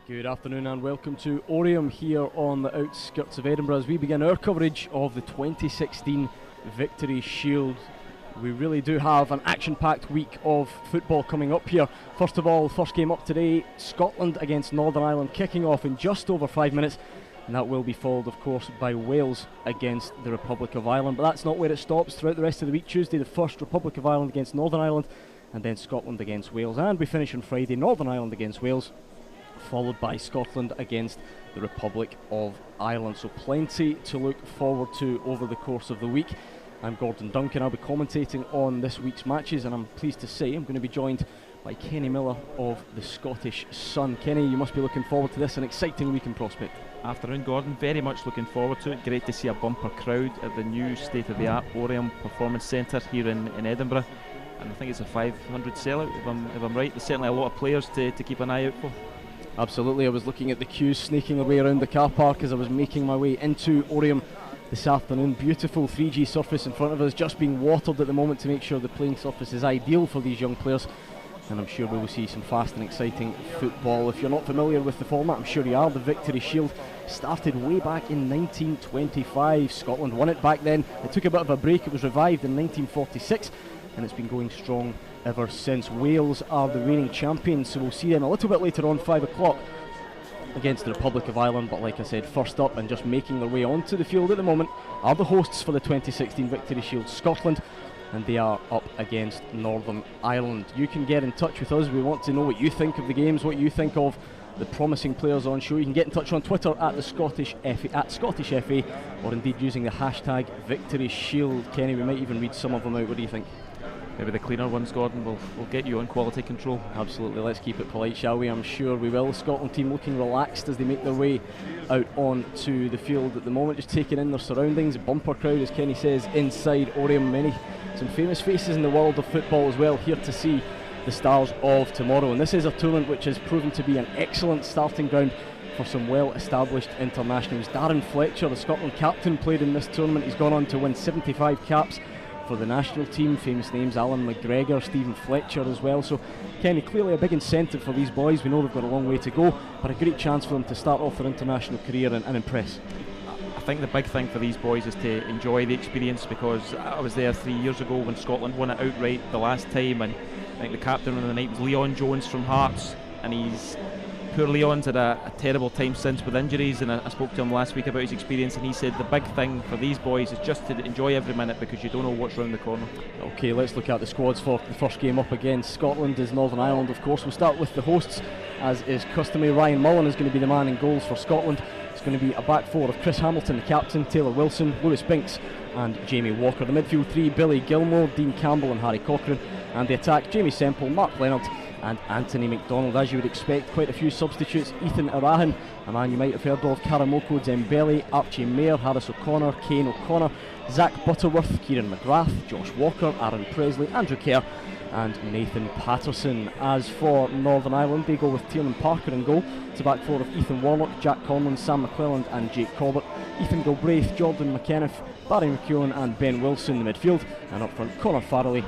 Good afternoon and welcome to Oriam here on the outskirts of Edinburgh as we begin our coverage of the 2016 Victory Shield. We really do have an action-packed week of football coming up here. First of all, first game up today, Scotland against Northern Ireland, kicking off in just over 5 minutes, and that will be followed of course by Wales against the Republic of Ireland. But that's not where it stops. Throughout the rest of the week, Tuesday the first, Republic of Ireland against Northern Ireland, and then Scotland against Wales, and we finish on Friday, Northern Ireland against Wales, followed by Scotland against the Republic of Ireland. So plenty to look forward to over the course of the week. I'm Gordon Duncan, I'll be commentating on this week's matches, and I'm pleased to say I'm going to be joined by Kenny Miller of the Scottish Sun. Kenny, you must be looking forward to this, an exciting week in prospect. Afternoon, Gordon, very much looking forward to it. Great to see a bumper crowd at the new state-of-the-art Oriam Performance Centre here in Edinburgh, and I think it's a 500 sellout if I'm right. There's certainly a lot of players to keep an eye out for. Absolutely, I was looking at the queues snaking away around the car park as I was making my way into Oriam this afternoon. Beautiful 3G surface in front of us, just being watered at the moment to make sure the playing surface is ideal for these young players, and I'm sure we will see some fast and exciting football. If you're not familiar with the format, I'm sure you are. The Victory Shield started way back in 1925. Scotland won it back then. It took a bit of a break. It was revived in 1946 and it's been going strong ever since. Wales are the reigning champions, so we'll see them a little bit later on, 5 o'clock, against the Republic of Ireland. But like I said, first up and just making their way onto the field at the moment are the hosts for the 2016 Victory Shield, Scotland, and they are up against Northern Ireland. You can get in touch with us. We want to know what you think of the games, what you think of the promising players on show. You can get in touch on Twitter at the Scottish FA, at Scottish FA, or indeed using the hashtag Victory Shield. Kenny, we might even read some of them out. What do you think? Maybe the cleaner ones, Gordon, will get you on quality control. Absolutely, let's keep it polite, shall we? I'm sure we will. Scotland team looking relaxed as they make their way out onto the field at the moment, just taking in their surroundings. A bumper crowd, as Kenny says, inside Oriam. Some famous faces in the world of football as well, here to see the stars of tomorrow. And this is a tournament which has proven to be an excellent starting ground for some well-established internationals. Darren Fletcher, the Scotland captain, played in this tournament. He's gone on to win 75 caps for the national team. Famous names, Alan McGregor, Stephen Fletcher as well. So Kenny, clearly a big incentive for these boys. We know they've got a long way to go, but a great chance for them to start off their international career and impress. I think the big thing for these boys is to enjoy the experience, because I was there 3 years ago when Scotland won it outright the last time, and I think the captain of the night was Leon Jones from Hearts, and poor Leon's had a terrible time since with injuries, and I spoke to him last week about his experience, and he said the big thing for these boys is just to enjoy every minute, because you don't know what's round the corner. Okay, let's look at the squads for the first game up against Scotland is Northern Ireland, of course. We'll start with the hosts, as is customary. Ryan Mullen is going to be the man in goals for Scotland. It's going to be a back four of Chris Hamilton, the captain, Taylor Wilson, Lewis Binks and Jamie Walker. The midfield three, Billy Gilmore, Dean Campbell and Harry Cochrane. And the attack, Jamie Semple, Mark Leonard and Anthony McDonald. As you would expect, quite a few substitutes. Ethan Irahan, a man you might have heard of, Karamoko Dembele, Archie Mayer, Harris O'Connor, Kane O'Connor, Zach Butterworth, Kieran McGrath, Josh Walker, Aaron Presley, Andrew Kerr and Nathan Patterson. As for Northern Ireland, they go with Tiernan Parker in goal. It's a back four of Ethan Warnock, Jack Conlon, Sam McClelland and Jake Corbett. Ethan Galbraith, Jordan McKenniff, Barry McEwen and Ben Wilson in the midfield. And up front, Conor Farrelly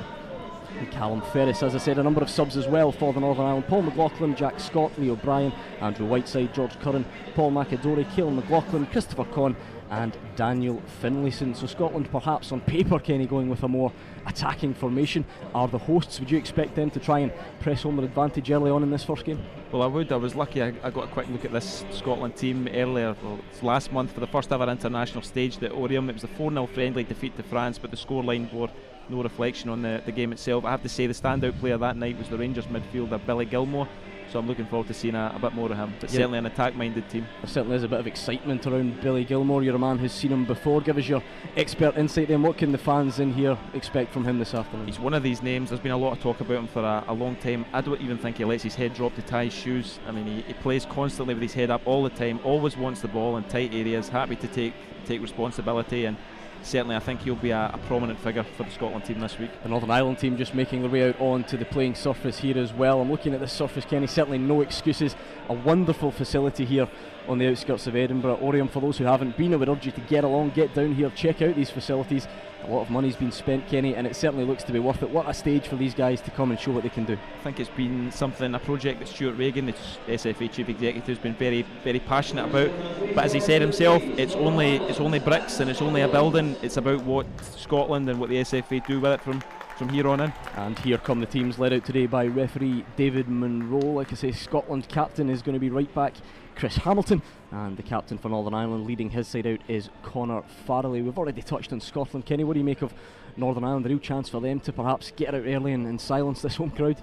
and Callum Ferris. As I said, a number of subs as well for the Northern Ireland. Paul McLaughlin, Jack Scott, Lee O'Brien, Andrew Whiteside, George Curran, Paul McAdory, Caelan McLaughlin, Christopher Conn and Daniel Finlayson. So Scotland perhaps on paper, Kenny, going with a more attacking formation, are the hosts. Would you expect them to try and press home their advantage early on in this first game? Well, I would. I was lucky I got a quick look at this Scotland team earlier, it's last month, for the first ever international stage at Oriam. It was a 4-0 friendly defeat to France, but the scoreline bore no reflection on the game itself. I have to say the standout player that night was the Rangers midfielder Billy Gilmore, so I'm looking forward to seeing a bit more of him. But certainly an attack-minded team. There certainly is a bit of excitement around Billy Gilmore. You're a man who's seen him before. Give us your expert insight then. What can the fans in here expect from him this afternoon? He's one of these names. There's been a lot of talk about him for a long time. I don't even think he lets his head drop to tie his shoes. I mean, he plays constantly with his head up all the time, always wants the ball in tight areas, happy to take responsibility, and certainly I think he'll be a prominent figure for the Scotland team this week. The Northern Ireland team just making their way out onto the playing surface here as well. I'm looking at this surface, Kenny, certainly no excuses. A wonderful facility here on the outskirts of Edinburgh. Oriam, for those who haven't been, I would urge you to get along, get down here, check out these facilities. A lot of money's been spent, Kenny, and it certainly looks to be worth it. What a stage for these guys to come and show what they can do. I think it's been something, a project that Stuart Regan, the SFA Chief Executive, has been very, very passionate about. But as he said himself, it's only bricks and it's only a building. It's about what Scotland and what the SFA do with it from here on in. And here come the teams led out today by referee David Munro. Like I say, Scotland captain is going to be right back Chris Hamilton, and the captain for Northern Ireland leading his side out is Conor Farrelly. We've already touched on Scotland. Kenny, what do you make of Northern Ireland? A real chance for them to perhaps get out early and silence this home crowd?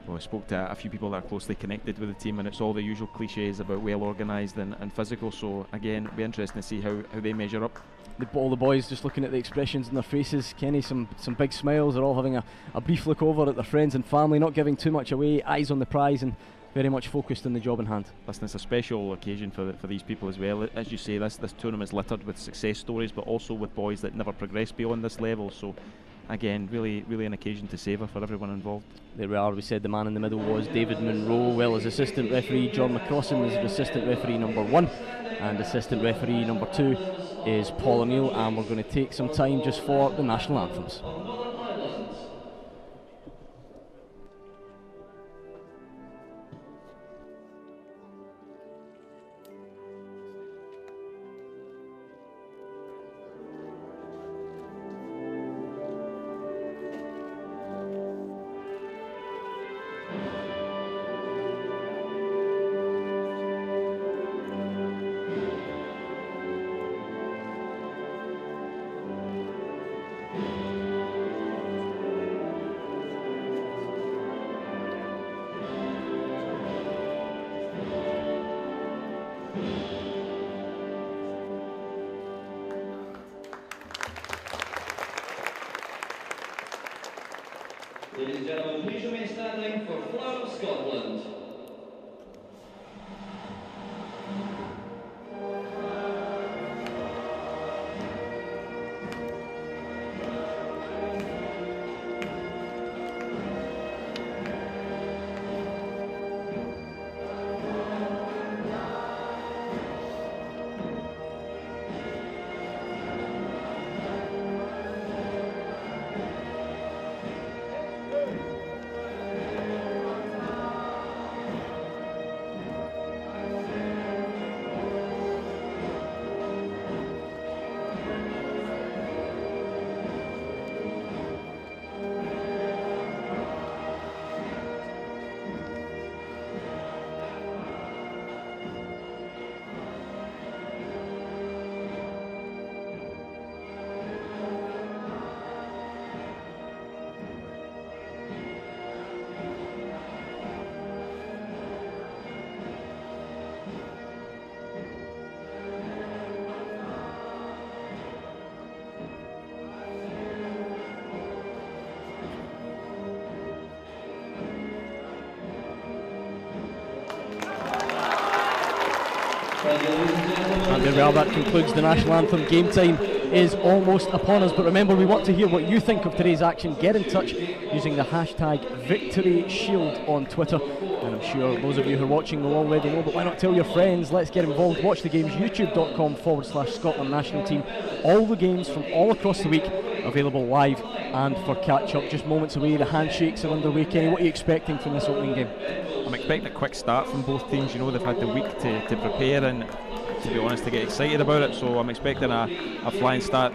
Well, I spoke to a few people that are closely connected with the team, and it's all the usual cliches about well organised and physical, so again it'll be interesting to see how they measure up. All the boys, just looking at the expressions in their faces, Kenny, some big smiles. They're all having a brief look over at their friends and family, not giving too much away, eyes on the prize and very much focused on the job in hand. Listen, it's a special occasion for these people as well. As you say, this tournament's littered with success stories, but also with boys that never progressed beyond this level, so again, really an occasion to savour for everyone involved. There we are. We said the man in the middle was David Munro, well as assistant referee John McCrossan is assistant referee number 1, and assistant referee number 2 is Paul O'Neill, and we're going to take some time just for the national anthems. Ladies and gentlemen, please remain standing for Flag of Scotland. And there we are, that concludes the national anthem. Game time is almost upon us, but remember, we want to hear what you think of today's action. Get in touch using the hashtag #VictoryShield on Twitter, and I'm sure those of you who are watching will already know, but why not tell your friends? Let's get involved. Watch the games, youtube.com/Scotland National Team. All the games from all across the week available live and for catch-up. Just moments away, the handshakes are underway. Kenny, what are you expecting from this opening game? I'm expecting a quick start from both teams. You know, they've had the week to prepare and, to be honest, to get excited about it, so I'm expecting a flying start.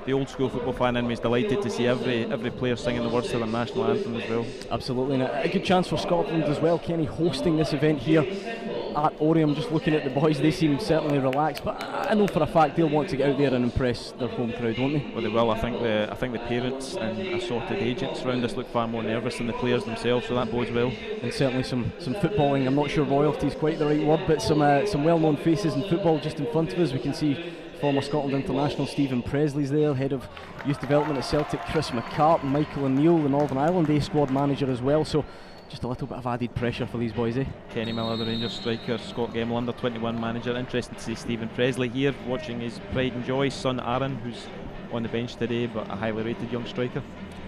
The old school football fan in me is delighted to see every player singing the words to their national anthem as well. Absolutely, and a good chance for Scotland as well, Kenny, hosting this event here at Oriam. Just looking at the boys, they seem certainly relaxed, but I know for a fact they'll want to get out there and impress their home crowd, won't they? Well, they will. I think the parents and assorted agents around us look far more nervous than the players themselves, so that bodes well. And certainly some footballing, I'm not sure royalty is quite the right word, but some well-known faces in football just in front of us. We can see former Scotland international Stephen Presley's there, head of youth development at Celtic Chris McCart, and Michael O'Neill, the Northern Ireland A squad manager as well, so just a little bit of added pressure for these boys, eh? Kenny Miller, the Rangers striker, Scott Gemmell, under 21 manager. Interesting to see Stephen Presley here, watching his pride and joy, son Aaron, who's on the bench today, but a highly rated young striker.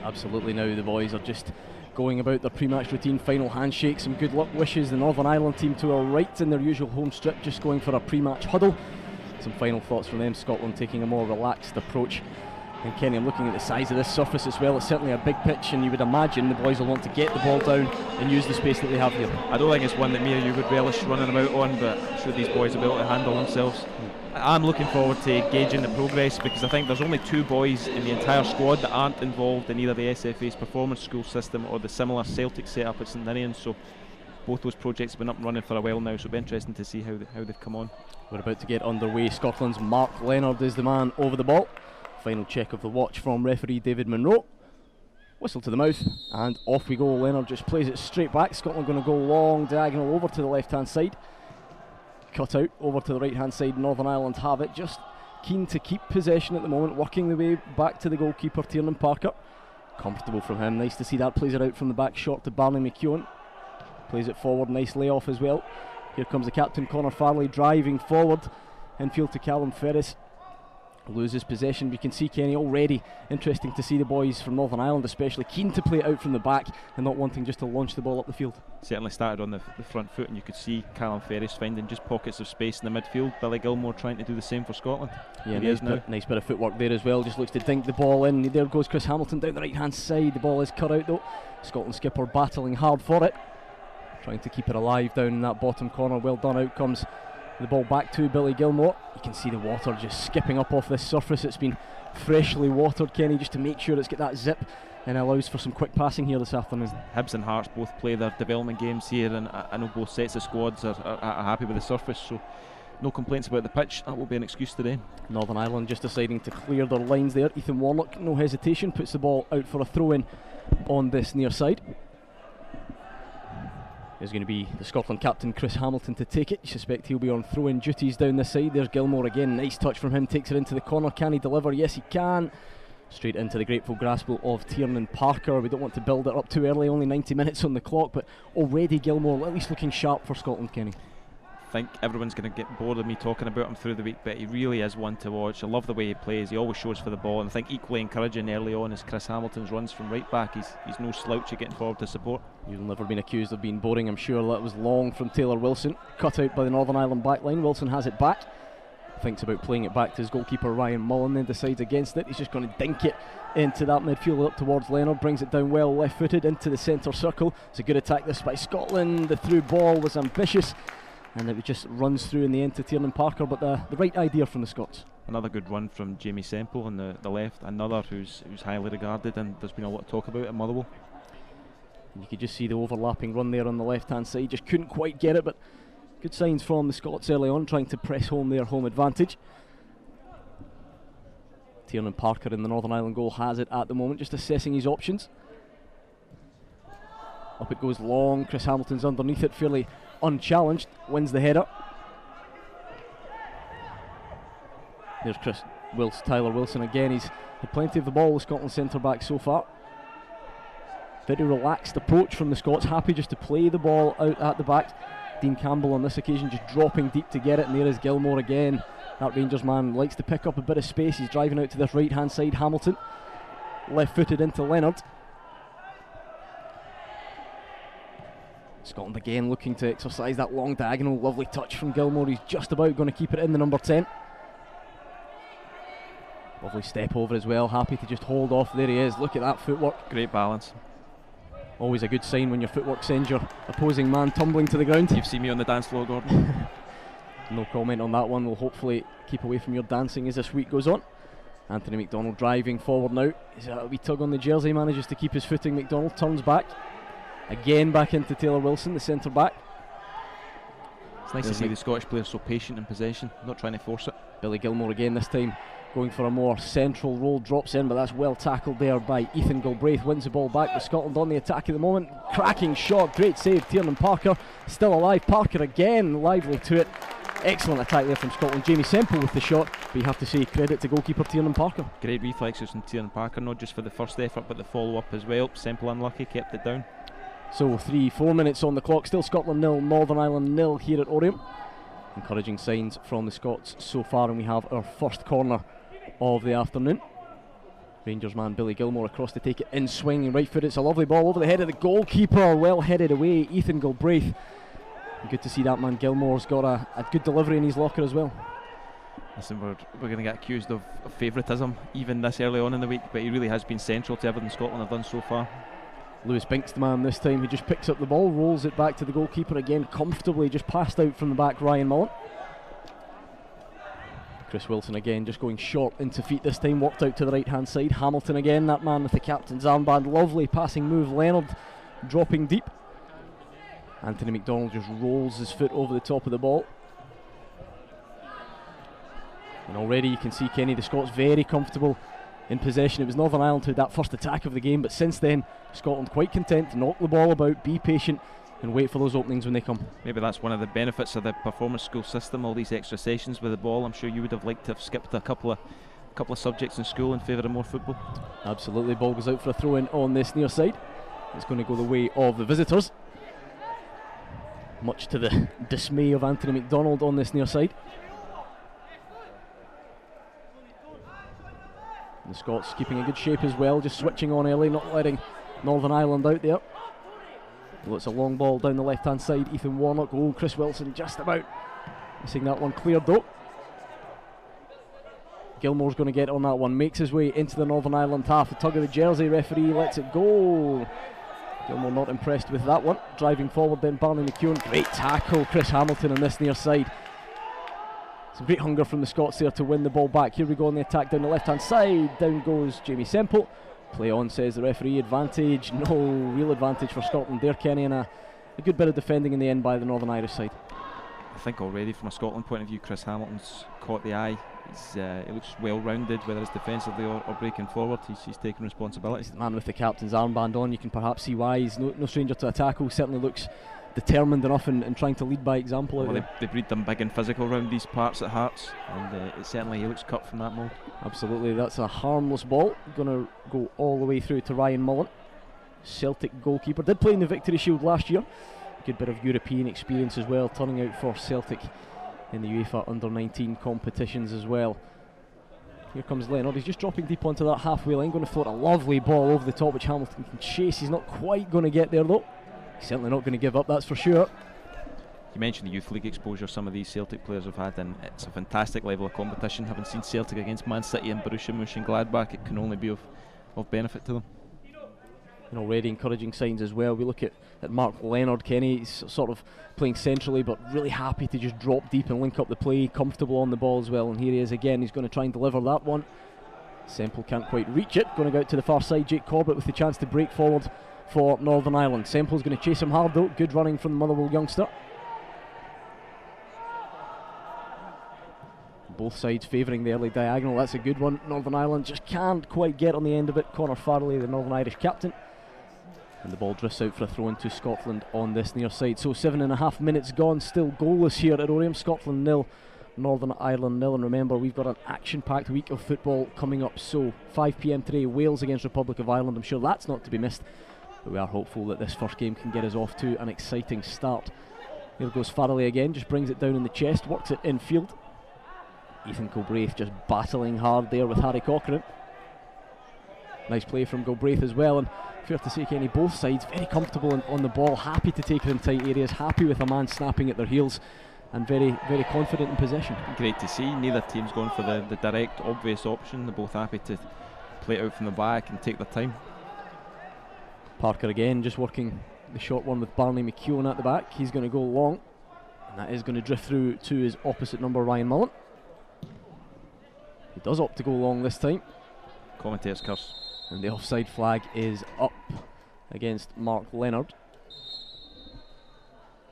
Absolutely. Now the boys are just going about their pre-match routine, final handshake, some good luck wishes. The Northern Ireland team to our right in their usual home strip, just going for a pre-match huddle. Some final thoughts from them. Scotland taking a more relaxed approach And Kenny, I'm looking at the size of this surface as well. It's certainly a big pitch, and you would imagine the boys will want to get the ball down and use the space that they have here. I don't think it's one that me or you would relish running about on, but I'm sure these boys will be able to handle themselves. I'm looking forward to gauging the progress, because I think there's only 2 boys in the entire squad that aren't involved in either the SFA's performance school system or the similar Celtic setup at St Ninians. So both those projects have been up and running for a while now, so it'll be interesting to see how they've come on. We're about to get underway. Scotland's Mark Leonard is the man over the ball. Final check of the watch from referee David Monroe. Whistle to the mouth, and off we go. Leonard just plays it straight back. Scotland going to go long diagonal over to the left hand side. Cut out over to the right hand side. Northern Ireland have it, just keen to keep possession at the moment, working the way back to the goalkeeper Tiernan Parker. Comfortable from him, nice to see that. Plays it out from the back, short to Barney McEwen. Plays it forward, nice layoff as well. Here comes the captain Conor Farley driving forward. Infield to Callum Ferris. Loses possession. We can see Kenny already. Interesting to see the boys from Northern Ireland especially keen to play it out from the back and not wanting just to launch the ball up the field. Certainly started on the front foot, and you could see Callum Ferris finding just pockets of space in the midfield. Billy Gilmore trying to do the same for Scotland. Yeah, nice bit of footwork there as well. Just looks to dink the ball in. There goes Chris Hamilton down the right hand side. The ball is cut out though. Scotland skipper battling hard for it, trying to keep it alive down in that bottom corner. Well done. Out comes the ball back to Billy Gilmore. You can see the water just skipping up off this surface. It's been freshly watered, Kenny, just to make sure it's got that zip, and allows for some quick passing here this afternoon. Hibs and Hearts both play their development games here, and I know both sets of squads are happy with the surface, so no complaints about the pitch. That will be an excuse today. Northern Ireland just deciding to clear their lines there. Ethan Warnock, no hesitation, puts the ball out for a throw-in on this near side. There's going to be the Scotland captain Chris Hamilton to take it. You suspect he'll be on throw-in duties down this side. There's Gilmore again, nice touch from him, takes it into the corner. Can he deliver? Yes he can. Straight into the grateful grasp of Tiernan Parker. We don't want to build it up too early, only 90 minutes on the clock, but already Gilmore at least looking sharp for Scotland, Kenny. I think everyone's going to get bored of me talking about him through the week, but he really is one to watch. I love the way he plays. He always shows for the ball, and I think equally encouraging early on is Chris Hamilton's runs from right back. He's no slouch at getting forward to support. You've never been accused of being boring, I'm sure. That was long from Taylor Wilson, cut out by the Northern Ireland backline. Wilson has it back, thinks about playing it back to his goalkeeper Ryan Mullen, then decides against it. He's just going to dink it into that midfield up towards Leonard, brings it down well, left footed into the centre circle. It's a good attack this by Scotland. The through ball was ambitious, and it just runs through in the end to Tiernan Parker, but the right idea from the Scots. Another good run from Jamie Semple on the left, another who's highly regarded, and there's been a lot of talk about at Motherwell. And you could just see the overlapping run there on the left hand side, just couldn't quite get it, but good signs from the Scots early on, trying to press home their home advantage. Tiernan Parker in the Northern Ireland goal has it at the moment, just assessing his options. Up it goes long, Chris Hamilton's underneath it, fairly unchallenged, wins the header. There's Tyler Wilson again. He's had plenty of the ball, the Scotland centre back so far. Very relaxed approach from the Scots, happy just to play the ball out at the back. Dean Campbell on this occasion just dropping deep to get it, and there is Gilmore again. That Rangers man likes to pick up a bit of space. He's driving out to this right hand side. Hamilton left footed into Leonard. Scotland again looking to exercise that long diagonal. Lovely touch from Gilmore. He's just about going to keep it in the number 10. Lovely step over as well. Happy to just hold off. There he is. Look at that footwork. Great balance. Always a good sign when your footwork sends your opposing man tumbling to the ground. You've seen me on the dance floor, Gordon. No comment on that one. We'll hopefully keep away from your dancing as this week goes on. Anthony McDonald driving forward now. Is that a wee tug on the jersey? Manages to keep his footing. McDonald turns back. Again back into Taylor Wilson, the centre back. It's nice to see the Scottish players so patient in possession, not trying to force it. Billy Gilmore again this time, going for a more central role, drops in, but that's well tackled there by Ethan Galbraith. Wins the ball back with Scotland on the attack at the moment. Cracking shot, great save, Tiernan Parker still alive. Parker again, lively to it. Excellent attack there from Scotland. Jamie Semple with the shot, but you have to say credit to goalkeeper Tiernan Parker. Great reflexes from Tiernan Parker, not just for the first effort but the follow up as well. Semple unlucky, kept it down. So 3-4 minutes on the clock, still Scotland 0, Northern Ireland 0 here at Oriam. Encouraging signs from the Scots so far, and we have our first corner of the afternoon. Rangers man Billy Gilmore across to take it in swinging right foot. It's a lovely ball over the head of the goalkeeper, well headed away, Ethan Galbraith. Good to see that man Gilmore's got a good delivery in his locker as well. Listen, we're going to get accused of favouritism even this early on in the week, but he really has been central to everything Scotland have done so far. Lewis Binks the man this time. He just picks up the ball, rolls it back to the goalkeeper again, comfortably just passed out from the back, Ryan Mullen. Chris Wilson again just going short into feet this time, worked out to the right hand side. Hamilton again, that man with the captain's armband, lovely passing move. Leonard dropping deep. Anthony McDonald just rolls his foot over the top of the ball. And already you can see, Kenny, the Scots very comfortable in possession. It was Northern Ireland who had that first attack of the game, but since then Scotland quite content to knock the ball about, be patient and wait for those openings when they come. Maybe that's one of the benefits of the performance school system, all these extra sessions with the ball. I'm sure you would have liked to have skipped a couple of subjects in school in favour of more football. Absolutely. Ball goes out for a throw in on this near side. It's going to go the way of the visitors, much to the dismay of Anthony McDonald on this near side. The Scots keeping a good shape as well, just switching on early, not letting Northern Ireland out there. Well, it's a long ball down the left hand side. Ethan Warnock, Chris Wilson just about missing that one, cleared though. Gilmore's going to get on that one, makes his way into the Northern Ireland half. A tug of the jersey, referee lets it go. Gilmore not impressed with that one. Driving forward then Barney McEwen, great tackle, Chris Hamilton on this near side. Some great hunger from the Scots there to win the ball back. Here we go on the attack down the left hand side. Down goes Jamie Semple. Play on, says the referee. Advantage, no real advantage for Scotland there, Kenny, and a good bit of defending in the end by the Northern Irish side. I think already from a Scotland point of view, Chris Hamilton's caught the eye. He looks well rounded, whether it's defensively or breaking forward. He's taking responsibility. He's the man with the captain's armband on. You can perhaps see why. He's no stranger to a tackle. Certainly looks determined enough in trying to lead by example. Well, they breed them big and physical around these parts at Hearts, and certainly he looks cut from that mould. Absolutely. That's a harmless ball, going to go all the way through to Ryan Mullen, Celtic goalkeeper. Did play in the Victory Shield last year. Good bit of European experience as well, turning out for Celtic in the UEFA Under-19 competitions as well. Here comes Leonard. He's just dropping deep onto that halfway line, going to float a lovely ball over the top which Hamilton can chase. He's not quite going to get there though. He's certainly not going to give up, that's for sure. You mentioned the youth league exposure some of these Celtic players have had, and it's a fantastic level of competition. Having seen Celtic against Man City and Borussia Mönchengladbach, it can only be of benefit to them. And already encouraging signs as well. We look at Mark Leonard, Kenny. He's sort of playing centrally, but really happy to just drop deep and link up the play, comfortable on the ball as well. And here he is again. He's going to try and deliver that one. Semple can't quite reach it. Going to go out to the far side. Jake Corbett with the chance to break forward for Northern Ireland. Semple's going to chase him hard though. Good running from the Motherwell youngster. Both sides favouring the early diagonal. That's a good one. Northern Ireland just can't quite get on the end of it. Conor Farrelly, the Northern Irish captain. And the ball drifts out for a throw into Scotland on this near side. So 7.5 minutes gone, still goalless here at Oriam. Scotland 0, Northern Ireland 0. And remember, we've got an action-packed week of football coming up. So 5 PM today, Wales against Republic of Ireland. I'm sure that's not to be missed, but we are hopeful that this first game can get us off to an exciting start. Here goes Farrelly again, just brings it down in the chest, works it infield. Ethan Galbraith just battling hard there with Harry Cochrane. Nice play from Galbraith as well, and fair to say, Kenny, both sides very comfortable on the ball, happy to take it in tight areas, happy with a man snapping at their heels, and very, very confident in possession. Great to see. Neither team's going for the direct, obvious option. They're both happy to play it out from the back and take their time. Parker again, just working the short one with Barney McEwen at the back. He's going to go long, and that is going to drift through to his opposite number, Ryan Mullen. He does opt to go long this time. Commentator's curse. And the offside flag is up against Mark Leonard.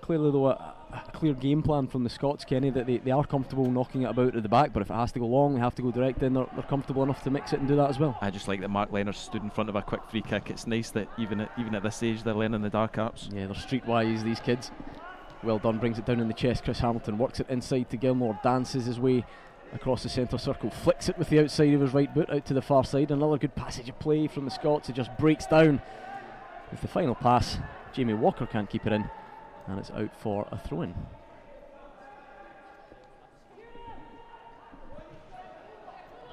Clearly though a clear game plan from the Scots, Kenny, that they are comfortable knocking it about at the back, but if it has to go long, they have to go direct, then they're comfortable enough to mix it and do that as well. I just like that Mark Leonard stood in front of a quick free kick. It's nice that even at this age they're learning the dark arts. Yeah, they're streetwise, these kids. Well done, brings it down in the chest. Chris Hamilton works it inside to Gilmore, dances his way across the centre circle, flicks it with the outside of his right boot out to the far side. Another good passage of play from the Scots. It just breaks down with the final pass. Jamie Walker can't keep it in, and it's out for a throw-in.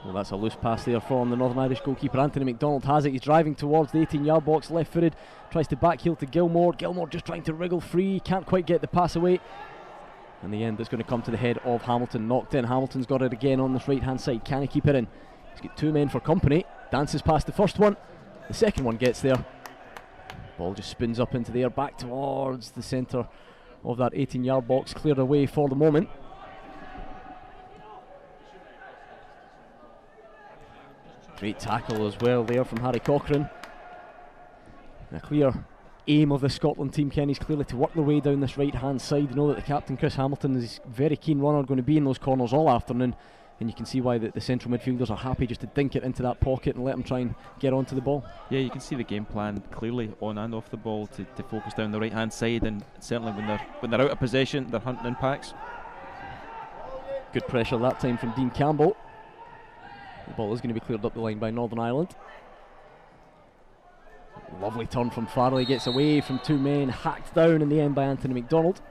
Well, that's a loose pass there from the Northern Irish goalkeeper. Anthony McDonald has it. He's driving towards the 18-yard box, left-footed, tries to backheel to Gilmore. Gilmore just trying to wriggle free, can't quite get the pass away. In the end, it's going to come to the head of Hamilton. Knocked in. Hamilton's got it again on this right-hand side. Can he keep it in? He's got two men for company. Dances past the first one. The second one gets there. Ball just spins up into the air, back towards the centre of that 18-yard box. Cleared away for the moment. Great tackle as well there from Harry Cochrane. A clear aim of the Scotland team, Kenny's clearly to work their way down this right hand side. You know that the captain, Chris Hamilton, is a very keen runner, going to be in those corners all afternoon, and you can see why the central midfielders are happy just to dink it into that pocket and let them try and get onto the ball. Yeah, you can see the game plan clearly on and off the ball to focus down the right hand side, and certainly when they're out of possession, they're hunting in packs. Good pressure that time from Dean Campbell. The ball is going to be cleared up the line by Northern Ireland. Lovely turn from Farley, gets away from two men, hacked down in the end by Anthony MacDonald.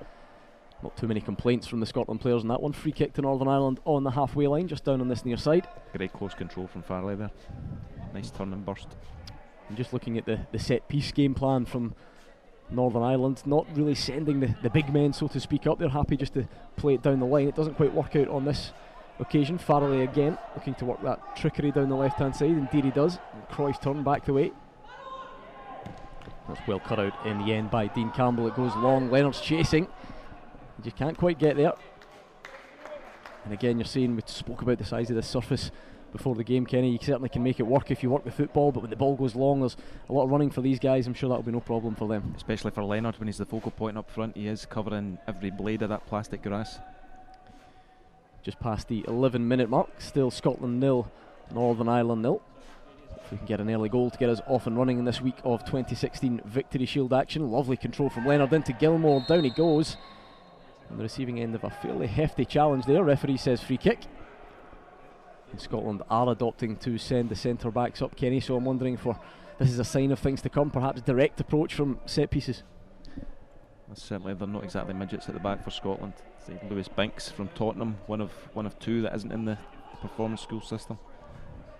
Not too many complaints from the Scotland players on that one. Free kick to Northern Ireland on the halfway line, just down on this near side. Great close control from Farley there. Nice turn and burst. And just looking at the set piece game plan from Northern Ireland, not really sending the big men, so to speak, up. They're happy just to play it down the line. It doesn't quite work out on this occasion. Farley again looking to work that trickery down the left hand side. Indeed he does. Cruyff turn back the way. That's well cut out in the end by Dean Campbell. It goes long. Leonard's chasing. He just can't quite get there. And again, you're seeing, we spoke about the size of this surface before the game, Kenny. You certainly can make it work if you work the football, but when the ball goes long, there's a lot of running for these guys. I'm sure that'll be no problem for them. Especially for Leonard when he's the focal point up front. He is covering every blade of that plastic grass. Just past the 11-minute mark. Still Scotland 0, Northern Ireland 0. If we can get an early goal to get us off and running in this week of 2016 Victory Shield action. Lovely control from Leonard into Gilmore. Down he goes. On the receiving end of a fairly hefty challenge there. Referee says free kick. And Scotland are adopting to send the centre backs up, Kenny, so I'm wondering if this is a sign of things to come, perhaps direct approach from set pieces. Well, certainly they're not exactly midgets at the back for Scotland. Say Lewis Binks from Tottenham, one of two that isn't in the performance school system.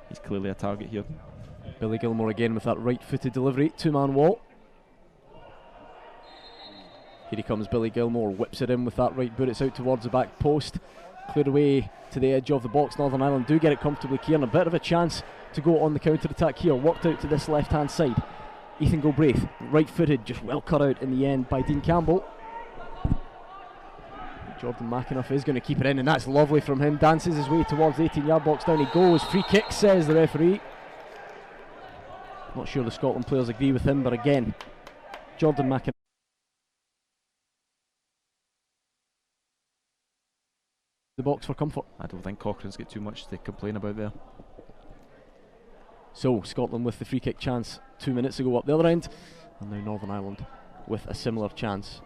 He's clearly a target here. Billy Gilmore again with that right-footed delivery, two-man wall. Here he comes, Billy Gilmore, whips it in with that right boot. It's out towards the back post, cleared away to the edge of the box. Northern Ireland do get it comfortably here, and a bit of a chance to go on the counter-attack here. Worked out to this left-hand side. Ethan Galbraith, right-footed, just well cut out in the end by Dean Campbell. Jordan McAnuff is going to keep it in, and that's lovely from him. Dances his way towards the 18-yard box. Down he goes. Free kick, says the referee. Not sure the Scotland players agree with him, but again, Jordan McAnuff. The box for comfort. I don't think Cochrane's got too much to complain about there. So Scotland with the free kick chance 2 minutes ago up the other end, and now Northern Ireland with a similar chance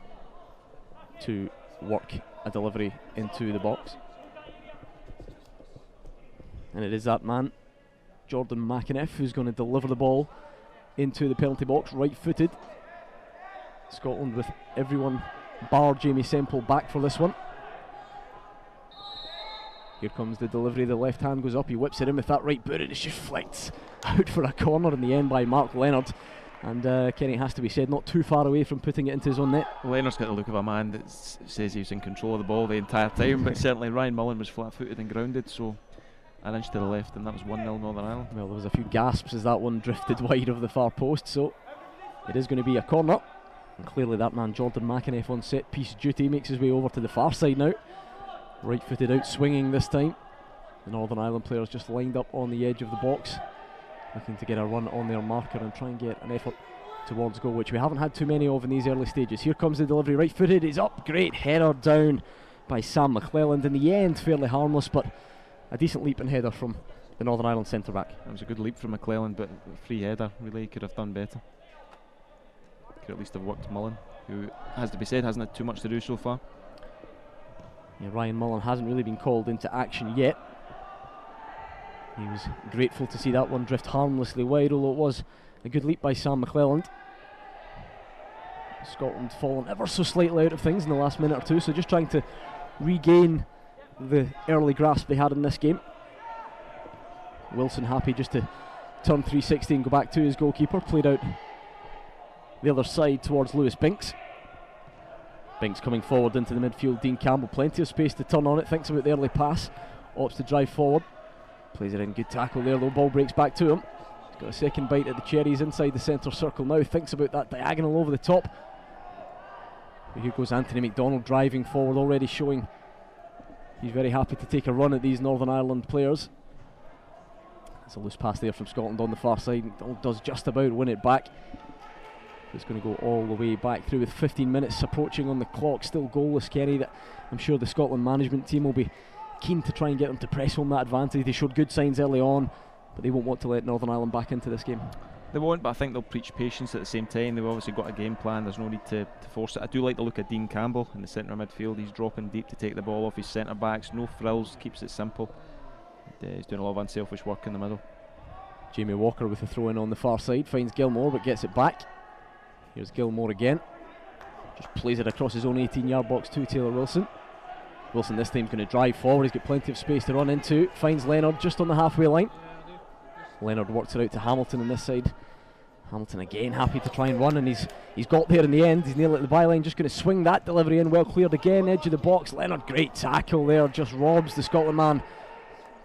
to work a delivery into the box. And it is that man, Jordan McAnuff, who's going to deliver the ball into the penalty box, right-footed. Scotland with everyone bar Jamie Semple back for this one. Here comes the delivery, the left hand goes up, he whips it in with that right boot, and it's just flicked out for a corner in the end by Mark Leonard. And Kenny, has to be said, not too far away from putting it into his own net. Leonard's got the look of a man that says he was in control of the ball the entire time, but certainly Ryan Mullen was flat-footed and grounded, so an inch to the left, and that was 1-0 Northern Ireland. Well, there was a few gasps as that one drifted wide of the far post, so it is going to be a corner. And clearly that man, Jordan McAnuff, on set-piece duty, makes his way over to the far side now. Right-footed out, swinging this time. The Northern Ireland players just lined up on the edge of the box, looking to get a run on their marker and try and get an effort towards goal, which we haven't had too many of in these early stages. Here comes the delivery, right-footed, he's up, great header down by Sam McClelland. In the end, fairly harmless, but a decent leap and header from the Northern Ireland centre-back. It was a good leap from McClelland, but a free header, really could have done better. Could at least have worked Mullen, who, has to be said, hasn't had too much to do so far. Yeah, Ryan Mullen hasn't really been called into action yet. He was grateful to see that one drift harmlessly wide, although it was a good leap by Sam McClelland. Scotland fallen ever so slightly out of things in the last minute or two, so just trying to regain the early grasp they had in this game. Wilson happy just to turn 360 and go back to his goalkeeper. Played out the other side towards Lewis Binks. Binks coming forward into the midfield. Dean Campbell, plenty of space to turn on it. Thinks about the early pass. Opts to drive forward. Plays it in. Good tackle there though. Ball breaks back to him. He's got a second bite at the cherries inside the centre circle now. Thinks about that diagonal over the top. But here goes Anthony McDonald driving forward, already showing he's very happy to take a run at these Northern Ireland players. There's a loose pass there from Scotland on the far side. McDonald does just about win it back. It's going to go all the way back through with 15 minutes approaching on the clock. Still goalless, Kenny. That I'm sure the Scotland management team will be keen to try and get them to press home that advantage. They showed good signs early on, but they won't want to let Northern Ireland back into this game. They won't, but I think they'll preach patience at the same time. They've obviously got a game plan. There's no need to force it. I do like the look of Dean Campbell in the centre of midfield. He's dropping deep to take the ball off his centre backs. No frills, keeps it simple. And, he's doing a lot of unselfish work in the middle. Jamie Walker with a throw in on the far side, finds Gilmore but gets it back. Here's Gilmore again. Just plays it across his own 18-yard box to Taylor Wilson. Wilson this time going to drive forward. He's got plenty of space to run into. Finds Leonard just on the halfway line. Leonard works it out to Hamilton on this side. Hamilton again happy to try and run, and he's got there in the end. He's nearly at the byline, just going to swing that delivery in, well cleared again, edge of the box. Leonard, great tackle there, just robs the Scotland man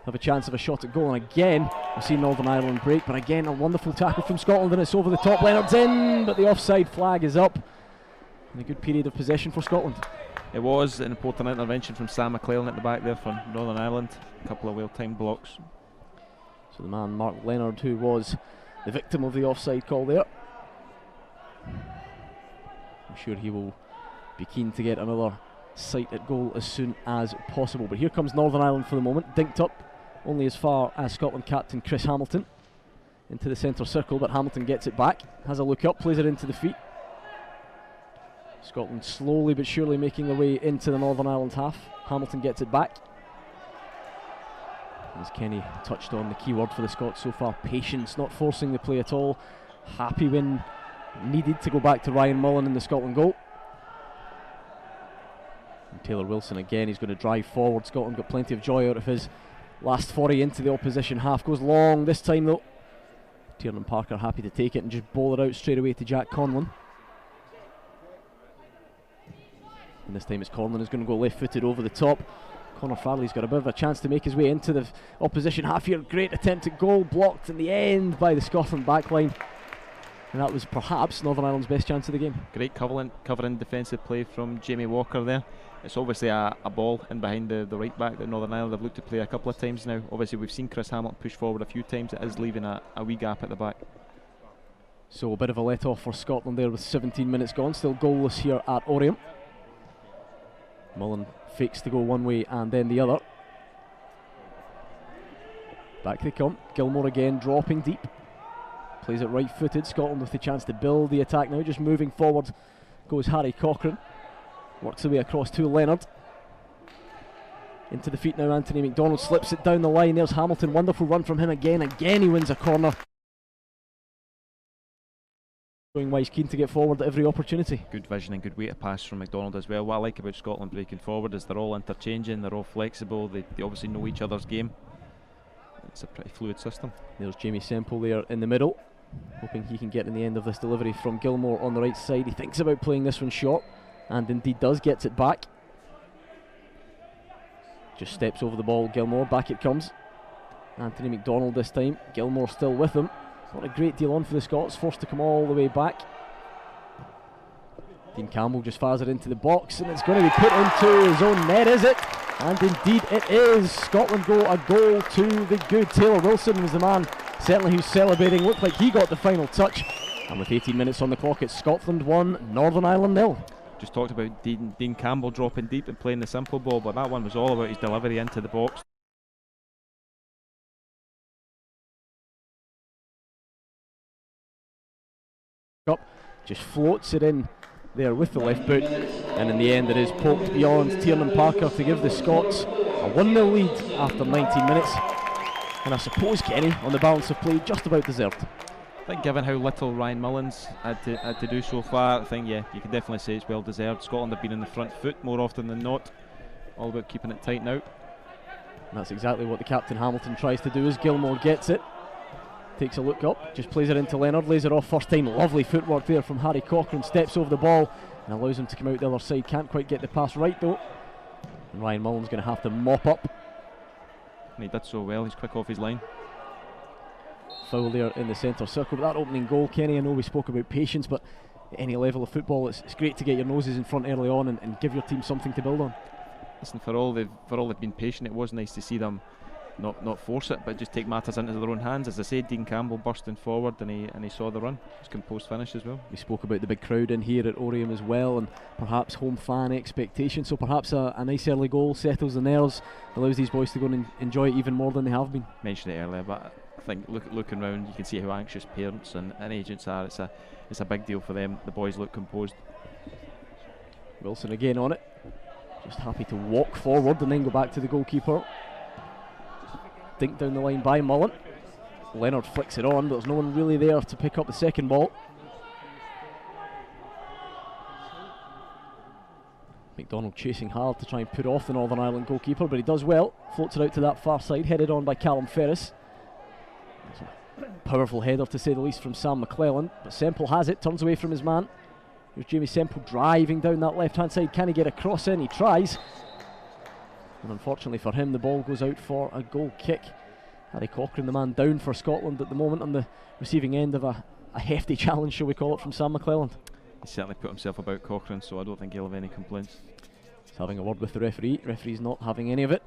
have a chance of a shot at goal. And again we've seen Northern Ireland break, but again a wonderful tackle from Scotland, and it's over the top. Leonard's in, but the offside flag is up, and a good period of possession for Scotland. It was an important intervention from Sam McClellan at the back there for Northern Ireland. A couple of well-timed blocks. So the man Mark Leonard, who was the victim of the offside call there, I'm sure he will be keen to get another sight at goal as soon as possible. But here comes Northern Ireland for the moment, dinked up only as far as Scotland captain Chris Hamilton into the centre circle, but Hamilton gets it back, has a look up, plays it into the feet. Scotland slowly but surely making their way into the Northern Ireland half. Hamilton gets it back. As Kenny touched on, the key word for the Scots so far, patience, not forcing the play at all. Happy when needed to go back to Ryan Mullen in the Scotland goal. And Taylor Wilson again, he's going to drive forward. Scotland got plenty of joy out of his last 40 into the opposition half. Goes long this time though. Tiernan Parker happy to take it and just bowl it out straight away to Jack Conlon. And this time it's Conlon who's going to go left-footed over the top. Conor Farley's got a bit of a chance to make his way into the opposition half here. Great attempt at goal, blocked in the end by the Scotland backline. And that was perhaps Northern Ireland's best chance of the game. Great covering defensive play from Jamie Walker there. It's obviously a ball in behind the right back that Northern Ireland have looked to play a couple of times now. Obviously we've seen Chris Hamilton push forward a few times. It is leaving a wee gap at the back. So a bit of a let off for Scotland there with 17 minutes gone. Still goalless here at Oriam. Mullen fakes to go one way and then the other. Back they come. Gilmore again dropping deep. Plays it right footed. Scotland with the chance to build the attack now. Just moving forward goes Harry Cochrane. Works the way across to Leonard. Into the feet now Anthony McDonald. Slips it down the line. There's Hamilton. Wonderful run from him again. Again he wins a corner. Going wise, keen to get forward at every opportunity. Good vision and good way to pass from McDonald as well. What I like about Scotland breaking forward is they're all interchanging, they're all flexible, they obviously know each other's game. It's a pretty fluid system. There's Jamie Semple there in the middle, hoping he can get in the end of this delivery from Gilmore on the right side. He thinks about playing this one short, and indeed does, gets it back. Just steps over the ball, Gilmore, back it comes. Anthony McDonald this time, Gilmore still with him. Not a great deal on for the Scots, forced to come all the way back. Dean Campbell just fires it into the box, and it's going to be put into his own net, is it? And indeed it is. Scotland go a goal to the good. Taylor Wilson was the man certainly who's celebrating. Looked like he got the final touch. And with 18 minutes on the clock, it's Scotland 1, Northern Ireland 0. Just talked about Dean Campbell dropping deep and playing the simple ball, but that one was all about his delivery into the box. Up, just floats it in there with the left boot, and in the end it is poked beyond Tiernan Parker to give the Scots a 1-0 lead after 19 minutes, and I suppose, Kenny, on the balance of play, just about deserved. I think given how little Ryan Mullins had to do so far, I think yeah, you can definitely say it's well deserved. Scotland have been in the front foot more often than not, all about keeping it tight now. And that's exactly what the captain Hamilton tries to do as Gilmore gets it. Takes a look up, just plays it into Leonard, lays it off first time. Lovely footwork there from Harry Cochrane, steps over the ball and allows him to come out the other side. Can't quite get the pass right though. And Ryan Mullen's going to have to mop up. And he did so well, he's quick off his line. Foul there in the centre circle. But that opening goal, Kenny, I know we spoke about patience, but at any level of football it's great to get your noses in front early on and give your team something to build on. Listen, for all they've been patient, it was nice to see them not force it, but just take matters into their own hands. As I said, Dean Campbell bursting forward and he saw the run. His composed finish as well. We spoke about the big crowd in here at Oriam as well, and perhaps home fan expectation, so perhaps a nice early goal settles the nerves, allows these boys to go and enjoy it even more than they have been. Mentioned it earlier, but I think looking around you can see how anxious parents and agents are. It's a big deal for them. The boys look composed. Wilson again on it, just happy to walk forward and then go back to the goalkeeper. Dink down the line by Mullen. Leonard flicks it on, but there's no one really there to pick up the second ball. McDonald chasing hard to try and put off the Northern Ireland goalkeeper, but he does well. Floats it out to that far side, headed on by Callum Ferris. Powerful header to say the least from Sam McClellan, but Semple has it, turns away from his man. Here's Jamie Semple driving down that left hand side. Can he get a cross in? He tries. And unfortunately for him, the ball goes out for a goal kick. Harry Cochrane, the man down for Scotland at the moment, on the receiving end of a hefty challenge, shall we call it, from Sam McClelland. He certainly put himself about Cochrane, so I don't think he'll have any complaints. He's having a word with the referee. Referee's not having any of it.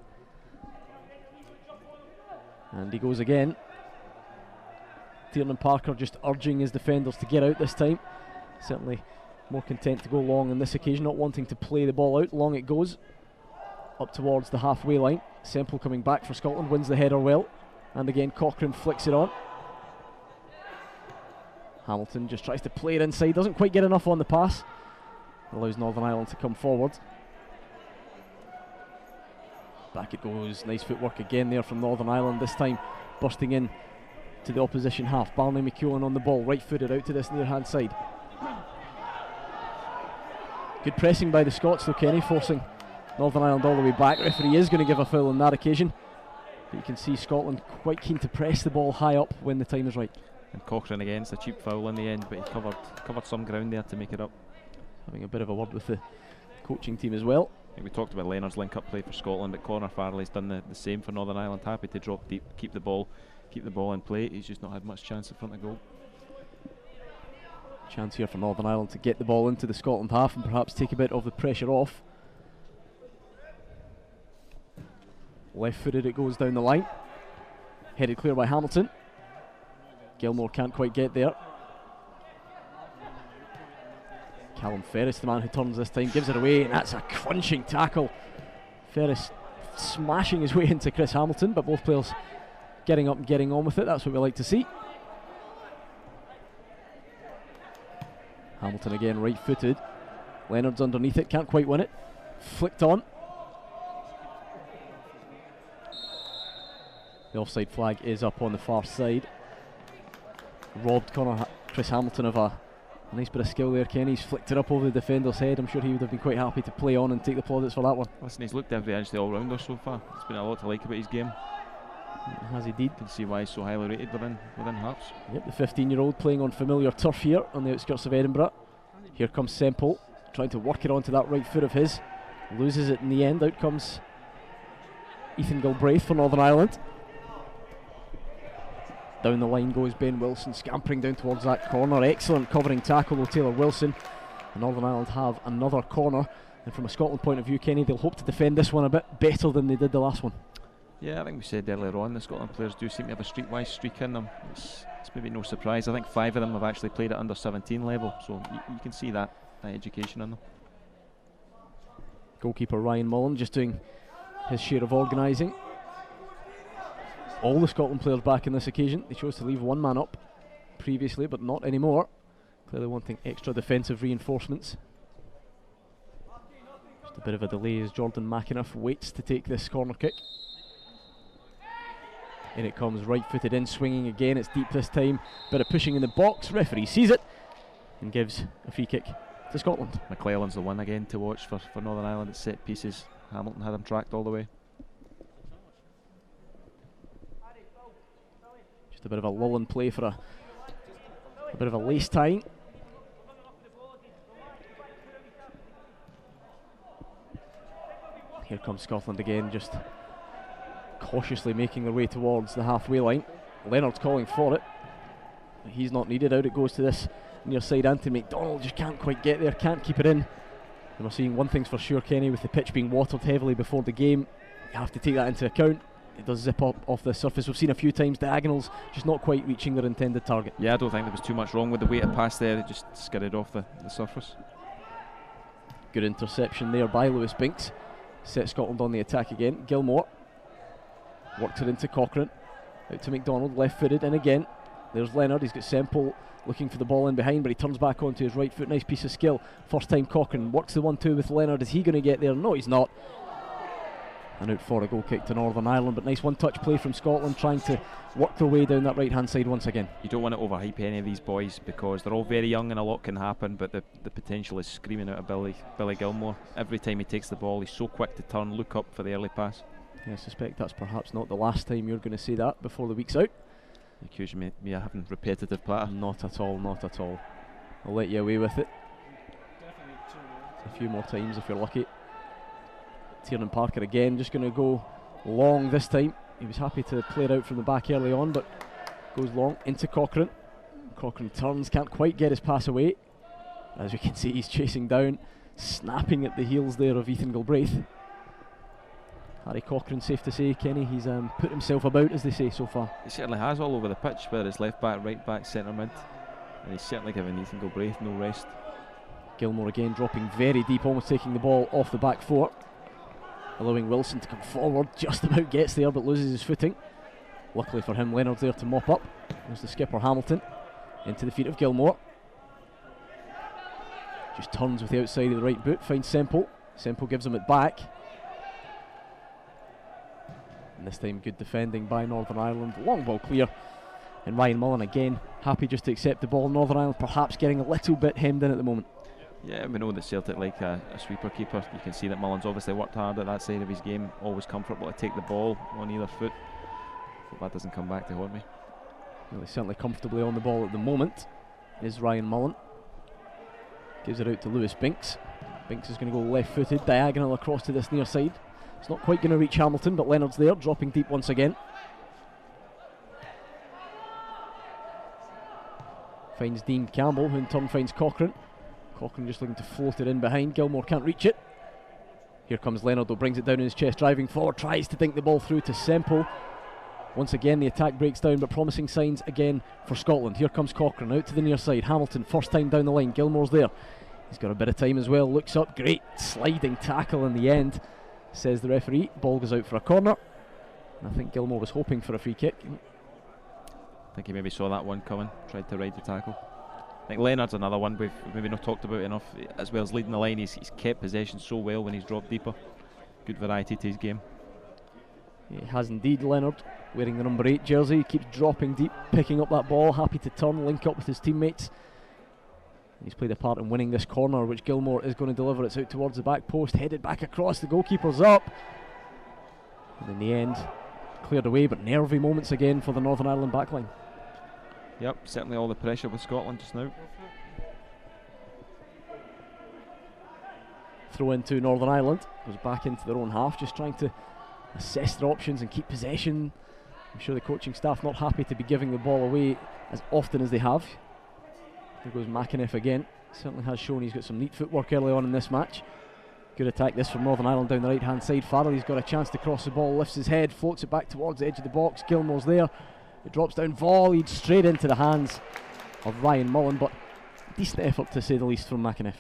And he goes again. Tiernan Parker just urging his defenders to get out this time. Certainly more content to go long on this occasion, not wanting to play the ball out. Long it goes, up towards the halfway line. Semple coming back for Scotland, wins the header well. And again Cochrane flicks it on. Hamilton just tries to play it inside, doesn't quite get enough on the pass. Allows Northern Ireland to come forward. Back it goes, nice footwork again there from Northern Ireland, this time bursting in to the opposition half. Barney McEwen on the ball, right footed out to this near hand side. Good pressing by the Scots though, Kenny, forcing Northern Ireland all the way back. Referee is going to give a foul on that occasion, but you can see Scotland quite keen to press the ball high up when the time is right. And Cochrane again, it's a cheap foul in the end, but he covered some ground there to make it up. Having a bit of a word with the coaching team as well. I think we talked about Leonard's link-up play for Scotland, but Conor Farley's done the same for Northern Ireland. Happy to drop deep, keep the ball in play. He's just not had much chance in front of goal. Chance here for Northern Ireland to get the ball into the Scotland half and perhaps take a bit of the pressure off. Left-footed it goes down the line. Headed clear by Hamilton. Gilmore can't quite get there. Callum Ferris, the man who turns this time, gives it away, and that's a crunching tackle. Ferris smashing his way into Chris Hamilton, but both players getting up and getting on with it. That's what we like to see. Hamilton again right-footed. Leonard's underneath it, can't quite win it. Flicked on. The offside flag is up on the far side. Robbed Chris Hamilton of a nice bit of skill there, Kenny. He's flicked it up over the defender's head. I'm sure he would have been quite happy to play on and take the plaudits for that one. Listen, he's looked every inch the all-rounder so far. It's been a lot to like about his game. Has indeed. You can see why he's so highly rated within Hearts. Yep, the 15-year-old playing on familiar turf here on the outskirts of Edinburgh. Here comes Semple, trying to work it onto that right foot of his. Loses it in the end. Out comes Ethan Gilbraith for Northern Ireland. Down the line goes Ben Wilson, scampering down towards that corner. Excellent covering tackle of Taylor Wilson. And Northern Ireland have another corner. And from a Scotland point of view, Kenny, they'll hope to defend this one a bit better than they did the last one. Yeah, I think we said earlier on, the Scotland players do seem to have a streetwise streak in them. It's maybe no surprise. I think 5 of them have actually played at under 17 level, so you can see that education in them. Goalkeeper Ryan Mullen just doing his share of organising. All the Scotland players back in this occasion. They chose to leave one man up previously, but not anymore. Clearly wanting extra defensive reinforcements. Just a bit of a delay as Jordan McAnuff waits to take this corner kick. In it comes, right-footed in, swinging again. It's deep this time. Bit of pushing in the box. Referee sees it and gives a free kick to Scotland. McClellan's the one again to watch for Northern Ireland at set pieces. Hamilton had him tracked all the way. Just a bit of a lull in play for a bit of a lace tying. Here comes Scotland again, just cautiously making their way towards the halfway line. Leonard's calling for it. He's not needed. Out it goes to this near side. Anthony McDonald just can't quite get there, can't keep it in. And we're seeing one thing's for sure, Kenny, with the pitch being watered heavily before the game, you have to take that into account. It does zip up off the surface. We've seen a few times diagonals just not quite reaching their intended target. Yeah, I don't think there was too much wrong with the weight of pass there. It just skidded off the surface. Good interception there by Lewis Binks. Set Scotland on the attack again. Gilmore works it into Cochrane. Out to McDonald, left-footed, and again. There's Leonard, he's got Semple looking for the ball in behind, but he turns back onto his right foot. Nice piece of skill. First time Cochrane works the 1-2 with Leonard. Is he going to get there? No, he's not. And out for a goal kick to Northern Ireland, but nice one-touch play from Scotland, trying to work their way down that right-hand side once again. You don't want to overhype any of these boys because they're all very young and a lot can happen, but the potential is screaming out of Billy Gilmore. Every time he takes the ball, he's so quick to turn, look up for the early pass. Yeah, I suspect that's perhaps not the last time you're going to say that before the week's out. Accusing me of having repetitive patter. Not at all, not at all. I'll let you away with it. A few more times if you're lucky. Tiernan Parker again, just going to go long this time. He was happy to play it out from the back early on, but goes long into Cochrane. Cochrane turns, can't quite get his pass away. As you can see, he's chasing down, snapping at the heels there of Ethan Galbraith. Harry Cochrane, safe to say, Kenny, he's put himself about, as they say, so far. He certainly has, all over the pitch, whether it's left back, right back, centre mid, and he's certainly giving Ethan Galbraith no rest. Gilmore again dropping very deep, almost taking the ball off the back foot, allowing Wilson to come forward, just about gets there but loses his footing. Luckily for him, Leonard's there to mop up. There's the skipper Hamilton into the feet of Gilmore. Just turns with the outside of the right boot, finds Semple. Semple gives him it back. And this time good defending by Northern Ireland. Long ball clear. And Ryan Mullen again happy just to accept the ball. Northern Ireland perhaps getting a little bit hemmed in at the moment. Yeah, we know that Celtic like a sweeper keeper. You can see that Mullen's obviously worked hard at that side of his game. Always comfortable to take the ball on either foot. Hope that doesn't come back to haunt me. Well, he's certainly comfortably on the ball at the moment, is Ryan Mullen. Gives it out to Lewis Binks. Binks is going to go left-footed, diagonal across to this near side. It's not quite going to reach Hamilton, but Leonard's there, dropping deep once again. Finds Dean Campbell, who in turn finds Cochrane. Cochrane just looking to float it in behind. Gilmore can't reach it. Here comes Leonard, though, brings it down in his chest, driving forward, tries to dink the ball through to Semple. Once again, the attack breaks down, but promising signs again for Scotland. Here comes Cochrane, out to the near side. Hamilton, first time down the line. Gilmore's there. He's got a bit of time as well. Looks up, great sliding tackle in the end, says the referee. Ball goes out for a corner. And I think Gilmore was hoping for a free kick. I think he maybe saw that one coming, tried to ride the tackle. I think Leonard's another one we've maybe not talked about enough. As well as leading the line, he's kept possession so well when he's dropped deeper. Good variety to his game. He has indeed, Leonard, wearing the number 8 jersey. He keeps dropping deep, picking up that ball, happy to turn, link up with his teammates. He's played a part in winning this corner, which Gilmore is going to deliver. It's out towards the back post, headed back across, the goalkeeper's up. And in the end, cleared away, but nervy moments again for the Northern Ireland backline. Yep, certainly all the pressure with Scotland just now. Throw into Northern Ireland, goes back into their own half, just trying to assess their options and keep possession. I'm sure the coaching staff not happy to be giving the ball away as often as they have. There goes McAneff again. Certainly has shown he's got some neat footwork early on in this match. Good attack this from Northern Ireland down the right hand side. Farrelly's got a chance to cross the ball, lifts his head, floats it back towards the edge of the box. Gilmore's there. It drops down, volleyed straight into the hands of Ryan Mullen, but decent effort to say the least from McAneff.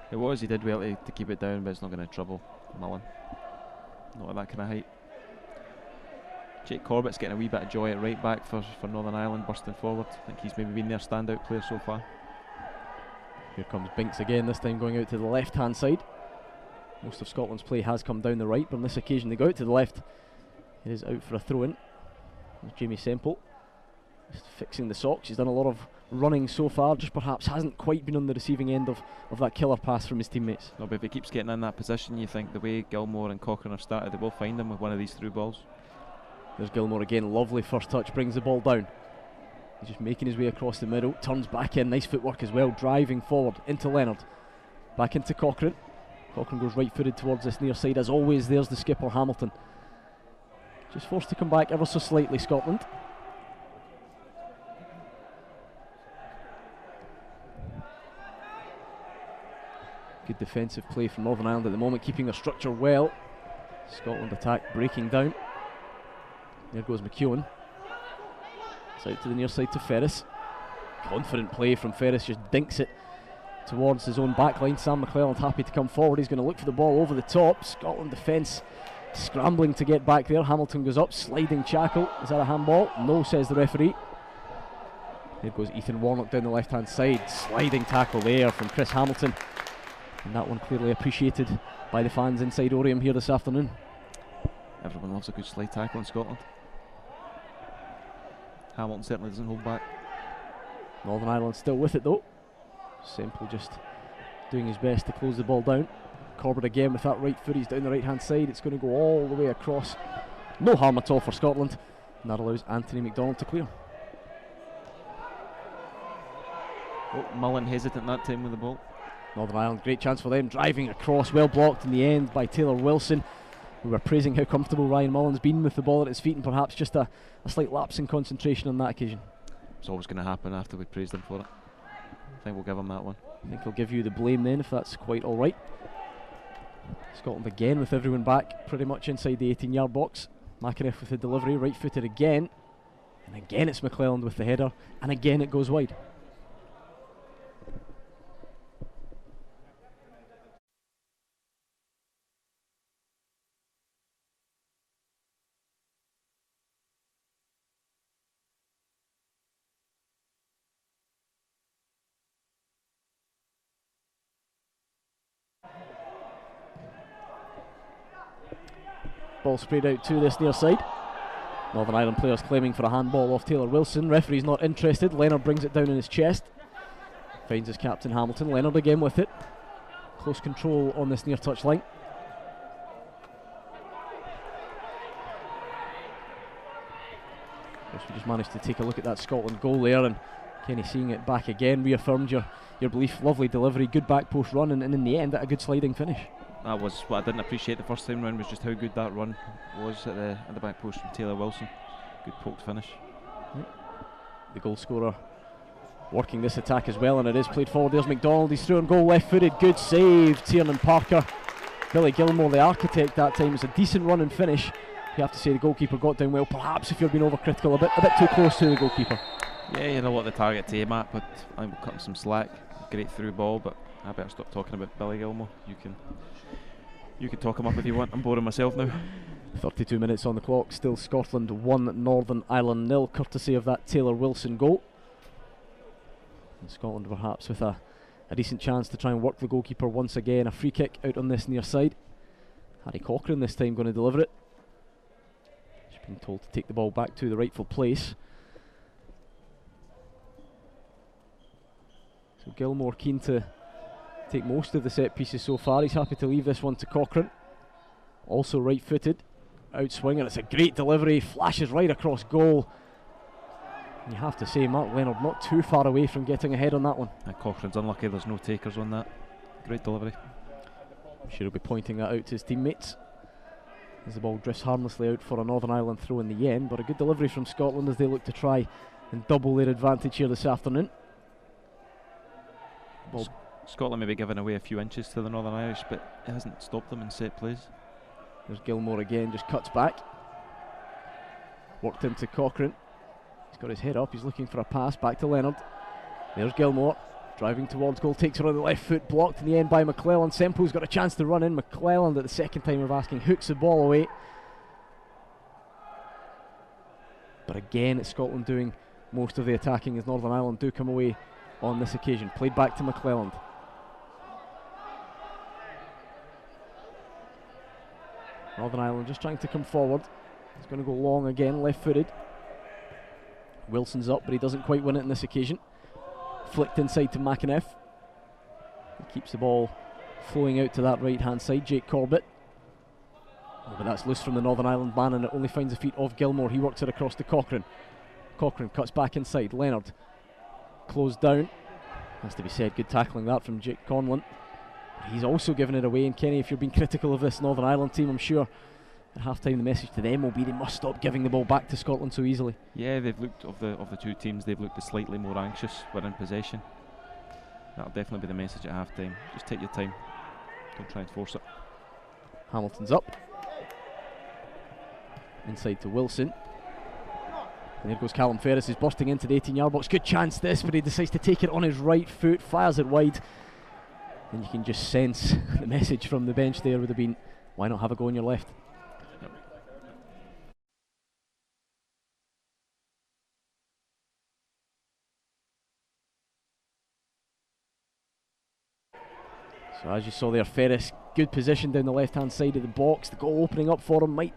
It was, he did well to keep it down, but it's not going to trouble Mullen. Not at that kind of height. Jake Corbett's getting a wee bit of joy at right back for Northern Ireland, bursting forward. I think he's maybe been their standout player so far. Here comes Binks again, this time going out to the left hand side. Most of Scotland's play has come down the right, but on this occasion they go out to the left. It is out for a throw in. There's Jamie Semple just fixing the socks. He's done a lot of running so far, just perhaps hasn't quite been on the receiving end of that killer pass from his teammates. No, but if he keeps getting in that position, you think the way Gilmore and Cochrane have started, they will find him with one of these through balls. There's Gilmore again, lovely first touch, brings the ball down. He's just making his way across the middle, turns back in, nice footwork as well, driving forward into Leonard. Back into Cochrane. Cochrane goes right-footed towards this near side. As always, there's the skipper, Hamilton. Just forced to come back ever so slightly, Scotland. Good defensive play from Northern Ireland at the moment, keeping their structure well. Scotland attack breaking down. There goes McEwen. It's out to the near side to Ferris. Confident play from Ferris, just dinks it towards his own backline. Sam McClelland happy to come forward. He's going to look for the ball over the top. Scotland defence scrambling to get back there. Hamilton goes up, sliding tackle. Is that a handball? No, says the referee. There goes Ethan Warnock down the left hand side. Sliding tackle there from Chris Hamilton. And that one clearly appreciated by the fans inside Oriam here this afternoon. Everyone loves a good slide tackle in Scotland. Hamilton certainly doesn't hold back. Northern Ireland still with it though. Semple just doing his best to close the ball down. Corbett again with that right foot, he's down the right hand side. It's going to go all the way across. No harm at all for Scotland. And that allows Anthony McDonald to clear. Oh, Mullen hesitant that time with the ball. Northern Ireland, great chance for them, driving across, well blocked in the end by Taylor Wilson. We were praising how comfortable Ryan Mullen's been with the ball at his feet, and perhaps just a slight lapse in concentration on that occasion. It's always going to happen after we praised him for it. I think we'll give him that one. I think he'll give you the blame then, if that's quite alright. Scotland again with everyone back pretty much inside the 18-yard box. McAneff with the delivery, right footed again. And again it's McClelland with the header, and again it goes wide. Ball sprayed out to this near side. Northern Ireland players claiming for a handball off Taylor Wilson. Referee's not interested. Leonard brings it down in his chest. Finds his captain Hamilton. Leonard again with it. Close control on this near touch line. We just managed to take a look at that Scotland goal there, and Kenny seeing it back again reaffirmed your belief. Lovely delivery, good back post run, and in the end a good sliding finish. That was what I didn't appreciate the first time round, was just how good that run was at the back post from Taylor Wilson. Good poked finish. The goal scorer working this attack as well, and it is played forward. There's McDonald, he's through on goal, left footed, good save. Tiernan Parker. Billy Gilmore, the architect that time. It's a decent run and finish. You have to say the goalkeeper got down well. Perhaps if you're being overcritical, a bit too close to the goalkeeper. Yeah, you know what the target to aim at, but I think we'll cut him some slack. Great through ball, but I better stop talking about Billy Gilmore. You can talk him up if you want. I'm boring myself now. 32 minutes on the clock. Still Scotland 1, Northern Ireland 0, courtesy of that Taylor Wilson goal. And Scotland perhaps with a decent chance to try and work the goalkeeper once again. A free kick out on this near side. Harry Cochrane this time going to deliver it. He's been told to take the ball back to the rightful place. So Gilmore keen to take most of the set pieces so far. He's happy to leave this one to Cochrane. Also right footed, out swing, and it's a great delivery, flashes right across goal. And you have to say Mark Leonard not too far away from getting ahead on that one. Cochrane's unlucky there's no takers on that. Great delivery. I'm sure he'll be pointing that out to his teammates as the ball drifts harmlessly out for a Northern Ireland throw in the end. But a good delivery from Scotland as they look to try and double their advantage here this afternoon. Scotland may be giving away a few inches to the Northern Irish, but it hasn't stopped them in set plays. There's Gilmore again, just cuts back. Worked into Cochrane. He's got his head up, he's looking for a pass back to Leonard. There's Gilmore, driving towards goal, takes her on the left foot, blocked in the end by McClelland. Semple's got a chance to run in. McClelland at the second time of asking hooks the ball away. But again, it's Scotland doing most of the attacking as Northern Ireland do come away on this occasion. Played back to McClelland. Northern Ireland just trying to come forward. It's going to go long again, left footed. Wilson's up, but he doesn't quite win it in this occasion. Flicked inside to McAneff. He keeps the ball flowing out to that right hand side. Jake Corbett. Oh, but that's loose from the Northern Ireland man, and it only finds the feet of Gilmore. He works it across to Cochrane. Cochrane cuts back inside. Leonard closed down. Has to be said, good tackling that from Jake Conlon. He's also given it away, and Kenny, if you're being critical of this Northern Ireland team, I'm sure at half time the message to them will be they must stop giving the ball back to Scotland so easily. Yeah, they've looked, of the two teams, they've looked slightly more anxious when in possession. That'll definitely be the message at half time. Just take your time, don't try and force it. Hamilton's up. Inside to Wilson. And there goes Callum Ferris, who's bursting into the 18-yard box. Good chance this, but he decides to take it on his right foot, fires it wide. And you can just sense the message from the bench there would have been, why not have a go on your left? Yep. So as you saw there, Ferris, good position down the left-hand side of the box. The goal opening up for him. Might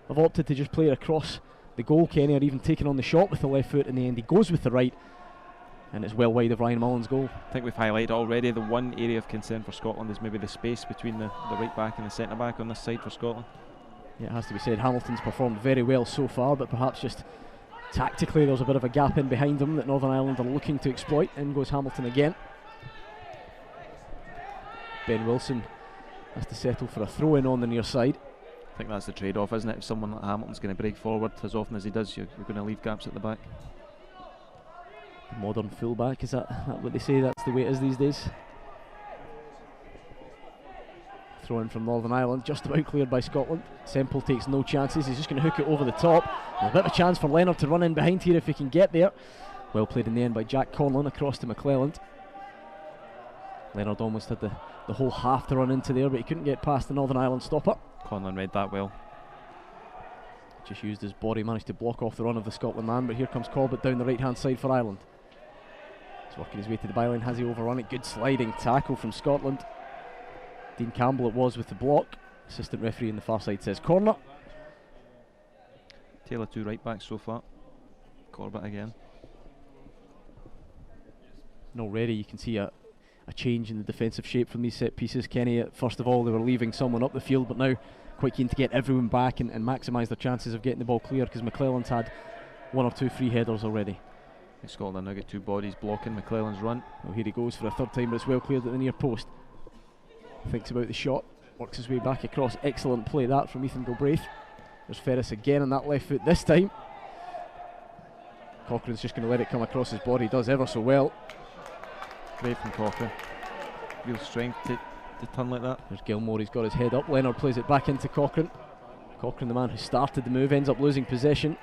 have opted to just play it across the goal, Kenny, or even taken on the shot with the left foot. In the end, he goes with the right, and it's well wide of Ryan Mullen's goal. I think we've highlighted already the one area of concern for Scotland is maybe the space between the right back and the centre back on this side for Scotland. Yeah, it has to be said, Hamilton's performed very well so far, but perhaps just tactically there's a bit of a gap in behind him that Northern Ireland are looking to exploit. In goes Hamilton again. Ben Wilson has to settle for a throw-in on the near side. I think that's the trade-off, isn't it? If someone like Hamilton's going to break forward as often as he does, you're going to leave gaps at the back. Modern fullback, is that what they say? That's the way it is these days. Throw in from Northern Ireland, just about cleared by Scotland. Semple takes no chances, he's just going to hook it over the top. There's a bit of a chance for Leonard to run in behind here if he can get there. Well played in the end by Jack Conlon across to McClelland. Leonard almost had the whole half to run into there, but he couldn't get past the Northern Ireland stopper. Conlon read that well. Just used his body, managed to block off the run of the Scotland man, but here comes Corbett down the right hand side for Ireland. He's working his way to the byline, has he overrun it? Good sliding tackle from Scotland. Dean Campbell it was with the block. Assistant referee on the far side says corner. Taylor two right backs so far. Corbett again. And already you can see a change in the defensive shape from these set pieces. Kenny, first of all, they were leaving someone up the field, but now quite keen to get everyone back and maximise their chances of getting the ball clear, because McClelland's had one or two free headers already. Scotland now get two bodies blocking McClelland's run. Well, here he goes for a third time, but it's well cleared at the near post. Thinks about the shot, works his way back across. Excellent play that from Ethan Galbraith. There's Ferris again on that left foot this time. Cochrane's just going to let it come across his body, does ever so well. Great from Cochrane. Real strength to turn like that. There's Gilmore, he's got his head up. Leonard plays it back into Cochrane. Cochrane, the man who started the move, ends up losing possession.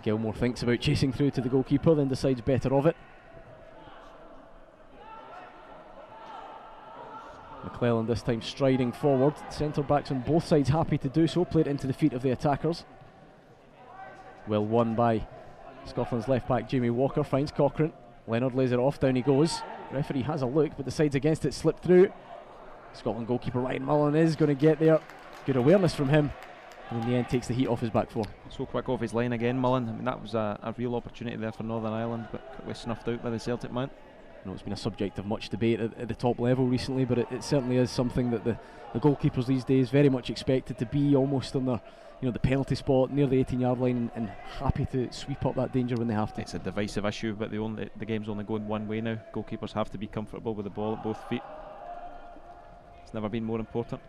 Gilmore thinks about chasing through to the goalkeeper, then decides better of it. McClelland this time striding forward. Centre backs on both sides happy to do so. Played into the feet of the attackers. Well won by Scotland's left back Jamie Walker. Finds Cochrane. Leonard lays it off. Down he goes. Referee has a look, but decides against it. Slipped through. Scotland goalkeeper Ryan Mullen is going to get there. Good awareness from him. And in the end takes the heat off his back four. So quick off his line again, Mullen. I mean, that was a real opportunity there for Northern Ireland, but quickly snuffed out by the Celtic man. I know it's been a subject of much debate at the top level recently, but it certainly is something that the goalkeepers these days very much expected to be almost on their, the penalty spot near the 18-yard line, and happy to sweep up that danger when they have to. It's a divisive issue, but the game's only going one way now. Goalkeepers have to be comfortable with the ball at both feet. It's never been more important.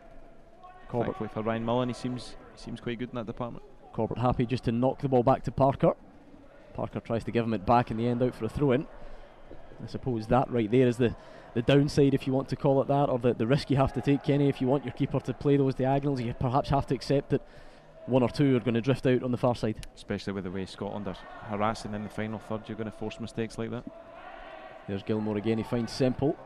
Corbett for Ryan Mullen, he seems quite good in that department. Corbett happy just to knock the ball back to Parker. Parker tries to give him it back in the end, out for a throw-in. I suppose that right there is the downside, if you want to call it that, or the risk you have to take, Kenny. If you want your keeper to play those diagonals, you perhaps have to accept that one or two are going to drift out on the far side. Especially with the way Scotland are harassing in the final third, you're going to force mistakes like that. There's Gilmore again, he finds Semple.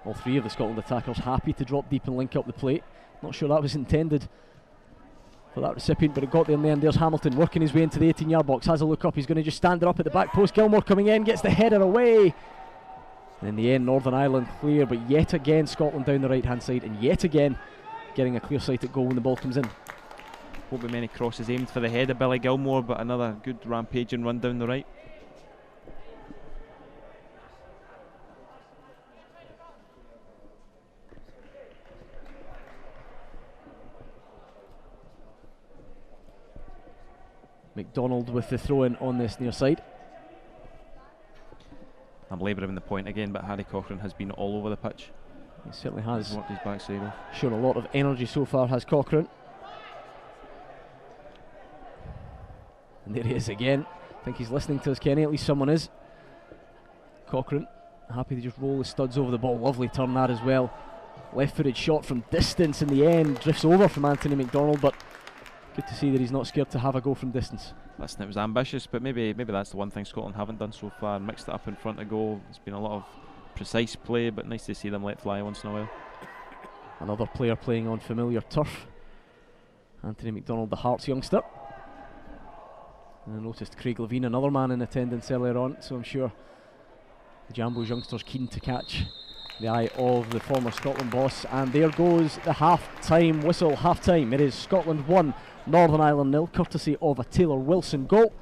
All three of the Scotland attackers happy to drop deep and link up the plate. Not sure that was intended for that recipient, but it got there in the end. There's Hamilton working his way into the 18-yard box, has a look up, he's going to just stand it up at the back post. Gilmore coming in, gets the header away, and in the end Northern Ireland clear, but yet again Scotland down the right hand side, and yet again getting a clear sighted goal when the ball comes in. Won't be many crosses aimed for the head of Billy Gilmore, but another good rampaging run down the right. McDonald with the throw in on this near side. I'm labouring the point again, but Harry Cochrane has been all over the pitch. He certainly has. He's worked his backside off. Shown a lot of energy so far, has Cochrane. And there he is again. I think he's listening to us, Kenny. At least someone is. Cochrane happy to just roll the studs over the ball. Lovely turn that as well. Left-footed shot from distance in the end. Drifts over from Anthony McDonald, but good to see that he's not scared to have a go from distance. Listen, it was ambitious, but maybe that's the one thing Scotland haven't done so far. Mixed it up in front of goal. There's been a lot of precise play, but nice to see them let fly once in a while. Another player playing on familiar turf. Anthony McDonald, the Hearts youngster. And I noticed Craig Levine, another man in attendance earlier on, so I'm sure the Jambos youngsters keen to catch the eye of the former Scotland boss. And there goes the half-time whistle. Half-time. It is Scotland 1, Northern Ireland 0, courtesy of a Taylor Wilson goal.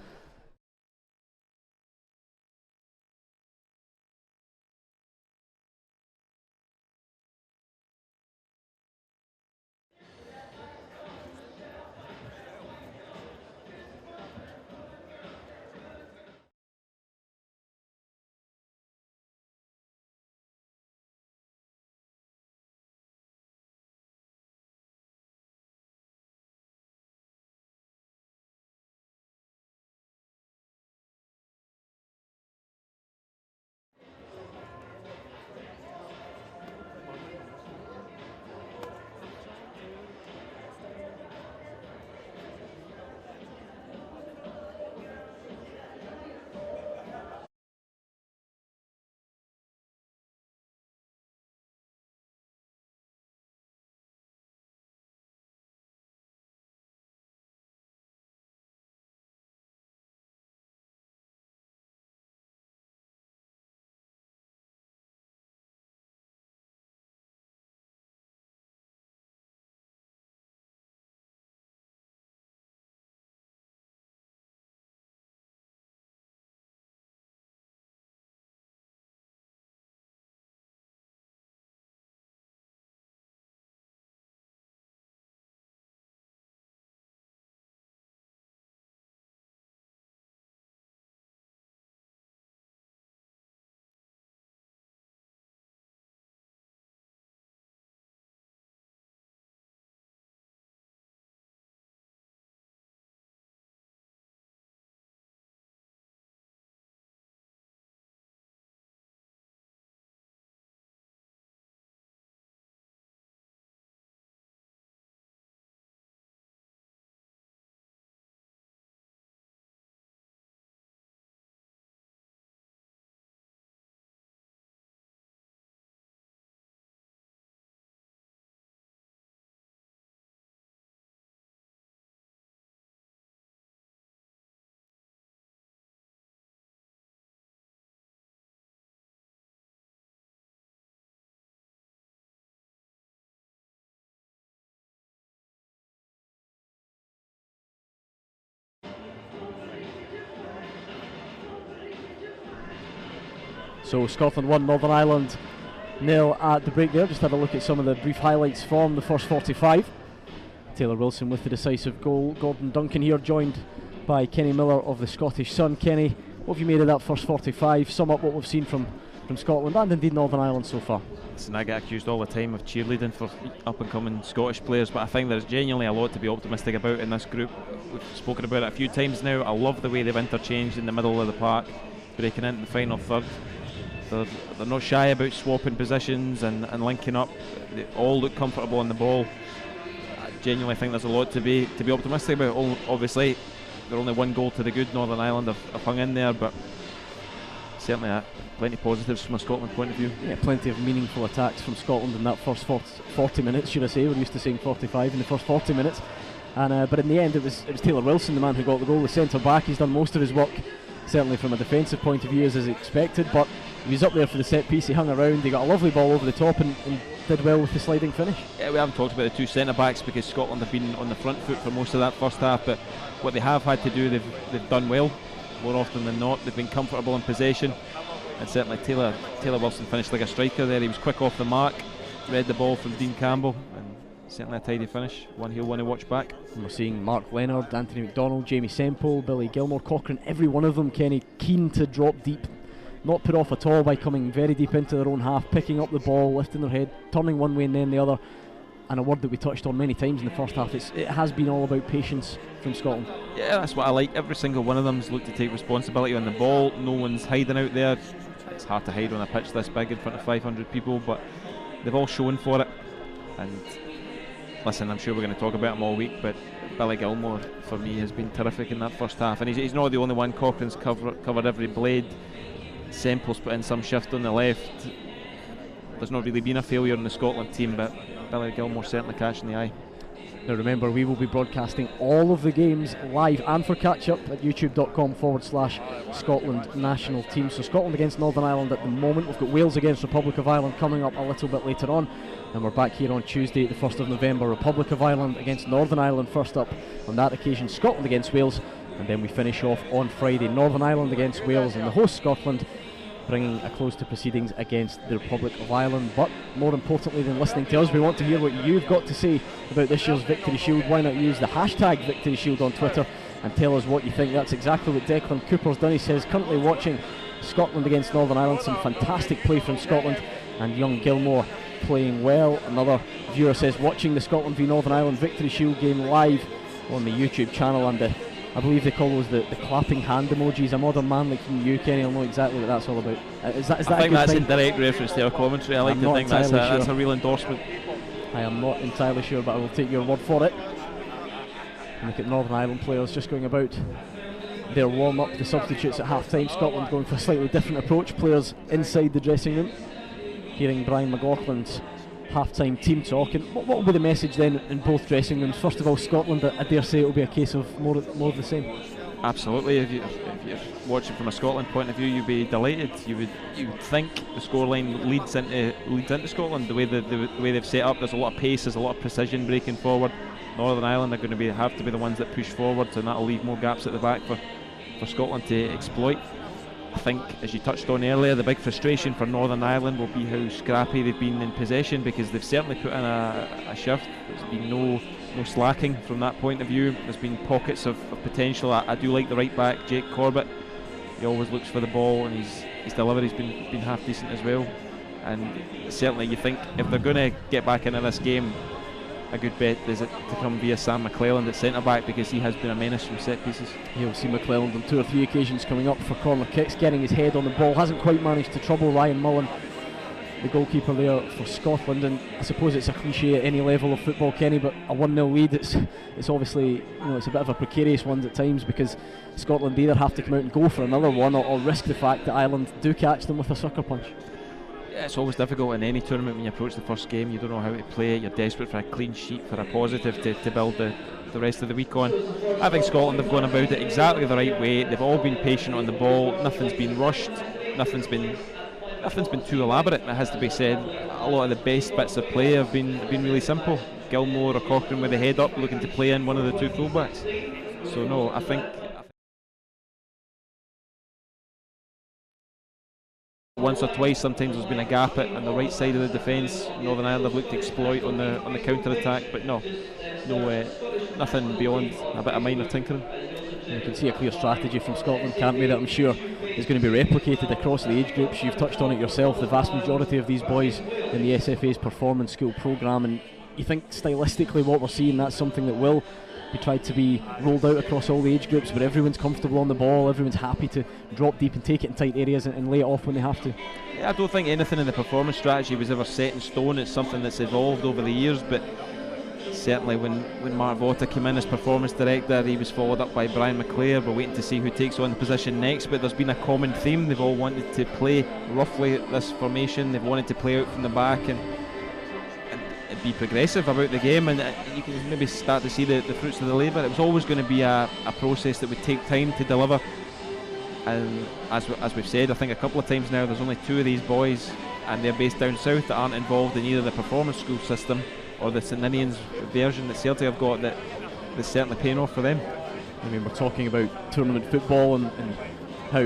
So Scotland 1, Northern Ireland 0 at the break there. Just had a look at some of the brief highlights from the first 45. Taylor Wilson with the decisive goal. Gordon Duncan here, joined by Kenny Miller of the Scottish Sun. Kenny, what have you made of that first 45? Sum up what we've seen from Scotland and indeed Northern Ireland so far. Listen, I get accused all the time of cheerleading for up-and-coming Scottish players, but I think there's genuinely a lot to be optimistic about in this group. We've spoken about it a few times now. I love the way they've interchanged in the middle of the park, breaking into the final third. They're not shy about swapping positions and linking up. They all look comfortable on the ball. I genuinely think there's a lot to be optimistic about. Obviously, they're only one goal to the good. Northern Ireland have hung in there, but certainly plenty of positives from a Scotland point of view. Yeah, plenty of meaningful attacks from Scotland in that first 40 minutes, should I say. We're used to saying 45 in the first 40 minutes. And but in the end, it was Taylor Wilson, the man who got the goal, the centre back. He's done most of his work, certainly from a defensive point of view, as expected, but he was up there for the set piece. He hung around, he got a lovely ball over the top and did well with the sliding finish. Yeah, we haven't talked about the two centre backs because Scotland have been on the front foot for most of that first half, but what they have had to do, they've done well more often than not. They've been comfortable in possession, and certainly Taylor Wilson finished like a striker there. He was quick off the mark, read the ball from Dean Campbell, and certainly a tidy finish, one he'll want to watch back. And we're seeing Mark Leonard, Anthony McDonald, Jamie Semple, Billy Gilmore, Cochrane, every one of them, Kenny, keen to drop deep, not put off at all by coming very deep into their own half, picking up the ball, lifting their head, turning one way and then the other. And a word that we touched on many times in the first half, it has been all about patience from Scotland. Yeah, that's what I like. Every single one of them's looked to take responsibility on the ball. No one's hiding out there. It's hard to hide on a pitch this big in front of 500 people, but they've all shown for it. And listen, I'm sure we're going to talk about him all week, but Billy Gilmore for me has been terrific in that first half, and he's not the only one. Cochrane's covered every blade. Semple's put in some shift on the left. There's not really been a failure in the Scotland team, but Billy Gilmore certainly catching the eye. Now remember, we will be broadcasting all of the games live and for catch-up at youtube.com/Scotland national team. So Scotland against Northern Ireland at the moment. We've got Wales against Republic of Ireland coming up a little bit later on. And we're back here on Tuesday, the 1st of November. Republic of Ireland against Northern Ireland first up. On that occasion, Scotland against Wales. And then we finish off on Friday, Northern Ireland against Wales, and the host Scotland bringing a close to proceedings against the Republic of Ireland. But more importantly than listening to us, we want to hear what you've got to say about this year's Victory Shield. Why not use the hashtag Victory Shield on Twitter and tell us what you think? That's exactly what Declan Cooper's done. He says currently watching Scotland against Northern Ireland, some fantastic play from Scotland, and young Gilmore playing well. Another viewer says watching the Scotland v Northern Ireland Victory Shield game live on the YouTube channel, and I believe they call those the clapping hand emojis. A modern man like you, Kenny, will know exactly what that's all about. Is that I think that's thing? in direct reference to our commentary. I like to think that's a real endorsement. I am not entirely sure, but I will take your word for it. And look at Northern Ireland players just going about their warm-up, the substitutes at half-time. Scotland going for a slightly different approach. Players inside the dressing room. Hearing Brian McLaughlin's half-time team talk, and what will be the message then in both dressing rooms? First of all, Scotland, I dare say it will be a case of more of the same. Absolutely. If you're watching from a Scotland point of view, you'd be delighted. You would think the scoreline leads into Scotland. The way they've set up, there's a lot of pace, there's a lot of precision breaking forward. Northern Ireland are going to have to be the ones that push forward, and that'll leave more gaps at the back for Scotland to exploit. I think, as you touched on earlier, the big frustration for Northern Ireland will be how scrappy they've been in possession, because they've certainly put in a shift. There's been no slacking from that point of view. There's been pockets of potential. I do like the right back, Jake Corbett. He always looks for the ball, and his delivery's been half decent as well. And certainly you think if they're going to get back into this game, a good bet is it to come via Sam McClelland at centre back, because he has been a menace from set pieces. You'll see McClelland on 2 or 3 occasions coming up for corner kicks, getting his head on the ball. Hasn't quite managed to trouble Ryan Mullen, the goalkeeper there for Scotland. And I suppose it's a cliche at any level of football, Kenny, but a 1-0 lead, it's obviously, it's a bit of a precarious one at times, because Scotland either have to come out and go for another one, or risk the fact that Ireland do catch them with a sucker punch. Yeah, it's always difficult in any tournament when you approach the first game. You don't know how to play it. You're desperate for a clean sheet, for a positive to build the rest of the week on. I think Scotland have gone about it exactly the right way. They've all been patient on the ball. Nothing's been rushed. Nothing's been too elaborate, it has to be said. A lot of the best bits of play have been really simple. Gilmore or Cochrane with the head up, looking to play in one of the 2 fullbacks. So no, I think once or twice sometimes there's been a gap on the right side of the defence. Northern Ireland have looked to exploit on the counter attack, but nothing beyond a bit of minor tinkering. You can see a clear strategy from Scotland, can't we, that I'm sure is going to be replicated across the age groups. You've touched on it yourself, the vast majority of these boys in the SFA's Performance School programme, and you think stylistically what we're seeing, that's something that will be tried to be rolled out across all the age groups, where everyone's comfortable on the ball, everyone's happy to drop deep and take it in tight areas and lay it off when they have to. Yeah, I don't think anything in the performance strategy was ever set in stone. It's something that's evolved over the years, but certainly when Mark Votta came in as performance director, he was followed up by Brian McClare. We're waiting to see who takes on the position next, but there's been a common theme. They've all wanted to play roughly this formation. They've wanted to play out from the back and be progressive about the game, and you can maybe start to see the fruits of the labour. It was always going to be a process that would take time to deliver, and as we've said, I think a couple of times now, there's only 2 of these boys, and they're based down south, that aren't involved in either the performance school system or the St Ninians version that Celtic have got, that's certainly paying off for them. I mean, we're talking about tournament football and how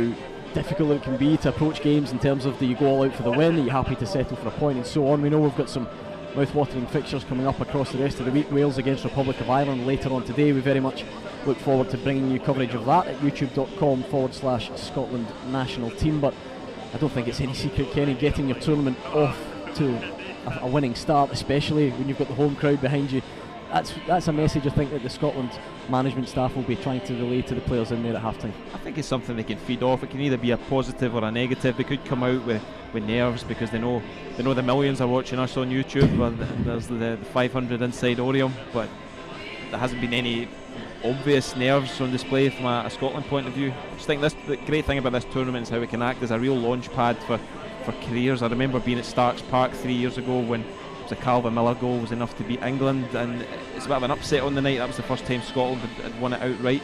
difficult it can be to approach games in terms of, do you go all out for the win, are you happy to settle for a point, and so on. We know we've got some mouth-watering fixtures coming up across the rest of the week. Wales against Republic of Ireland later on today. We very much look forward to bringing you coverage of that at youtube.com/Scotland national team. But I don't think it's any secret, Kenny, getting your tournament off to a winning start, especially when you've got the home crowd behind you. That's a message I think that the Scotland management staff will be trying to relay to the players in there at half time. I think it's something they can feed off. It can either be a positive or a negative. They could come out with nerves because they know the millions are watching us on YouTube. Well, there's the 500 inside Oriam, but there hasn't been any obvious nerves on display from a Scotland point of view. I just think the great thing about this tournament is how it can act as a real launch pad for careers. I remember being at Starks Park 3 years ago when a Calvin Miller goal was enough to beat England, and it's a bit of an upset on the night. That was the first time Scotland had won it outright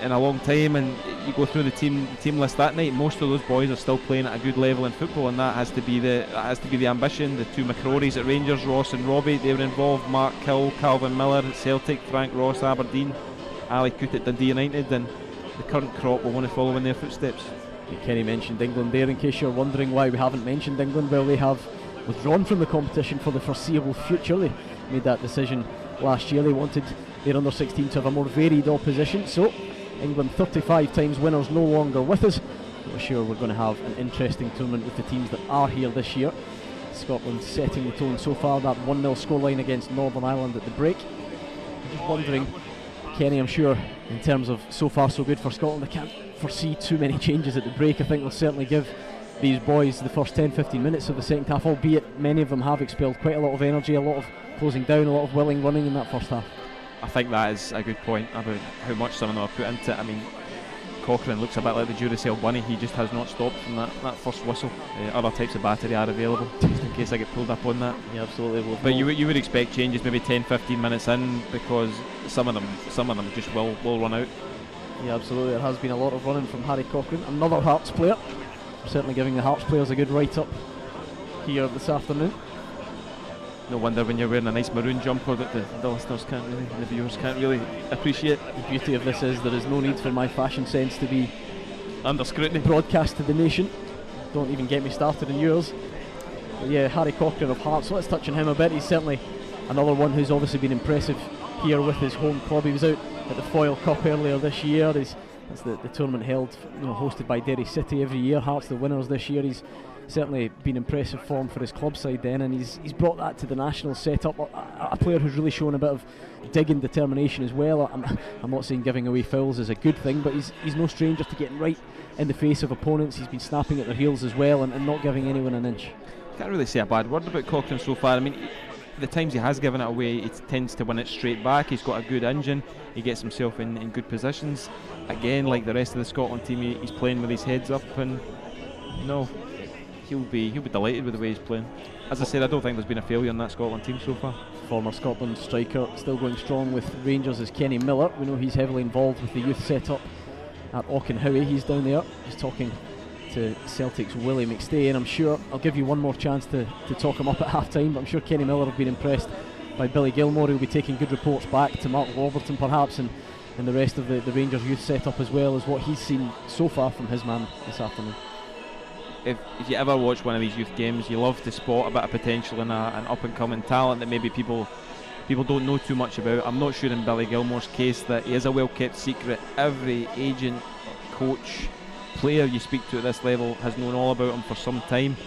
in a long time, and you go through the team list that night, most of those boys are still playing at a good level in football, and that has to be the ambition. The two McCrorys at Rangers, Ross and Robbie, they were involved. Mark Hill, Calvin Miller at Celtic, Frank Ross, Aberdeen, Ali Coote at Dundee United, and the current crop will want to follow in their footsteps. Kenny mentioned England there. In case you're wondering why we haven't mentioned England, well, they have withdrawn from the competition for the foreseeable future. They made that decision last year. They wanted their under-16 to have a more varied opposition, so England 35 times winners no longer with us. We're sure we're going to have an interesting tournament with the teams that are here this year. Scotland setting the tone so far, that 1-0 scoreline against Northern Ireland at the break. I'm just wondering, Kenny, I'm sure in terms of so far so good for Scotland, I can't foresee too many changes at the break. I think they'll certainly give these boys the first 10-15 minutes of the second half, albeit many of them have expelled quite a lot of energy, a lot of closing down, a lot of willing running in that first half. I think that is a good point about how much some of them have put into it. I mean, Cochrane looks a bit like the Duracell bunny. He just has not stopped from that first whistle. Other types of battery are available, just in case I get pulled up on that. Yeah, absolutely. But you would expect changes maybe 10-15 minutes in, because some of them just will run out. Yeah, absolutely. There has been a lot of running from Harry Cochrane, another Hearts player. Certainly giving the Hearts players a good write-up here this afternoon. No wonder when you're wearing a nice maroon jumper that the listeners can't really, the viewers can't really appreciate. The beauty of this is there is no need for my fashion sense to be under scrutiny, broadcast to the nation. Don't even get me started on yours. But yeah, Harry Cochrane of Hearts, let's touch on him a bit. He's certainly another one who's obviously been impressive here with his home club. He was out at the Foyle Cup earlier this year. That's the tournament held, hosted by Derry City every year. Hearts the winners this year. He's certainly been impressive form for his club side then, and he's brought that to the national setup. A player who's really shown a bit of dig and determination as well. I'm not saying giving away fouls is a good thing, but he's no stranger to getting right in the face of opponents. He's been snapping at their heels as well, and not giving anyone an inch. Can't really say a bad word about Cochrane so far. I mean, the times he has given it away, he tends to win it straight back. He's got a good engine. He gets himself in good positions. Again, like the rest of the Scotland team, he's playing with his heads up, and he'll be delighted with the way he's playing. As I said, I don't think there's been a failure in that Scotland team so far. Former Scotland striker still going strong with Rangers is Kenny Miller. We know he's heavily involved with the youth setup at Auchenhowie. He's down there. He's talking to Celtic's Willie McStay, and I'm sure I'll give you one more chance to talk him up at half time, but I'm sure Kenny Miller have been impressed by Billy Gilmore, who'll be taking good reports back to Mark Warburton perhaps, and the rest of the Rangers youth setup, as well as what he's seen so far from his man this afternoon. If you ever watch one of these youth games, you love to spot a bit of potential in an up-and-coming talent that maybe people don't know too much about. I'm not sure in Billy Gilmore's case that he is a well-kept secret. Every agent, coach, player you speak to at this level has known all about him for some time.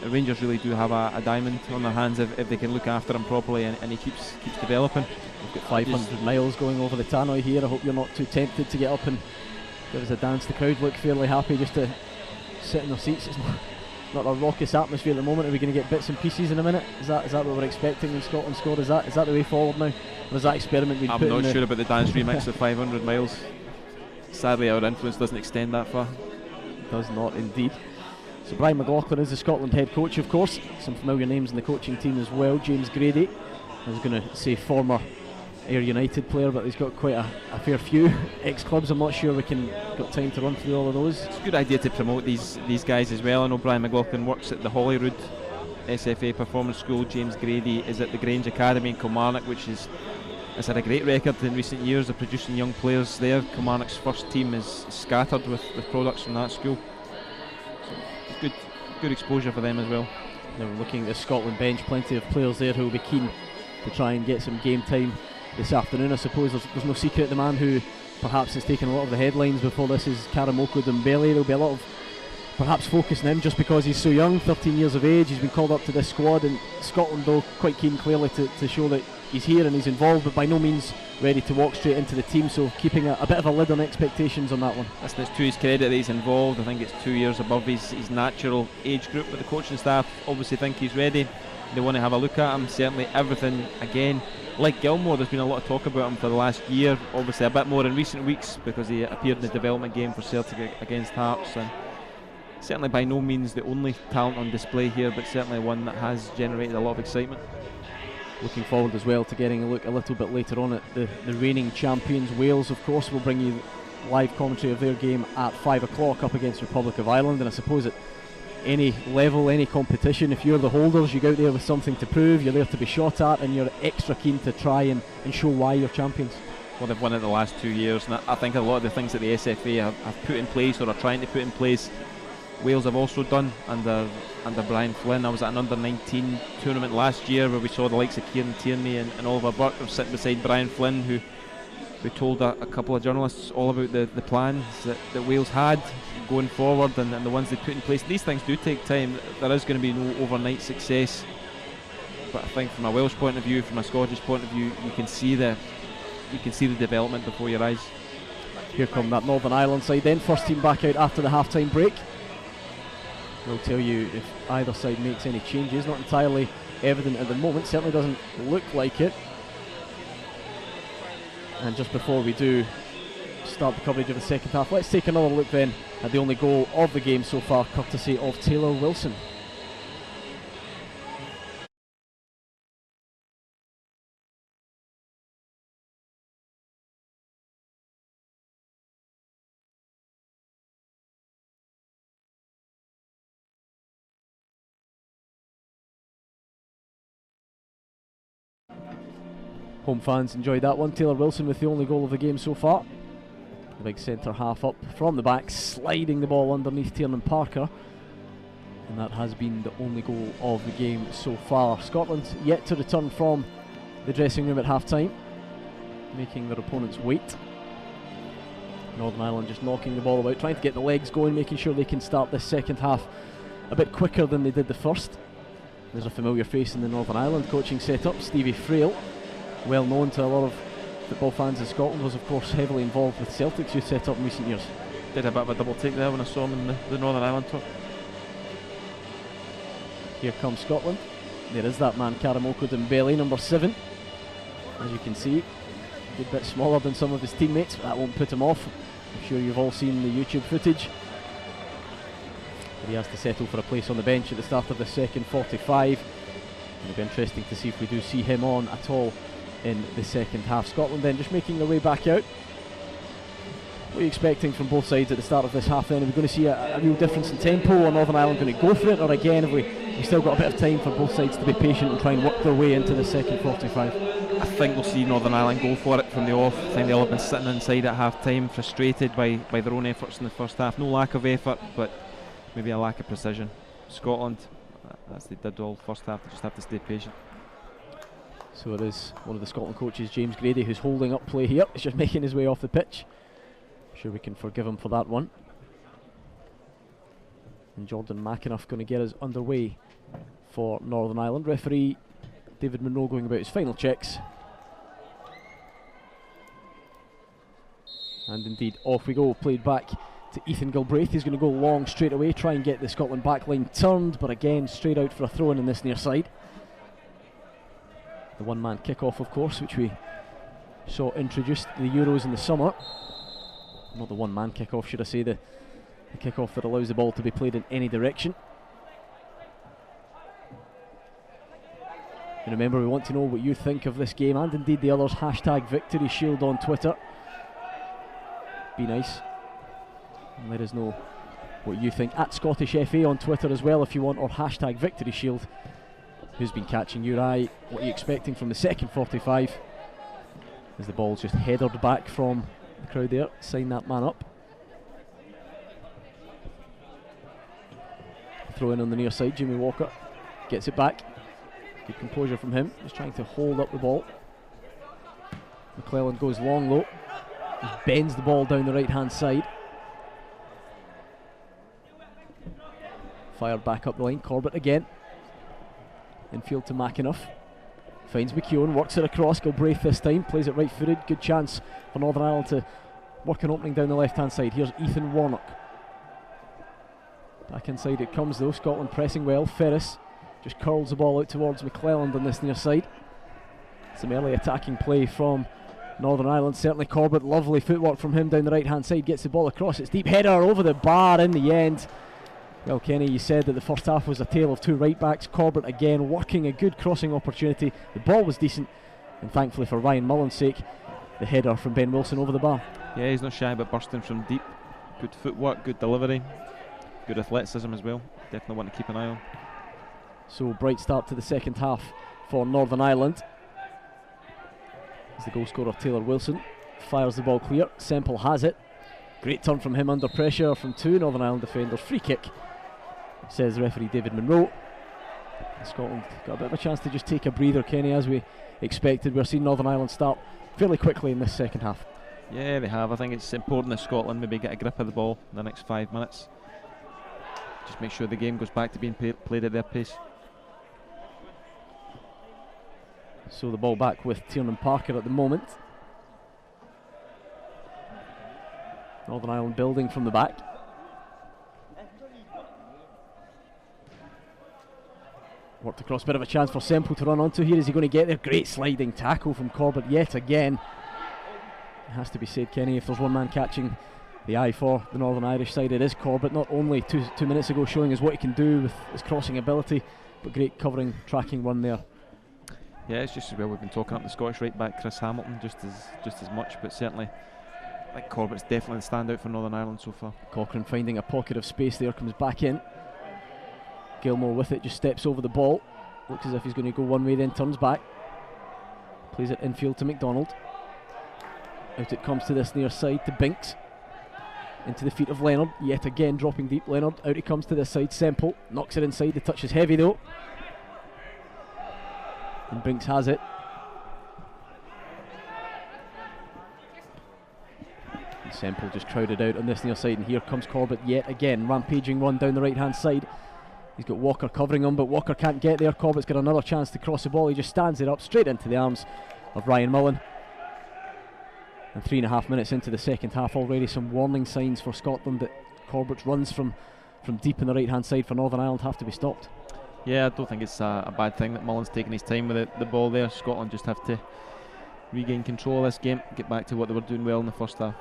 The Rangers really do have a diamond on their hands if they can look after him properly, and he keeps developing. We've got 500 miles going over the tannoy here. I hope you're not too tempted to get up and give us a dance. The crowd look fairly happy just to sit in their seats. It's not a raucous atmosphere at the moment. Are we going to get bits and pieces in a minute? Is that what we're expecting when Scotland score? Is that the way forward now? Or is that experiment been put in? I'm not sure about the dance remix of 500 miles. Sadly, our influence doesn't extend that far. It does not indeed. So Brian McLaughlin is the Scotland head coach, of course. Some familiar names in the coaching team as well. James Grady, I was going to say former Ayr United player, but he's got quite a fair few ex-clubs. I'm not sure we got time to run through all of those. It's a good idea to promote these guys as well. I know Brian McLaughlin works at the Holyrood SFA Performance School. James Grady is at the Grange Academy in Kilmarnock, which has had a great record in recent years of producing young players there. Kilmarnock's first team is scattered with products from that school. So it's good exposure for them as well. Now looking at the Scotland bench, plenty of players there who will be keen to try and get some game time this afternoon. I suppose there's no secret the man who perhaps has taken a lot of the headlines before this is Karamoko Dembele. There'll be a lot of perhaps focus on him just because he's so young, 13 years of age. He's been called up to this squad, and Scotland though quite keen clearly to show that he's here and he's involved, but by no means ready to walk straight into the team, so keeping a bit of a lid on expectations on that one. It's to his credit that he's involved. I think it's 2 years above his natural age group, but the coaching staff obviously think he's ready. They want to have a look at him. Certainly everything, again, like Gilmore, there's been a lot of talk about him for the last year, obviously a bit more in recent weeks because he appeared in the development game for Celtic against Hearts, and certainly by no means the only talent on display here, but certainly one that has generated a lot of excitement. Looking forward as well to getting a look a little bit later on at the reigning champions. Wales, of course, will bring you live commentary of their game at 5 o'clock up against Republic of Ireland, and I suppose at any level, any competition, if you're the holders, you go out there with something to prove, you're there to be shot at, and you're extra keen to try and show why you're champions. Well, they've won it the last 2 years, and I think a lot of the things that the SFA have put in place or are trying to put in place, Wales have also done under Brian Flynn. I was at an under-19 tournament last year where we saw the likes of Kieran Tierney and Oliver Burke were sitting beside Brian Flynn, who told a couple of journalists all about the plans that Wales had going forward and the ones they put in place. These things do take time. There is going to be no overnight success, but I think from a Welsh point of view, from a Scottish point of view, you can see the development before your eyes. Here come that Northern Ireland side then, first team back out after the half-time break. We'll tell you if either side makes any changes. Not entirely evident at the moment, certainly doesn't look like it. And just before we do start the coverage of the second half, let's take another look then at the only goal of the game so far, courtesy of Taylor Wilson. Home fans enjoyed that one. Taylor Wilson with the only goal of the game so far. The big centre half up from the back, sliding the ball underneath Tiernan Parker. And that has been the only goal of the game so far. Scotland yet to return from the dressing room at half-time, making their opponents wait. Northern Ireland just knocking the ball about, trying to get the legs going, making sure they can start this second half a bit quicker than they did the first. There's a familiar face in the Northern Ireland coaching setup, Stevie Frail. Well known to a lot of football fans in Scotland, was of course heavily involved with Celtic's youth set up in recent years. Did a bit of a double take there when I saw him in the Northern Ireland tour. Here comes Scotland. There is that man, Karamoko Dembele, number 7. As you can see, a good bit smaller than some of his teammates, but that won't put him off. I'm sure you've all seen the YouTube footage. But he has to settle for a place on the bench at the start of the second 45. It'll be interesting to see if we do see him on at all in the second half. Scotland then just making their way back out. What are you expecting from both sides at the start of this half then? Are we going to see a real difference in tempo, or Northern Ireland going to go for it, or again have we still got a bit of time for both sides to be patient and try and work their way into the second 45? I think we'll see Northern Ireland go for it from the off. I think they'll have been sitting inside at half time, frustrated by their own efforts in the first half. No lack of effort, but maybe a lack of precision. Scotland, as they did all first half, they just have to stay patient. So it is one of the Scotland coaches, James Grady, who's holding up play here. He's just making his way off the pitch. I'm sure we can forgive him for that one. And Jordan McAnuff going to get us underway for Northern Ireland. Referee David Monroe going about his final checks. And indeed, off we go. Played back to Ethan Gilbraith. He's going to go long straight away, try and get the Scotland backline turned, but again straight out for a throw-in this near side. The one-man kick-off, of course, which we saw introduced in the Euros in the summer. Not the one-man kick-off, should I say, the kick-off that allows the ball to be played in any direction. And remember, we want to know what you think of this game, and indeed the others. Hashtag Victory Shield on Twitter. Be nice and let us know what you think. At Scottish FA on Twitter as well if you want, or hashtag Victory Shield. Who's been catching your eye? What are you expecting from the second 45? As the ball's just headed back from the crowd there. Sign that man up. Throw in on the near side, Jimmy Walker. gets it back. Good composure from him. He's trying to hold up the ball. McClelland goes long low. He bends the ball down the right hand side. Fired back up the line. Corbett again. Infield to McAnuff. Finds McKeown, works it across. Galbraith this time, plays it right footed. Good chance for Northern Ireland to work an opening down the left hand side. Here's Ethan Warnock. Back inside it comes though. Scotland pressing well. Ferris just curls the ball out towards McClelland on this near side. Some early attacking play from Northern Ireland. Certainly Corbett, lovely footwork from him down the right hand side. Gets the ball across. It's deep header over the bar in the end. Well, Kenny, you said that the first half was a tale of two right backs. Corbett again working a good crossing opportunity. The ball was decent, and thankfully for Ryan Mullen's sake, the header from Ben Wilson over the bar. Yeah, he's not shy about bursting from deep. Good footwork, good delivery, good athleticism as well. Definitely one to keep an eye on. So bright start to the second half for Northern Ireland. As the goal scorer Taylor Wilson fires the ball clear. Semple has it. Great turn from him under pressure from two Northern Ireland defenders. Free kick, says referee David Monroe. Scotland got a bit of a chance to just take a breather, Kenny, as we expected. We're seeing Northern Ireland start fairly quickly in this second half. Yeah, they have. I think it's important that Scotland maybe get a grip of the ball in the next 5 minutes. Just make sure the game goes back to being played at their pace. So the ball back with Tiernan Parker at the moment. Northern Ireland building from the back. Worked across, bit of a chance for Semple to run onto here. Is he going to get there? Great sliding tackle from Corbett yet again. It has to be said, Kenny, if there's one man catching the eye for the Northern Irish side, it is Corbett. Not only two minutes ago showing us what he can do with his crossing ability, but great covering, tracking run there. Yeah, it's just as well we've been talking up the Scottish right back Chris Hamilton just as much, but certainly I think Corbett's definitely the standout for Northern Ireland so far. Cochrane finding a pocket of space there, comes back in. Gilmore with it, just steps over the ball. Looks as if he's going to go one way, then turns back. Plays it infield to McDonald. Out it comes to this near side to Binks. Into the feet of Leonard, yet again dropping deep. Leonard, out he comes to this side. Semple knocks it inside, the touch is heavy though. And Binks has it. And Semple just crowded out on this near side, and here comes Corbett yet again. Rampaging run down the right hand side. He's got Walker covering him, but Walker can't get there. Corbett's got another chance to cross the ball. He just stands it up straight into the arms of Ryan Mullen. And 3.5 minutes into the second half, already some warning signs for Scotland that Corbett's runs from deep in the right hand side for Northern Ireland have to be stopped. Yeah, I don't think it's a bad thing that Mullen's taking his time with the ball there. Scotland just have to regain control of this game, get back to what they were doing well in the first half.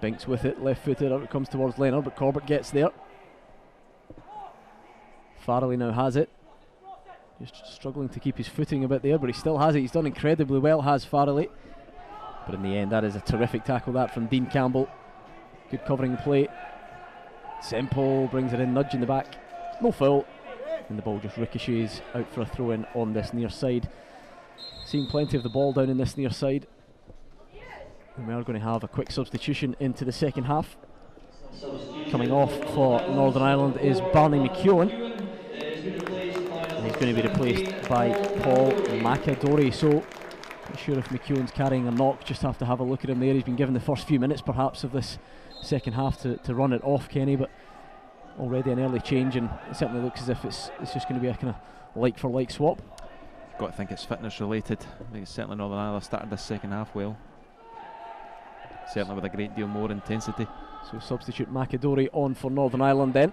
Binks with it, left footed, out it comes towards Leonard, but Corbett gets there. Farrelly now has it. Just struggling to keep his footing a bit there, but he still has it. He's done incredibly well, has Farrelly. But in the end, that is a terrific tackle, that from Dean Campbell. Good covering play. Semple brings it in, nudge in the back. No foul. And the ball just ricochets out for a throw in on this near side. Seeing plenty of the ball down in this near side. And we are going to have a quick substitution into the second half. Coming off for Northern Ireland is Barney McKeown. And he's going to be replaced by Paul McAdory. So, not sure if McKeown's carrying a knock, just have to have a look at him there. He's been given the first few minutes perhaps of this second half to run it off, Kenny, but already an early change, and it certainly looks as if it's just going to be a kind of like for like swap. You've got to think it's fitness related. I think it's certainly Northern Ireland started this second half well. Certainly with a great deal more intensity. So substitute McAdory on for Northern Ireland then.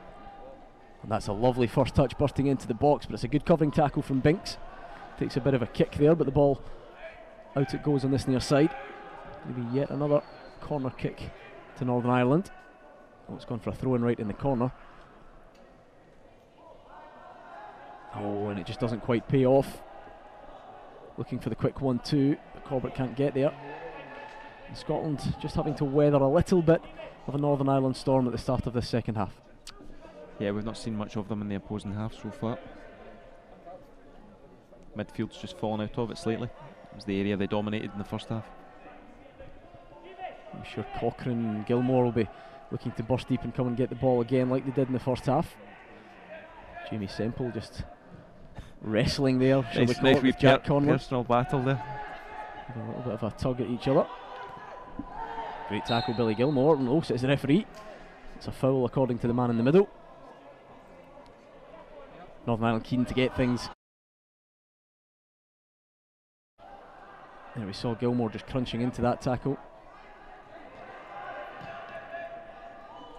And that's a lovely first touch bursting into the box, but it's a good covering tackle from Binks. Takes a bit of a kick there, but the ball out it goes on this near side. Maybe yet another corner kick to Northern Ireland. Oh, it's gone for a throw-in right in the corner. Oh, and it just doesn't quite pay off. Looking for the quick 1-2, but Corbett can't get there. And Scotland just having to weather a little bit of a Northern Ireland storm at the start of this second half. Yeah, we've not seen much of them in the opposing half so far. Midfield's just fallen out of it slightly. It was the area they dominated in the first half. I'm sure Cochrane and Gilmore will be looking to burst deep and come and get the ball again like they did in the first half. Jamie Semple just wrestling there. Shall we call it, wee with Jack Conlon. personal battle there. A little bit of a tug at each other. Great tackle, Billy Gilmore. No, says the referee. It's a foul according to the man in the middle. Northern Ireland keen to get things. There we saw Gilmore just crunching into that tackle.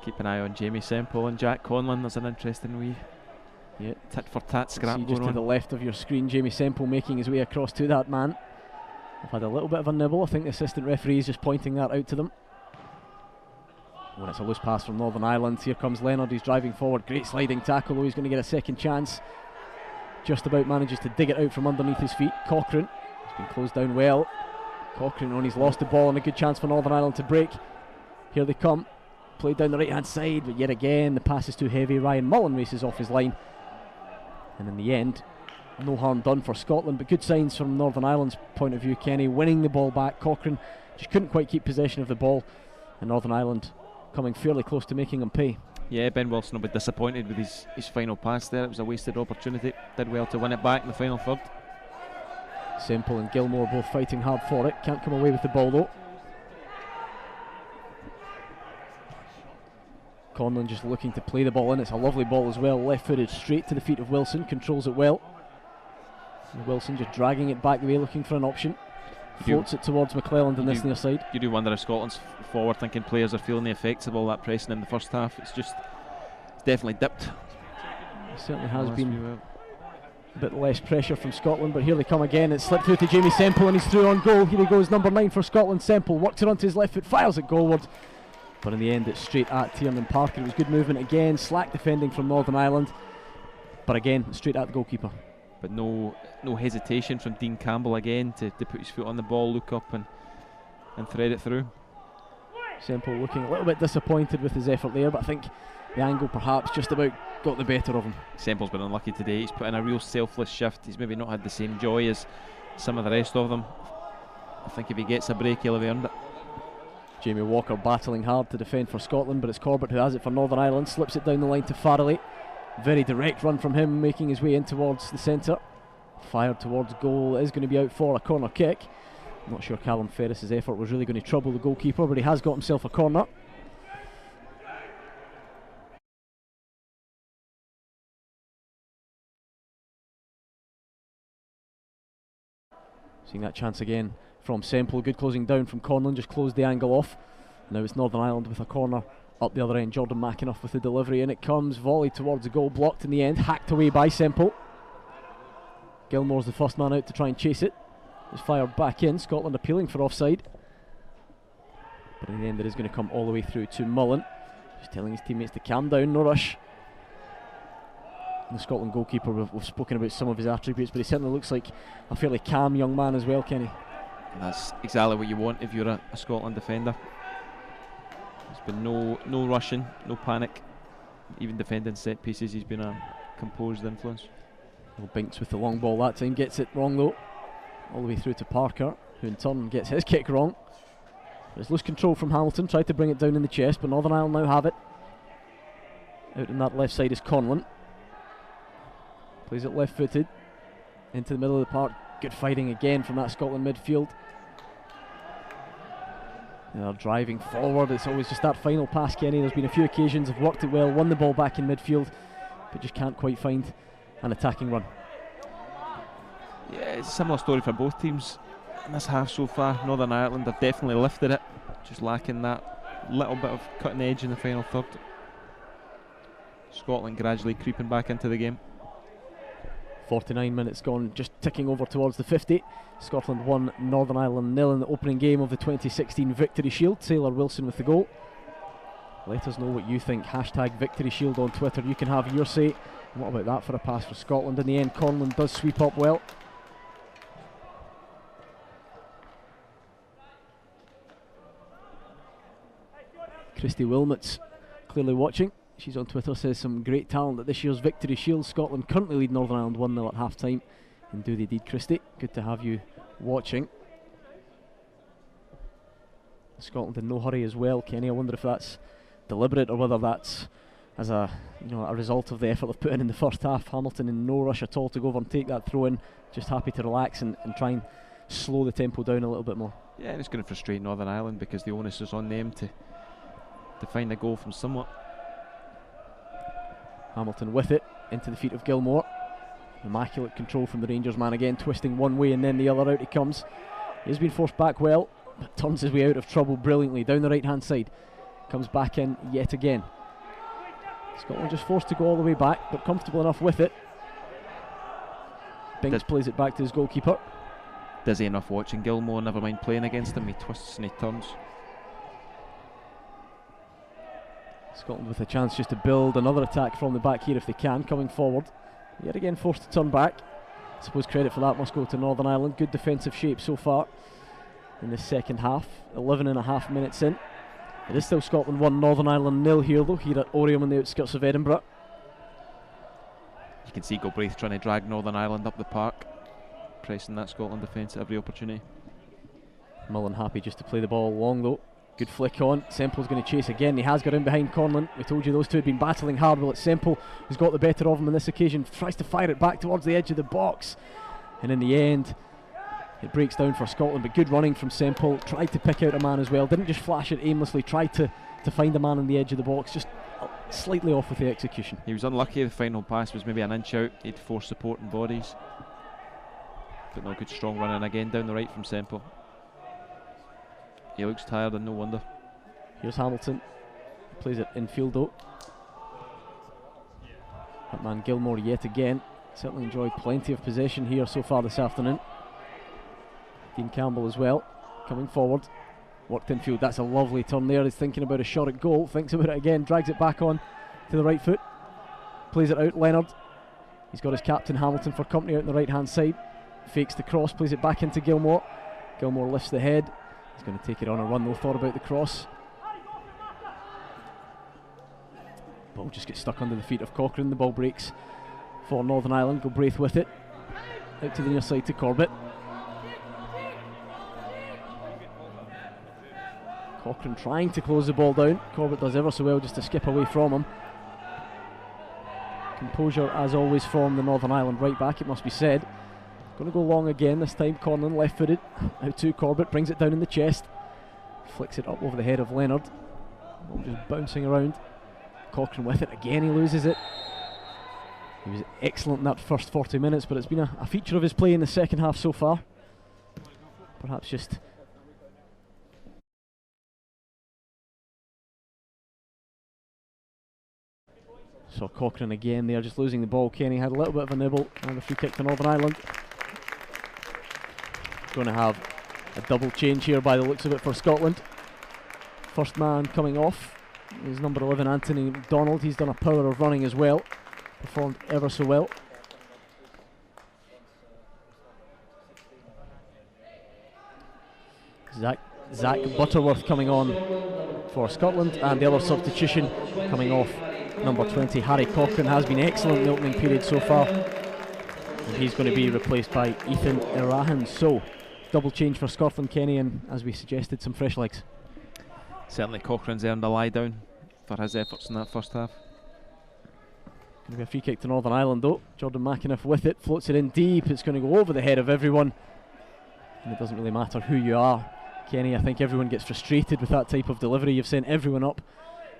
Keep an eye on Jamie Semple and Jack Conlon. There's an interesting wee tit for tat scrap See going just on. to the left of your screen, Jamie Semple making his way across to that man. I've had a little bit of a nibble. I think the assistant referee is just pointing that out to them. When it's a loose pass from Northern Ireland, here comes Leonard, he's driving forward. Great sliding tackle, though he's going to get a second chance. Just about manages to dig it out from underneath his feet. Cochrane has been closed down well. Cochrane on, he's lost the ball, and a good chance for Northern Ireland to break. Here they come. Played down the right hand side, but yet again the pass is too heavy. Ryan Mullen races off his line, and in the end, no harm done for Scotland, but good signs from Northern Ireland's point of view. Kenny winning the ball back. Cochrane just couldn't quite keep possession of the ball, and Northern Ireland coming fairly close to making him pay. Yeah, Ben Wilson will be disappointed with his final pass there. It was a wasted opportunity. Did well to win it back in the final third. Semple and Gilmore both fighting hard for it. Can't come away with the ball though. Conlon just looking to play the ball in. It's a lovely ball as well, left footed straight to the feet of Wilson, controls it well. And Wilson just dragging it back the way, looking for an option. Floats it towards McClelland on this near side. You do wonder if Scotland's forward thinking players are feeling the effects of all that pressing in the first half. It's definitely dipped. It certainly has been a bit less pressure from Scotland, but here they come again. It's slipped through to Jamie Semple and he's through on goal. Here he goes, number 9 for Scotland. Semple works it onto his left foot, fires it goalward, but in the end it's straight at Tiernan Parker. It was good movement again, slack defending from Northern Ireland, but again straight at the goalkeeper. But no hesitation from Dean Campbell again to put his foot on the ball, look up and thread it through. Semple looking a little bit disappointed with his effort there, but I think the angle perhaps just about got the better of him. Semple's been unlucky today. He's put in a real selfless shift. He's maybe not had the same joy as some of the rest of them. I think if he gets a break, he'll have earned it. Jamie Walker battling hard to defend for Scotland, but it's Corbett who has it for Northern Ireland. Slips it down the line to Farrelly. Very direct run from him, making his way in towards the centre. Fired towards goal. Is going to be out for a corner kick. I'm not sure Callum Ferris's effort was really going to trouble the goalkeeper, but he has got himself a corner. Seeing that chance again from Semple. Good closing down from Conlon, just closed the angle off. Now it's Northern Ireland with a corner up the other end. Jordan McAnuff with the delivery, and it comes volley towards the goal, blocked in the end, hacked away by Semple. Gilmore's the first man out to try and chase it. It's fired back in. Scotland appealing for offside, but in the end it is going to come all the way through to Mullen, just telling his teammates to calm down, no rush. And the Scotland goalkeeper, we've spoken about some of his attributes, but he certainly looks like a fairly calm young man as well, Kenny. And that's exactly what you want if you're a Scotland defender. There's been no rushing, no panic. Even defending set pieces, he's been a composed influence. Well, Binks with the long ball that time, gets it wrong though, all the way through to Parker, who in turn gets his kick wrong. There's loose control from Hamilton, tried to bring it down in the chest, but Northern Ireland now have it. Out on that left side is Conlon. Plays it left footed into the middle of the park. Good fighting again from that Scotland midfield. They're driving forward. It's always just that final pass, Kenny. There's been a few occasions have worked it well, won the ball back in midfield, but just can't quite find an attacking run. Yeah, it's a similar story for both teams in this half so far. Northern Ireland have definitely lifted it, just lacking that little bit of cutting edge in the final third. Scotland gradually creeping back into the game. 49 minutes gone, just ticking over towards the 50. Scotland 1, Northern Ireland 0 in the opening game of the 2016 Victory Shield. Taylor Wilson with the goal. Let us know what you think. Hashtag Victory Shield on Twitter. You can have your say. And what about that for a pass for Scotland? In the end, Conlon does sweep up well. Christy Wilmots clearly watching. She's on Twitter, says some great talent at this year's Victory Shield. Scotland currently lead Northern Ireland 1-0 at half time. And do they indeed, Christy? Good to have you watching. Scotland in no hurry as well, Kenny. I wonder if that's deliberate or whether that's as a result of the effort they've put in the first half. Hamilton in no rush at all to go over and take that throw in, just happy to relax and try and slow the tempo down a little bit more. Yeah, and it's going to frustrate Northern Ireland because the onus is on them to find a goal from somewhat. Hamilton with it into the feet of Gilmore. Immaculate control from the Rangers man again, twisting one way and then the other. Out he comes. He's been forced back well, but turns his way out of trouble brilliantly down the right hand side. Comes back in yet again. Scotland just forced to go all the way back, but comfortable enough with it. Binks plays it back to his goalkeeper. Dizzy enough watching Gilmore, never mind playing against him. He twists and he turns. Scotland with a chance just to build another attack from the back here if they can, coming forward. Yet again forced to turn back. I suppose credit for that must go to Northern Ireland. Good defensive shape so far in the second half. 11.5 minutes in. It is still Scotland 1, Northern Ireland 0 here though, here at Oriam on the outskirts of Edinburgh. You can see Galbraith trying to drag Northern Ireland up the park, pressing that Scotland defence at every opportunity. Mullen happy just to play the ball long though. Good flick on. Semple's going to chase again. He has got in behind Conlon. We told you those two had been battling hard. Well, it's Semple who's got the better of him on this occasion. Tries to fire it back towards the edge of the box. And in the end, it breaks down for Scotland. But good running from Semple. Tried to pick out a man as well. Didn't just flash it aimlessly. Tried to find a man on the edge of the box. Just slightly off with the execution. He was unlucky. The final pass was maybe an inch out. He'd forced supporting bodies. But no, good strong running again down the right from Semple. He looks tired and no wonder. Here's Hamilton. Plays it infield though. That man Gilmore yet again. Certainly enjoyed plenty of possession here so far this afternoon. Dean Campbell as well, coming forward. Worked infield. That's a lovely turn there. He's thinking about a shot at goal. Thinks about it again. Drags it back on to the right foot. Plays it out. Leonard. He's got his captain Hamilton for company out on the right hand side. Fakes the cross. Plays it back into Gilmore. Gilmore lifts the head. He's going to take it on a run though. Thought about the cross. Ball just gets stuck under the feet of Cochrane. The ball breaks for Northern Ireland. Galbraith with it. Out to the near side to Corbett. Cochrane trying to close the ball down. Corbett does ever so well just to skip away from him. Composure as always from the Northern Ireland right back, it must be said. Going to go long again this time. Conlon left footed. Out to Corbett. Brings it down in the chest. Flicks it up over the head of Leonard. Ball just bouncing around. Cochrane with it again. He loses it. He was excellent in that first 40 minutes, but it's been a feature of his play in the second half so far. Perhaps just saw Cochrane again there, just losing the ball. Kenny had a little bit of a nibble, and a free kick to Northern Ireland. Going to have a double change here by the looks of it for Scotland. First man coming off is number 11 Anthony McDonald. He's done a power of running as well, performed ever so well. Zach Butterworth coming on for Scotland, and the other substitution coming off, number 20 Harry Cochrane, has been excellent in the opening period so far, and he's going to be replaced by Ethan Irahan. So double change for Scotland, Kenny, and as we suggested, some fresh legs. Certainly Cochrane's earned a lie down for his efforts in that first half. Going to be a free kick to Northern Ireland though. Jordan McAniff with it, floats it in deep. It's going to go over the head of everyone, and it doesn't really matter who you are, Kenny. I think everyone gets frustrated with that type of delivery. You've sent everyone up,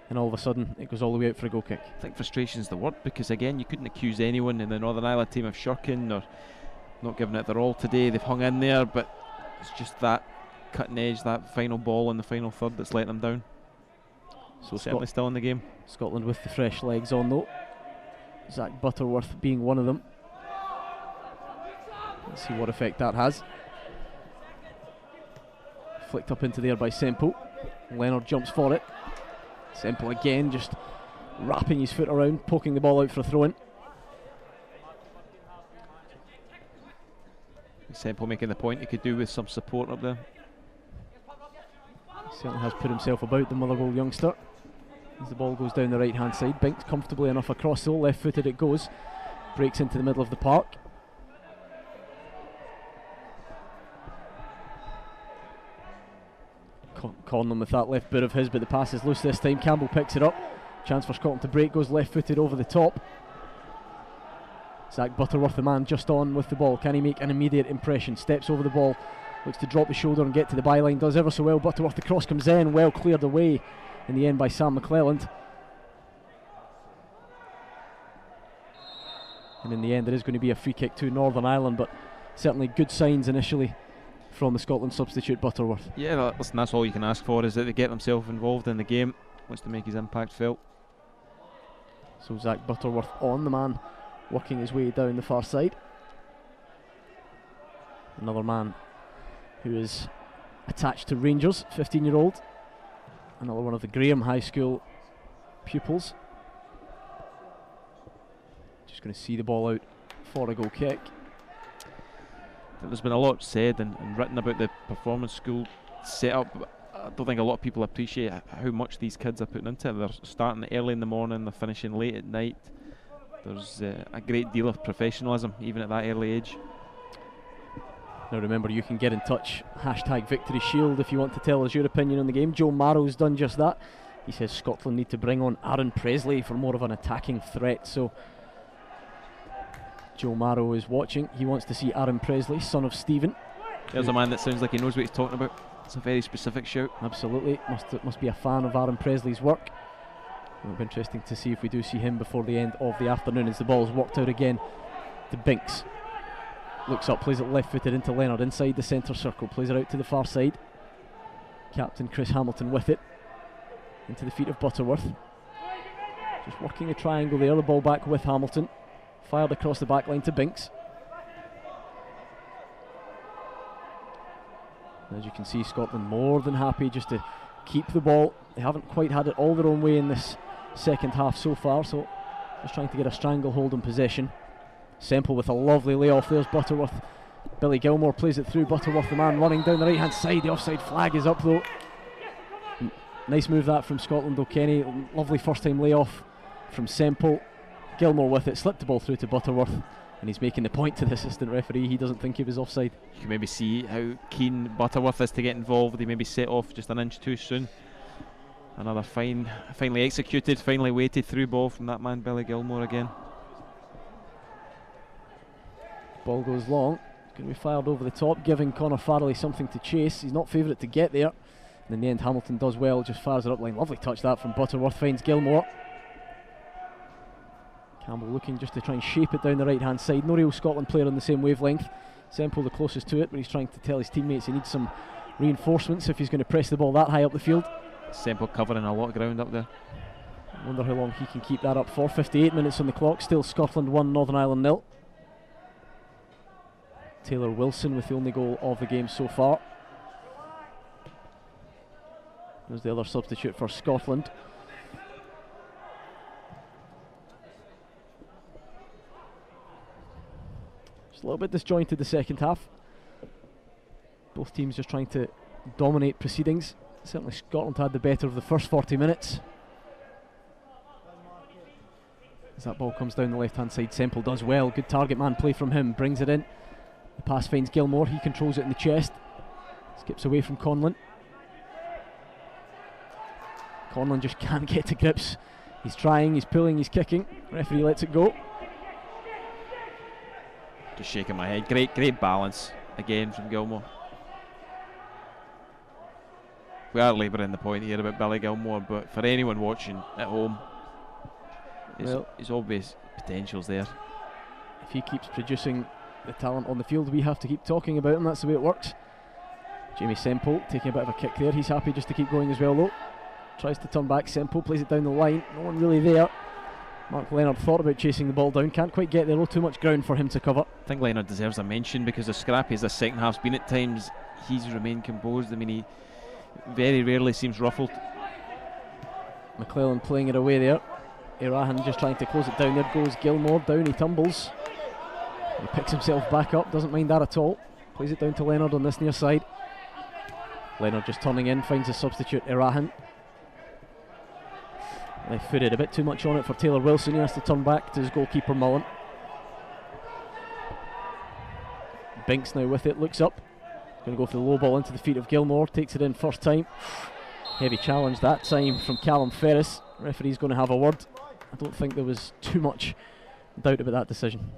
and all of a sudden it goes all the way out for a goal kick. I think frustration's the word, because again, you couldn't accuse anyone in the Northern Ireland team of shirking or not giving it their all today. They've hung in there, but it's just that cutting edge, that final ball in the final third that's letting them down. So certainly still in the game. Scotland with the fresh legs on though. Zach Butterworth being one of them. Let's see what effect that has. Flicked up into there by Semple. Leonard jumps for it. Semple again just wrapping his foot around, poking the ball out for a throw-in. Semple making the point he could do with some support up there. He certainly has put himself about, the Motherwell youngster. As the ball goes down the right hand side, Binks comfortably enough across though, left footed it goes, breaks into the middle of the park. Conlon with that left boot of his, but the pass is loose this time. Campbell picks it up, Chance for Scotland to break, goes left-footed over the top. Zach Butterworth, the man just on with the ball. Can he make an immediate impression? Steps over the ball, looks to drop the shoulder and get to the byline. Does ever so well. Butterworth, the cross comes in, well cleared away in the end by Sam McClelland. And in the end, there is going to be a free kick to Northern Ireland, but certainly good signs initially from the Scotland substitute Butterworth. Yeah, listen, that's all you can ask for, is that they get themselves involved in the game. Wants to make his impact felt. So Zach Butterworth on, the man working his way down the far side. Another man who is attached to Rangers, 15-year-old. Another one of the Graham High School pupils. Just going to see the ball out for a goal kick. There's been a lot said and written about the performance school setup, but I don't think a lot of people appreciate how much these kids are putting into it. They're starting early in the morning, they're finishing late at night. There's a great deal of professionalism even at that early age. Now remember, you can get in touch, #VictoryShield, if you want to tell us your opinion on the game. Joe Marrow's done just that. He says Scotland need to bring on Aaron Presley for more of an attacking threat. So Joe Marrow is watching. He wants to see Aaron Presley, son of Stephen. There's a man that sounds like he knows what he's talking about. It's a very specific shout. Absolutely, must be a fan of Aaron Presley's work. It'll be interesting to see if we do see him before the end of the afternoon, as the ball's worked out again to Binks. Looks up, plays it left-footed into Leonard, inside the centre circle, plays it out to the far side. Captain Chris Hamilton with it, into the feet of Butterworth. Just working a triangle there, the ball back with Hamilton. Fired across the back line to Binks. As you can see, Scotland more than happy just to keep the ball. They haven't quite had it all their own way in this second half so far, so just trying to get a stranglehold on possession. Semple with a lovely layoff. There's Butterworth. Billy Gilmore plays it through. Butterworth, the man running down the right hand side. The offside flag is up though. Nice move that from Scotland, O'Kenny. Lovely first time layoff from Semple. Gilmore with it, slipped the ball through to Butterworth, and he's making the point to the assistant referee. He doesn't think he was offside. You can maybe see how keen Butterworth is to get involved. He maybe set off just an inch too soon. Another finely executed, finally weighted through ball from that man Billy Gilmore again. Ball goes long, it's going to be fired over the top, giving Conor Farrelly something to chase. He's not favourite to get there, and in the end Hamilton does well, just fires it up line. Lovely touch that from Butterworth, finds Gilmore. Campbell looking just to try and shape it down the right hand side. No real Scotland player on the same wavelength. Semple the closest to it, but he's trying to tell his teammates he needs some reinforcements if he's going to press the ball that high up the field. Semple covering a lot of ground up there. I wonder how long he can keep that up for. 58 minutes on the clock, still Scotland 1, Northern Ireland 0. Taylor Wilson with the only goal of the game so far. There's the other substitute for Scotland. Just a little bit disjointed the second half. Both teams just trying to dominate proceedings. Certainly Scotland had the better of the first 40 minutes. As that ball comes down the left hand side, Semple does well. Good target man play from him, brings it in. The pass finds Gilmore, he controls it in the chest. Skips away from Conlon. Conlon just can't get to grips. He's trying, he's pulling, he's kicking. Referee lets it go. Just shaking my head. Great balance again from Gilmore. We are labouring the point here about Billy Gilmore, but for anyone watching at home, his obvious potential's there. If he keeps producing the talent on the field, we have to keep talking about him. That's the way it works. Jamie Semple taking a bit of a kick there. He's happy just to keep going as well though. Tries to turn back. Semple plays it down the line. No one really there. Mark Leonard thought about chasing the ball down. Can't quite get there though. Too much ground for him to cover. I think Leonard deserves a mention because as scrappy as the second half's been at times, he's remained composed. I mean, he very rarely seems ruffled. McClellan playing it away there. Irahan just trying to close it down. There goes Gilmore. Down he tumbles. He picks himself back up. Doesn't mind that at all. Plays it down to Leonard on this near side. Leonard just turning in. Finds a substitute, Irahan. Left footed. A bit too much on it for Taylor Wilson. He has to turn back to his goalkeeper Mullen. Binks now with it. Looks up. Going to go for the low ball into the feet of Gilmore. Takes it in first time. Heavy challenge that time from Callum Ferris. Referee's going to have a word. I don't think there was too much doubt about that decision.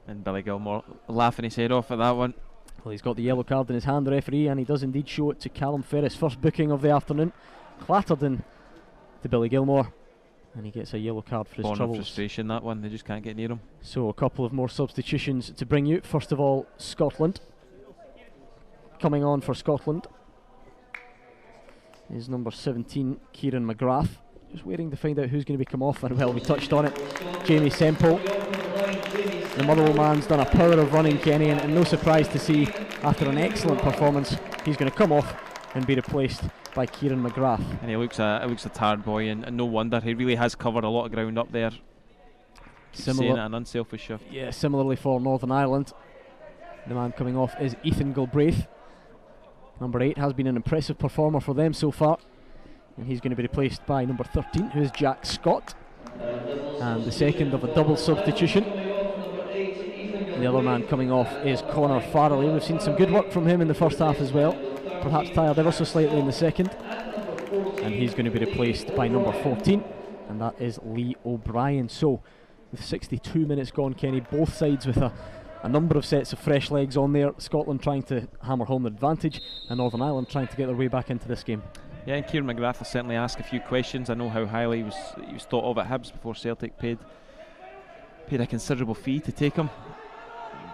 And Billy Gilmore laughing his head off at that one. Well, he's got the yellow card in his hand, the referee, and he does indeed show it to Callum Ferris. First booking of the afternoon. Clattered in to Billy Gilmore, and he gets a yellow card for his Born of troubles. frustration, that one. They just can't get near him. So a couple of more substitutions to bring you. First of all, Scotland. Coming on for Scotland is number 17, Kieran McGrath. Just waiting to find out who's going to be come off, and well, we touched on it. Jamie Semple. The Motherwell man's done a power of running, Kenny, and no surprise to see, after an excellent performance, he's going to come off and be replaced by Kieran McGrath. And he looks a tired boy, and no wonder. He really has covered a lot of ground up there. Saying it an unselfish shift. Yeah, similarly for Northern Ireland, the man coming off is Ethan Galbraith. Number 8 has been an impressive performer for them so far, and he's going to be replaced by number 13, who is Jack Scott. And the second of a double substitution. The other man coming off is Connor Farrelly. We've seen some good work from him in the first half as well, perhaps tired ever so slightly in the second. And he's going to be replaced by number 14, and that is Lee O'Brien. So, with 62 minutes gone, Kenny, both sides with a number of sets of fresh legs on there. Scotland trying to hammer home the advantage, and Northern Ireland trying to get their way back into this game. Yeah, and Kieran McGrath will certainly ask a few questions. I know how highly he was thought of at Hibs before Celtic paid a considerable fee to take him.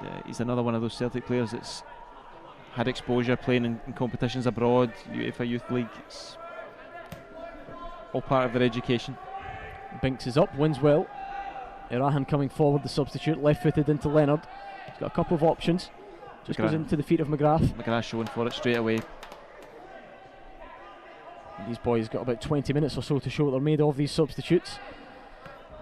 And, he's another one of those Celtic players that's had exposure playing in competitions abroad, UEFA Youth League. It's all part of their education. Binks is up, wins well. Irahan coming forward, the substitute, left-footed into Leonard. He's got a couple of options. Just goes into the feet of McGrath. McGrath showing for it straight away. These boys got about 20 minutes or so to show what they're made of, these substitutes.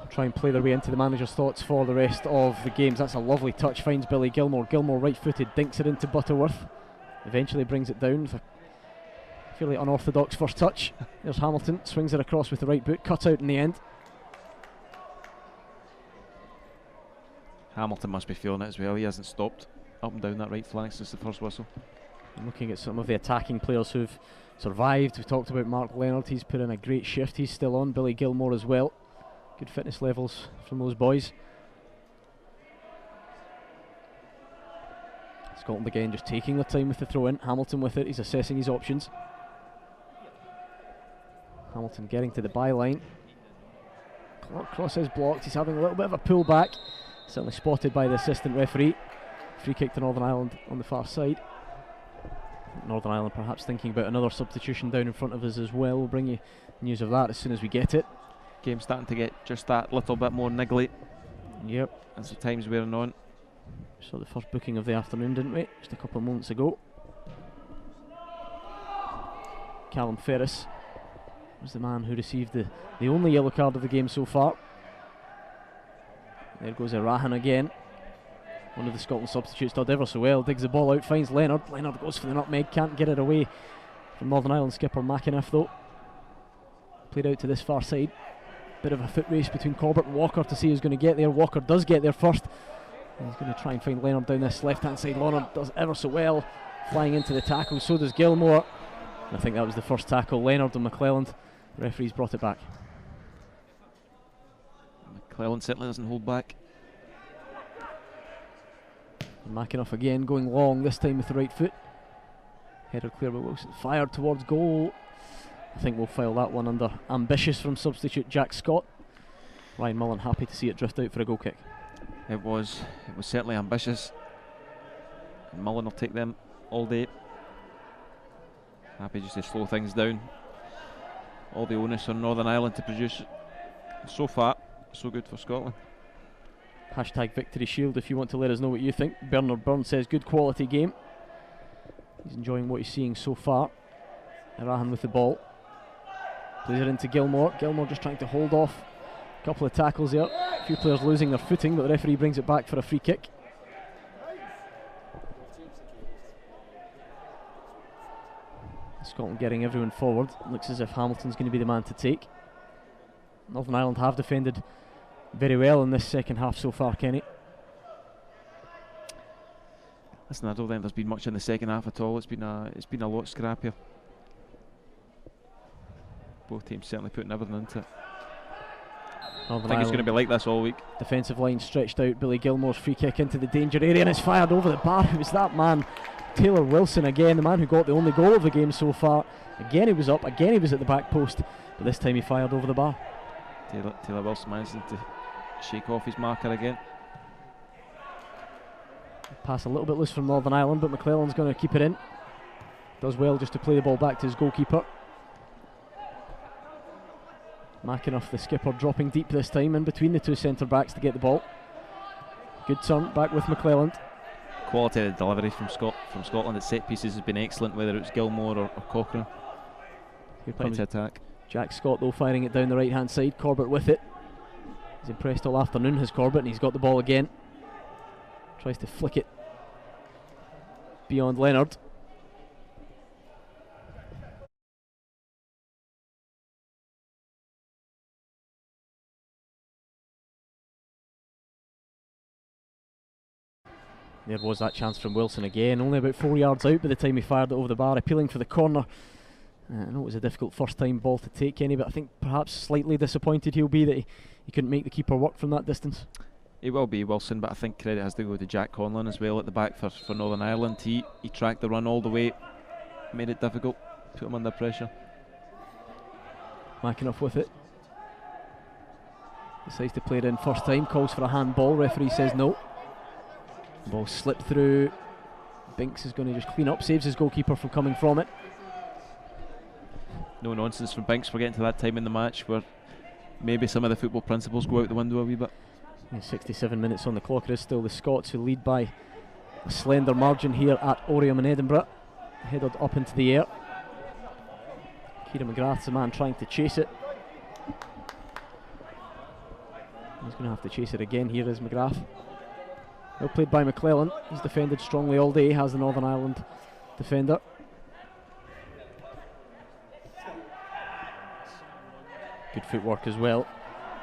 Try and play their way into the manager's thoughts for the rest of the games. That's a lovely touch, finds Billy Gilmore. Gilmore right-footed, dinks it into Butterworth. Eventually brings it down with a fairly unorthodox first touch. There's Hamilton, swings it across with the right boot, cut out in the end. Hamilton must be feeling it as well. He hasn't stopped up and down that right flank since the first whistle. And looking at some of the attacking players who've survived, we talked about Mark Leonard. He's put in a great shift. He's still on. Billy Gilmore as well. Good fitness levels from those boys. Scotland again just taking their time with the throw in. Hamilton with it. He's assessing his options. Hamilton getting to the byline. Cross is blocked. He's having a little bit of a pull back. Certainly spotted by the assistant referee. Free kick to Northern Ireland on the far side. Northern Ireland perhaps thinking about another substitution down in front of us as well. We'll bring you news of that as soon as we get it. Game starting to get just that little bit more niggly. Yep. As the time's wearing on. Saw the first booking of the afternoon, didn't we? Just a couple of moments ago. Callum Ferris was the man who received the only yellow card of the game so far. There goes Irahan again. One of the Scotland substitutes did ever so well. Digs the ball out, finds Leonard. Leonard goes for the nutmeg, can't get it away from Northern Ireland skipper McAniff though. Played out to this far side. Bit of a foot race between Corbett and Walker to see who's going to get there. Walker does get there first. And he's going to try and find Leonard down this left-hand side. Leonard does ever so well, flying into the tackle. So does Gilmore. And I think that was the first tackle. Leonard and McClelland. The referees brought it back. McClelland certainly doesn't hold back. And McAniff again going long, this time with the right foot. Header clear by Wilson. Fired towards goal. I think we'll file that one under ambitious from substitute Jack Scott. Ryan Mullen happy to see it drift out for a goal kick. It was certainly ambitious. And Mullen will take them all day. Happy just to slow things down. All the onus on Northern Ireland to produce. So far, so good for Scotland. Hashtag Victory Shield if you want to let us know what you think. Bernard Burns says good quality game. He's enjoying what he's seeing so far. Irahan with the ball. Plays it into Gilmore. Gilmore just trying to hold off. A couple of tackles there. A few players losing their footing, but the referee brings it back for a free kick. Scotland getting everyone forward. Looks as if Hamilton's going to be the man to take. Northern Ireland have defended very well in this second half so far, Kenny. Listen, I don't think there's been much in the second half at all. It's been a lot scrappier. Both teams certainly putting everything into it. Northern I think it's going to be like this all week. Defensive line stretched out. Billy Gilmore's free kick into the danger area, and it's fired over the bar. It was that man, Taylor Wilson, again, the man who got the only goal of the game so far. Again he was up, again he was at the back post, but this time he fired over the bar. Taylor Wilson managing to shake off his marker again. Pass a little bit loose from Northern Ireland, but McClelland's going to keep it in. Does well just to play the ball back to his goalkeeper. McAnuff, the skipper, dropping deep this time in between the two centre backs to get the ball. Good turn back with McClelland. Quality of the delivery from Scotland at set pieces has been excellent, whether it's Gilmore or Cochrane. Here Plenty comes to attack. Jack Scott though, firing it down the right hand side. Corbett with it. He's impressed all afternoon, has Corbett, and he's got the ball again. Tries to flick it beyond Leonard. There was that chance from Wilson again, only about 4 yards out by the time he fired it over the bar, appealing for the corner. I know it was a difficult first time ball to take, Kenny, but I think perhaps slightly disappointed he'll be that he couldn't make the keeper work from that distance. It will be Wilson, but I think credit has to go to Jack Conlon as well at the back for Northern Ireland. He tracked the run all the way, made it difficult, put him under pressure. McAnuff with it. Decides to play it in first time, calls for a handball, referee says no. Ball slipped through. Binks is going to just clean up, saves his goalkeeper from coming from it. No nonsense from Binks. We're getting to that time in the match where maybe some of the football principles go out the window a wee bit. 67 minutes on the clock. It is still the Scots who lead by a slender margin here at Oriam in Edinburgh. Headed up into the air. Kieran McGrath's the man trying to chase it. He's going to have to chase it again. Here is McGrath. Well played by McClelland. He's defended strongly all day, has the Northern Ireland defender. Good footwork as well.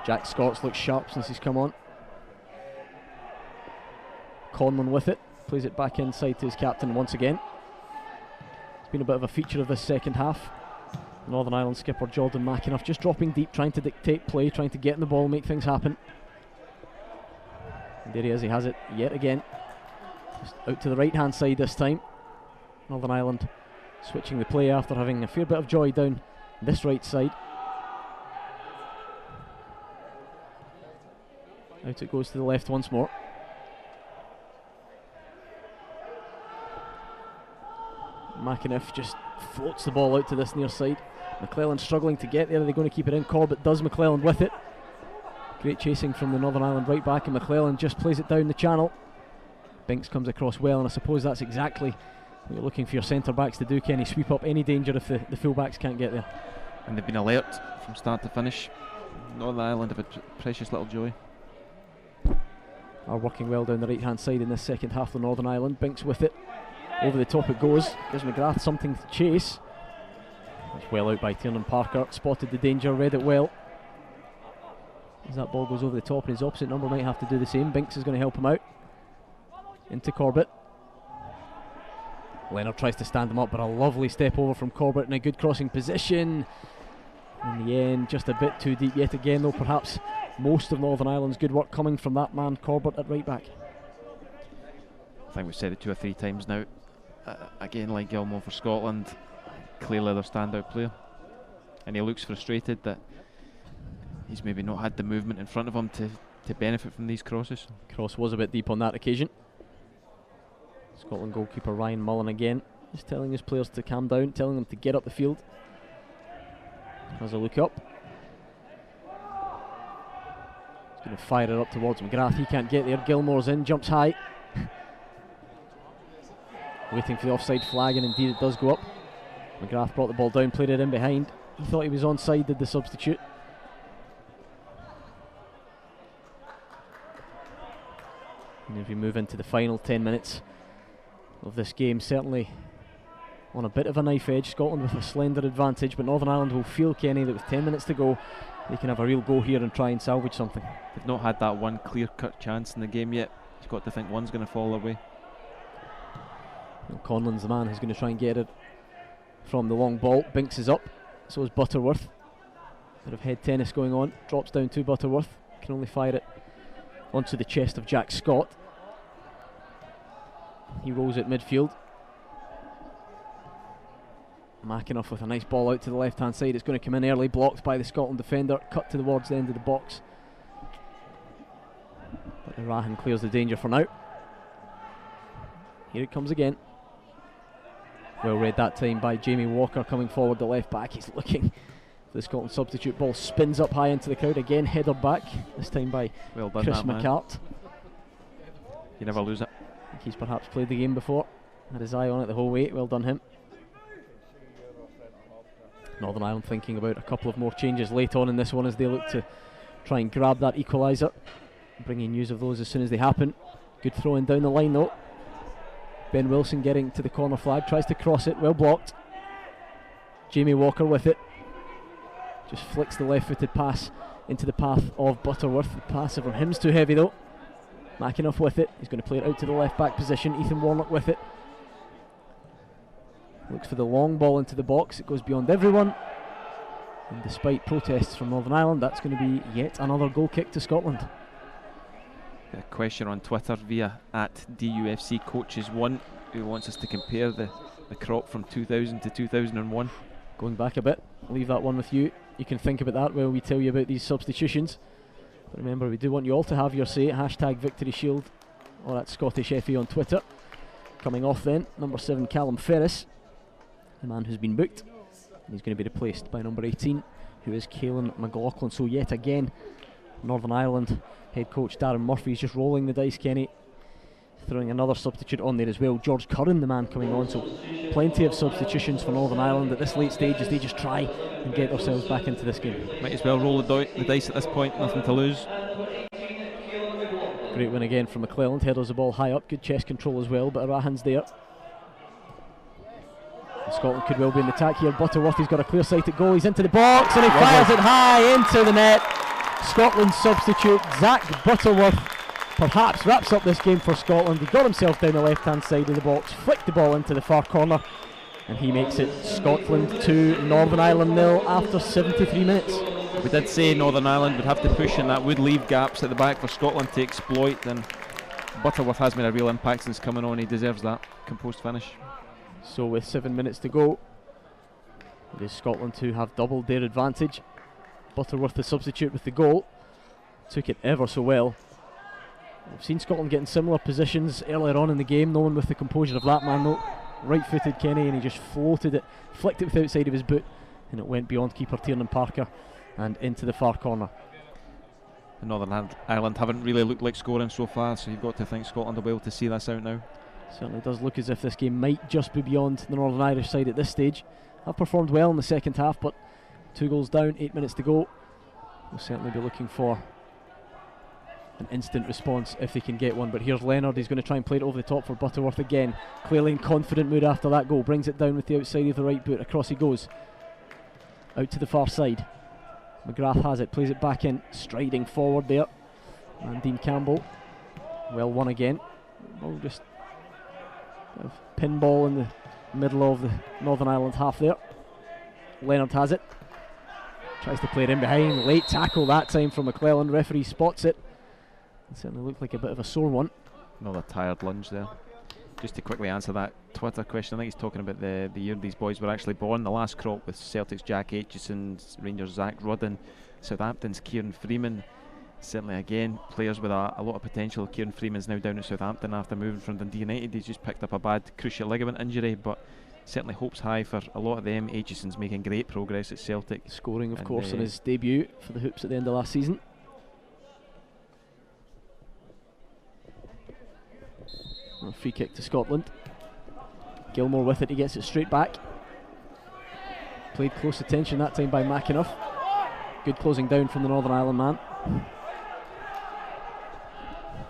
Jack Scott's looked sharp since he's come on. Conlon with it, plays it back inside to his captain once again. It's been a bit of a feature of this second half. Northern Ireland skipper Jordan McAnuff just dropping deep, trying to dictate play, trying to get in the ball, make things happen. And there he is, he has it yet again. Just out to the right hand side this time. Northern Ireland switching the play after having a fair bit of joy down this right side. Out it goes to the left once more. McAnuff just floats the ball out to this near side. McClelland struggling to get there. Are they going to keep it in? Corbett does. McClelland with it. Great chasing from the Northern Ireland right back, and McClelland just plays it down the channel. Binks comes across well, and I suppose that's exactly what you're looking for your centre backs to do, Kenny. Sweep up any danger if the full backs can't get there. And they've been alert from start to finish. Northern Ireland have a precious little joy. Are working well down the right hand side in this second half of Northern Ireland. Binks with it. Over the top it goes. Gives McGrath something to chase. It's well out by Tiernan Parker. Spotted the danger, read it well. As that ball goes over the top, and his opposite number might have to do the same. Binks is going to help him out. Into Corbett. Leonard tries to stand him up, but a lovely step over from Corbett in a good crossing position. In the end, just a bit too deep yet again, though. Perhaps most of Northern Ireland's good work coming from that man, Corbett, at right back. I think we've said it 2 or 3 times now. Again, like Gilmore for Scotland, clearly their standout player. And he looks frustrated that he's maybe not had the movement in front of him to benefit from these crosses. Cross was a bit deep on that occasion. Scotland goalkeeper Ryan Mullen again, just telling his players to calm down, telling them to get up the field. Has a look up. He's going to fire it up towards McGrath. He can't get there. Gilmore's in, jumps high. Waiting for the offside flag, and indeed it does go up. McGrath brought the ball down, played it in behind. He thought he was onside, did the substitute. And as we move into the final 10 minutes of this game, certainly on a bit of a knife edge, Scotland with a slender advantage, but Northern Ireland will feel, Kenny, that with 10 minutes to go they can have a real go here and try and salvage something. They've not had that one clear-cut chance in the game yet. You've got to think one's going to fall their way. Well, Conlon's the man who's going to try and get it from the long ball. Binks is up, so is Butterworth. Bit of head tennis going on. Drops down to Butterworth. Can only fire it onto the chest of Jack Scott. He rolls it midfield. McAnuff with a nice ball out to the left hand side. It's going to come in early, blocked by the Scotland defender, cut towards the end of the box. But Rahan clears the danger for now. Here it comes again. Well read that time by Jamie Walker coming forward, the left back. He's looking for the Scotland substitute. Ball spins up high into the crowd again, header back, this time by well done, Chris McCart. You never lose it. I think he's perhaps played the game before, had his eye on it the whole way. Well done him. Northern Ireland thinking about a couple of more changes late on in this one as they look to try and grab that equaliser. Bringing news of those as soon as they happen. Good throw in down the line though. Ben Wilson getting to the corner flag, tries to cross it, well blocked. Jamie Walker with it. Just flicks the left-footed pass into the path of Butterworth. The pass from him's too heavy though. McAnuff with it. He's going to play it out to the left-back position. Ethan Warnock with it. Looks for the long ball into the box. It goes beyond everyone. And despite protests from Northern Ireland, that's going to be yet another goal kick to Scotland. A question on Twitter via @DUFCCoaches1 who wants us to compare the crop from 2000 to 2001. Going back a bit, I'll leave that one with you. You can think about that while we tell you about these substitutions. But remember, we do want you all to have your say. #VictoryShield or @ScottishFA on Twitter. Coming off then, number 7 Callum Ferris, the man who's been booked. And he's going to be replaced by number 18, who is Caelan McLaughlin. So yet again, Northern Ireland head coach Darren Murphy is just rolling the dice, Kenny. Throwing another substitute on there as well. George Curran, the man coming on. So plenty of substitutions for Northern Ireland at this late stage as they just try and get themselves back into this game. Might as well roll the dice at this point, nothing to lose. Great win again from McClelland. Headers the ball high up, good chest control as well, but Rahan's there. Scotland could well be in attack here. Butterworth, he's got a clear sight at goal. He's into the box and he fires it high into the net. Scotland substitute Zach Butterworth perhaps wraps up this game for Scotland. He got himself down the left hand side of the box, flicked the ball into the far corner, and he makes it Scotland 2, Northern Ireland 0 after 73 minutes. We did say Northern Ireland would have to push, and that would leave gaps at the back for Scotland to exploit, and Butterworth has made a real impact since coming on. He deserves that composed finish. So with 7 minutes to go, it is Scotland who have doubled their advantage. Butterworth, the substitute with the goal, took it ever so well. We've seen Scotland get in similar positions earlier on in the game, no one with the composure of that man though. Right-footed Kenny, and he just floated it, flicked it with the outside of his boot, and it went beyond keeper Tiernan Parker and into the far corner. And Northern Ireland haven't really looked like scoring so far, so you've got to think Scotland will be able to see this out now. Certainly does look as if this game might just be beyond the Northern Irish side at this stage. Have performed well in the second half, but 2 goals down, 8 minutes to go. We'll certainly be looking for an instant response if they can get one. But here's Leonard, he's going to try and play it over the top for Butterworth again. Clearly in confident mood after that goal, brings it down with the outside of the right boot, across he goes, out to the far side. McGrath has it, plays it back in, striding forward there, and Dean Campbell, well won again. Oh, just a pinball in the middle of the Northern Ireland half there. Leonard has it, tries to play it in behind, late tackle that time from McClelland, referee spots it. It certainly looked like a bit of a sore one. Another tired lunge there. Just to quickly answer that Twitter question, I think he's talking about the year these boys were actually born. The last crop with Celtic's Jack Aitchison, Rangers Zach Rudden, Southampton's Kieran Freeman. Certainly again, players with a lot of potential. Kieran Freeman's now down at Southampton after moving from Dundee United. He's just picked up a bad cruciate ligament injury, but certainly hopes high for a lot of them. Aitchison's making great progress at Celtic. Scoring of course in his debut for the Hoops at the end of last season. A free kick to Scotland. Gilmore with it, he gets it straight back. Played close attention that time by McAnuff. Good closing down from the Northern Ireland man.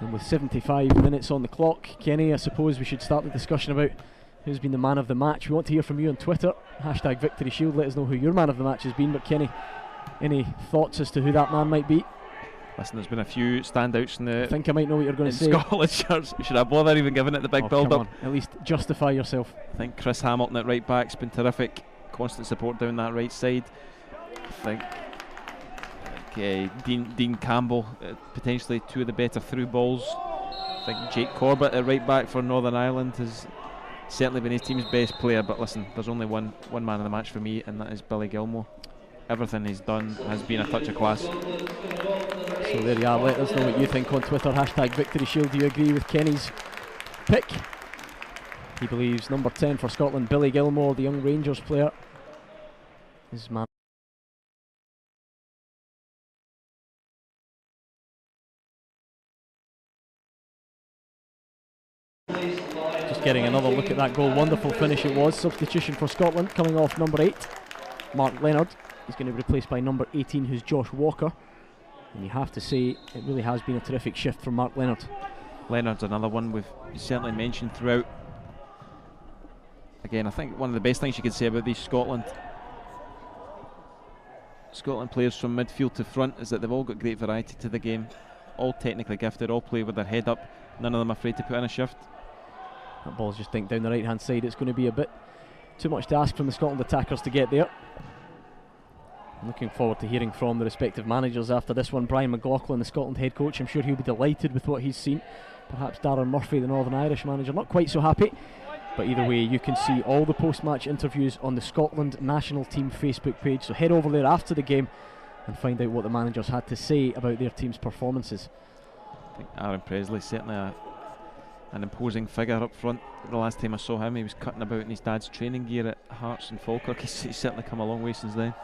And with 75 minutes on the clock, Kenny, I suppose we should start the discussion about who's been the man of the match. We want to hear from you on Twitter, #VictoryShield. Let us know who your man of the match has been. But Kenny, any thoughts as to who that man might be? Listen, there's been a few standouts in the... I think I might know what you're going to say. Scotland shirts. Should I bother even giving it the big build-up? At least justify yourself. I think Chris Hamilton at right back's been terrific. Constant support down that right side. I think Dean Campbell, potentially two of the better through balls. I think Jake Corbett at right back for Northern Ireland has certainly been his team's best player, but listen, there's only one man in the match for me, and that is Billy Gilmore. Everything he's done has been a touch of class. So there you are, let us know what you think on Twitter, hashtag Victory Shield. Do you agree with Kenny's pick? He believes number 10 for Scotland, Billy Gilmore, the young Rangers player, is man. Just getting another look at that goal. Wonderful finish it was. Substitution for Scotland coming off number 8, Mark Leonard. He's going to be replaced by number 18, who's Josh Walker. And you have to say, it really has been a terrific shift from Mark Leonard. Leonard's another one we've certainly mentioned throughout. Again, I think one of the best things you could say about these Scotland players from midfield to front is that they've all got great variety to the game. All technically gifted, all play with their head up. None of them afraid to put in a shift. That ball's just dinked down the right hand side. It's going to be a bit too much to ask from the Scotland attackers to get there. I'm looking forward to hearing from the respective managers after this one. Brian McLaughlin, the Scotland head coach, I'm sure he'll be delighted with what he's seen. Perhaps Darren Murphy, the Northern Irish manager, not quite so happy. But either way, you can see all the post-match interviews on the Scotland national team Facebook page, so head over there after the game and find out what the managers had to say about their team's performances. I think Aaron Presley's certainly an imposing figure up front. The last time I saw him, he was cutting about in his dad's training gear at Hearts and Falkirk. He's certainly come a long way since then.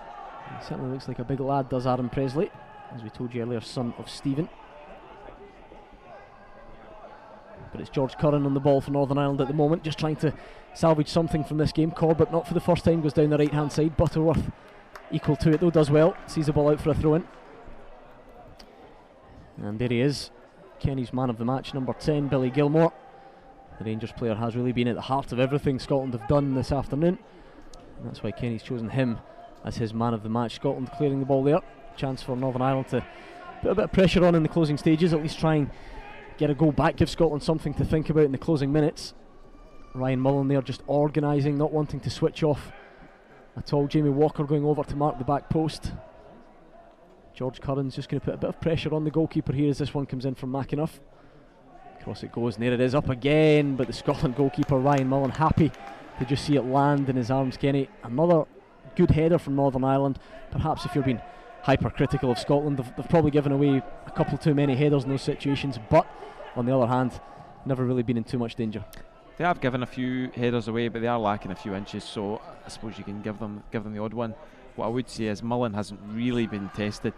He certainly looks like a big lad, does Aaron Presley, as we told you earlier, son of Stephen. But it's George Curran on the ball for Northern Ireland at the moment, just trying to salvage something from this game. Corbett, not for the first time, goes down the right hand side. Butterworth equal to it though, does well, sees the ball out for a throw in. And there he is, Kenny's man of the match, number 10, Billy Gilmore. The Rangers player has really been at the heart of everything Scotland have done this afternoon, and that's why Kenny's chosen him as his man of the match. Scotland clearing the ball there, chance for Northern Ireland to put a bit of pressure on in the closing stages, at least try and get a goal back, give Scotland something to think about in the closing minutes. Ryan Mullen there just organising, not wanting to switch off at all. Jamie Walker going over to mark the back post. George Curran's just going to put a bit of pressure on the goalkeeper here as this one comes in from McAnuff. Across it goes, and there it is, up again, but the Scotland goalkeeper Ryan Mullen happy to just see it land in his arms. Kenny, another good header from Northern Ireland. Perhaps if you're being hypercritical of Scotland, they've probably given away a couple too many headers in those situations, but on the other hand, never really been in too much danger. They have given a few headers away, but they are lacking a few inches, so I suppose you can give them the odd one. What I would say is Mullen hasn't really been tested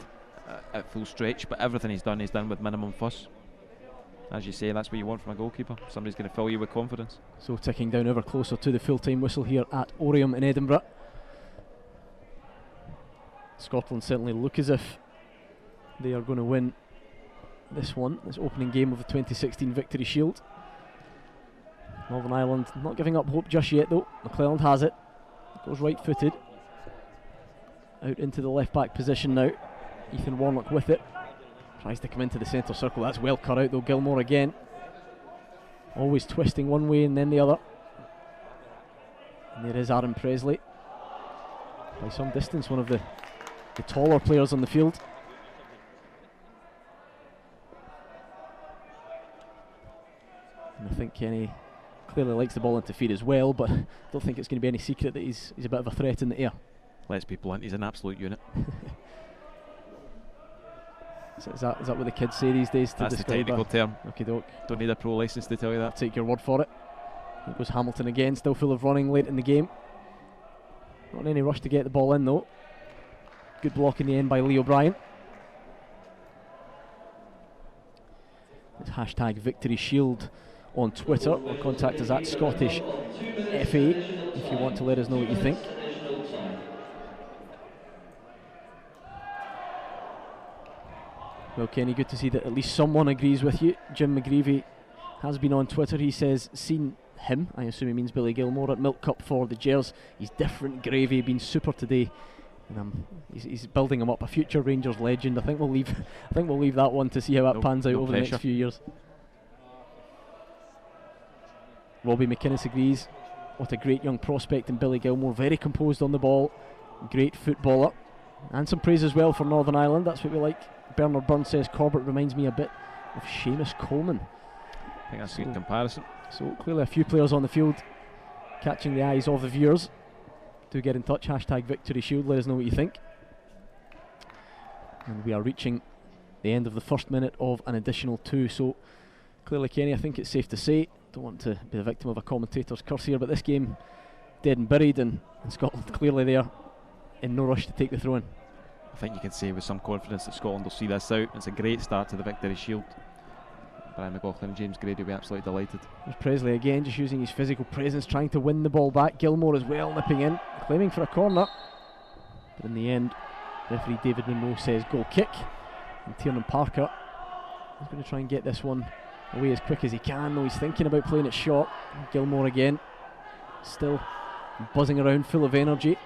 at full stretch, but everything he's done with minimum fuss. As you say, that's what you want from a goalkeeper. Somebody's going to fill you with confidence. So ticking down ever closer to the full-time whistle here at Oriam in Edinburgh. Scotland certainly look as if they are going to win this opening game of the 2016 Victory Shield. Northern Ireland not giving up hope just yet though. McClelland has it, goes right footed out into the left back position now. Ethan Warnock with it, tries to come into the centre circle. That's well cut out though. Gilmore again, always twisting one way and then the other. And there is Aaron Presley, by some distance one of the taller players on the field. And I think Kenny clearly likes the ball into feet as well, but I don't think it's going to be any secret that he's a bit of a threat in the air. Let's be blunt, he's an absolute unit. So is that what the kids say these days? That's the technical term. Okay, doke. Don't need a pro licence to tell you that. I'll take your word for it. Here goes Hamilton again, still full of running late in the game. Not in any rush to get the ball in though. Good block in the end by Lee O'Brien. It's hashtag Victory Shield on Twitter, or contact us at Scottish FA if you want to let us know what you think. Well, Kenny, good to see that at least someone agrees with you. Jim McGreevy has been on Twitter. He says, seen him, I assume he means Billy Gilmore, at Milk Cup for the Gers. He's different gravy, been super today. And he's building him up, a future Rangers legend. I think we'll leave that one to see how that pans out over the next few years. Robbie McInnes agrees. What a great young prospect in Billy Gilmore. Very composed on the ball. Great footballer. And some praise as well for Northern Ireland, that's what we like. Bernard Burns says Corbett reminds me a bit of Seamus Coleman. I think that's a good comparison. So clearly a few players on the field catching the eyes of the viewers. Do get in touch, hashtag Victory Shield, let us know what you think. And we are reaching the end of the first minute of an additional 2, so clearly, Kenny, I think it's safe to say, don't want to be the victim of a commentator's curse here, but this game dead and buried, and Scotland clearly there in no rush to take the throw in. I think you can say with some confidence that Scotland will see this out. It's a great start to the Victory Shield. Brian McLaughlin and James Grady will be absolutely delighted. There's Presley again, just using his physical presence, trying to win the ball back. Gilmore as well, nipping in, claiming for a corner. But in the end, referee David Monroe says goal kick. And Tiernan Parker is going to try and get this one away as quick as he can, though he's thinking about playing it short. Gilmore again, still buzzing around, full of energy.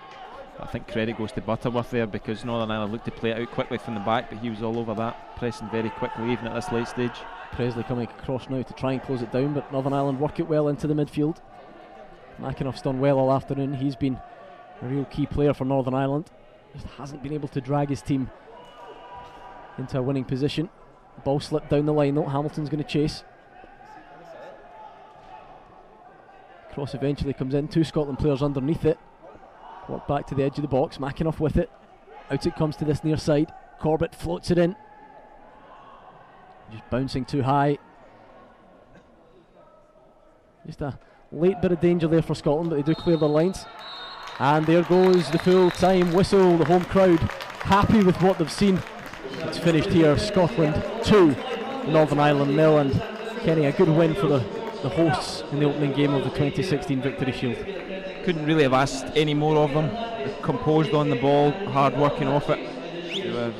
I think credit goes to Butterworth there, because Northern Ireland looked to play it out quickly from the back, but he was all over that, pressing very quickly even at this late stage. Presley coming across now to try and close it down, but Northern Ireland work it well into the midfield. McAnuff's done well all afternoon, he's been a real key player for Northern Ireland, just hasn't been able to drag his team into a winning position. Ball slipped down the line though, Hamilton's going to chase. Cross eventually comes in, 2 Scotland players underneath it. Walk back to the edge of the box, McAnuff with it. Out it comes to this near side. Corbett floats it in. Just bouncing too high. Just a late bit of danger there for Scotland, but they do clear their lines. And there goes the full time whistle. The home crowd happy with what they've seen. It's finished here, Scotland 2, Northern Ireland 0, and Kenny, a good win for the hosts in the opening game of the 2016 Victory Shield. Couldn't really have asked any more of them. Composed on the ball, hard working off it. They were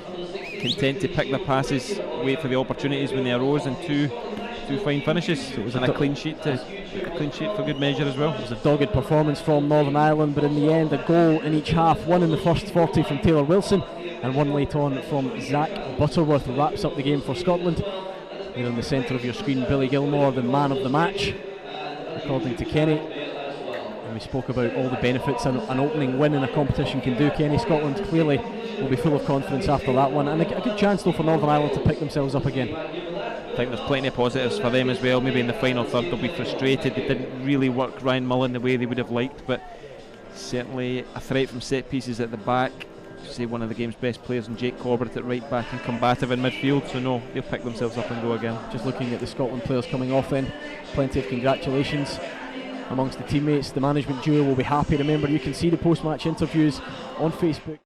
content to pick their passes, wait for the opportunities when they arose, and two fine finishes. So it was a clean sheet for good measure as well. It was a dogged performance from Northern Ireland, but in the end a goal in each half, one in the first 40 from Taylor Wilson and one late on from Zach Butterworth, wraps up the game for Scotland. Here in the centre of your screen, Billy Gilmore, the man of the match, according to Kenny. And we spoke about all the benefits an opening win in a competition can do. Kenny, Scotland clearly will be full of confidence after that one, and a good chance though for Northern Ireland to pick themselves up again. I think there's plenty of positives for them as well. Maybe in the final third they'll be frustrated they didn't really work Ryan Mullen the way they would have liked, but certainly a threat from set pieces at the back. Say one of the game's best players in Jake Corbett at right back and combative in midfield, so no, they'll pick themselves up and go again. Just looking at the Scotland players coming off then, plenty of congratulations amongst the teammates. The management duo will be happy. Remember, you can see the post-match interviews on Facebook.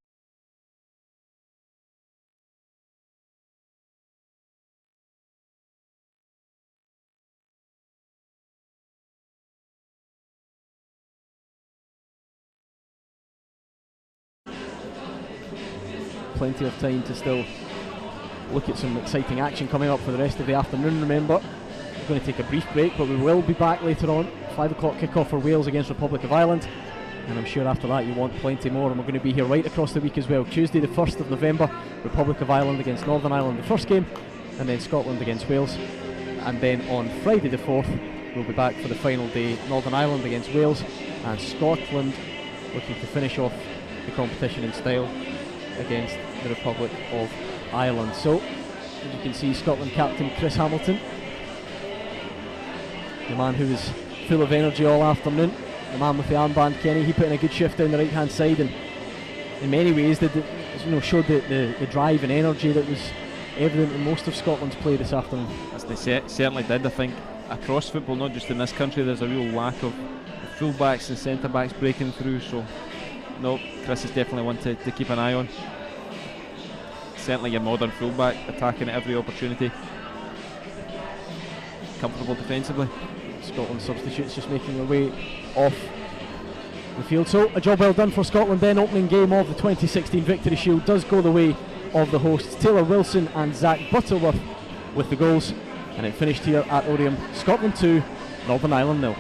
Plenty of time to still look at some exciting action coming up for the rest of the afternoon. Remember, we're going to take a brief break, but we will be back later on. 5 o'clock kick-off for Wales against Republic of Ireland, and I'm sure after that you want plenty more, and we're going to be here right across the week as well. Tuesday the 1st of November, Republic of Ireland against Northern Ireland, the first game, and then Scotland against Wales. And then on Friday the 4th we'll be back for the final day, Northern Ireland against Wales, and Scotland looking to finish off the competition in style against the Republic of Ireland. So, as you can see, Scotland captain Chris Hamilton, the man who was full of energy all afternoon, the man with the armband, Kenny, he put in a good shift down the right hand side, and in many ways showed the drive and energy that was evident in most of Scotland's play this afternoon. As they certainly did. I think across football, not just in this country, there's a real lack of full-backs and centre-backs breaking through, so no, Chris is definitely one to keep an eye on. Certainly your modern full-back, attacking at every opportunity. Comfortable defensively. Scotland substitutes just making their way off the field. So a job well done for Scotland then. Opening game of the 2016 Victory Shield does go the way of the hosts. Taylor Wilson and Zach Butterworth with the goals, and it finished here at Oriam. Scotland 2, Northern Ireland 0.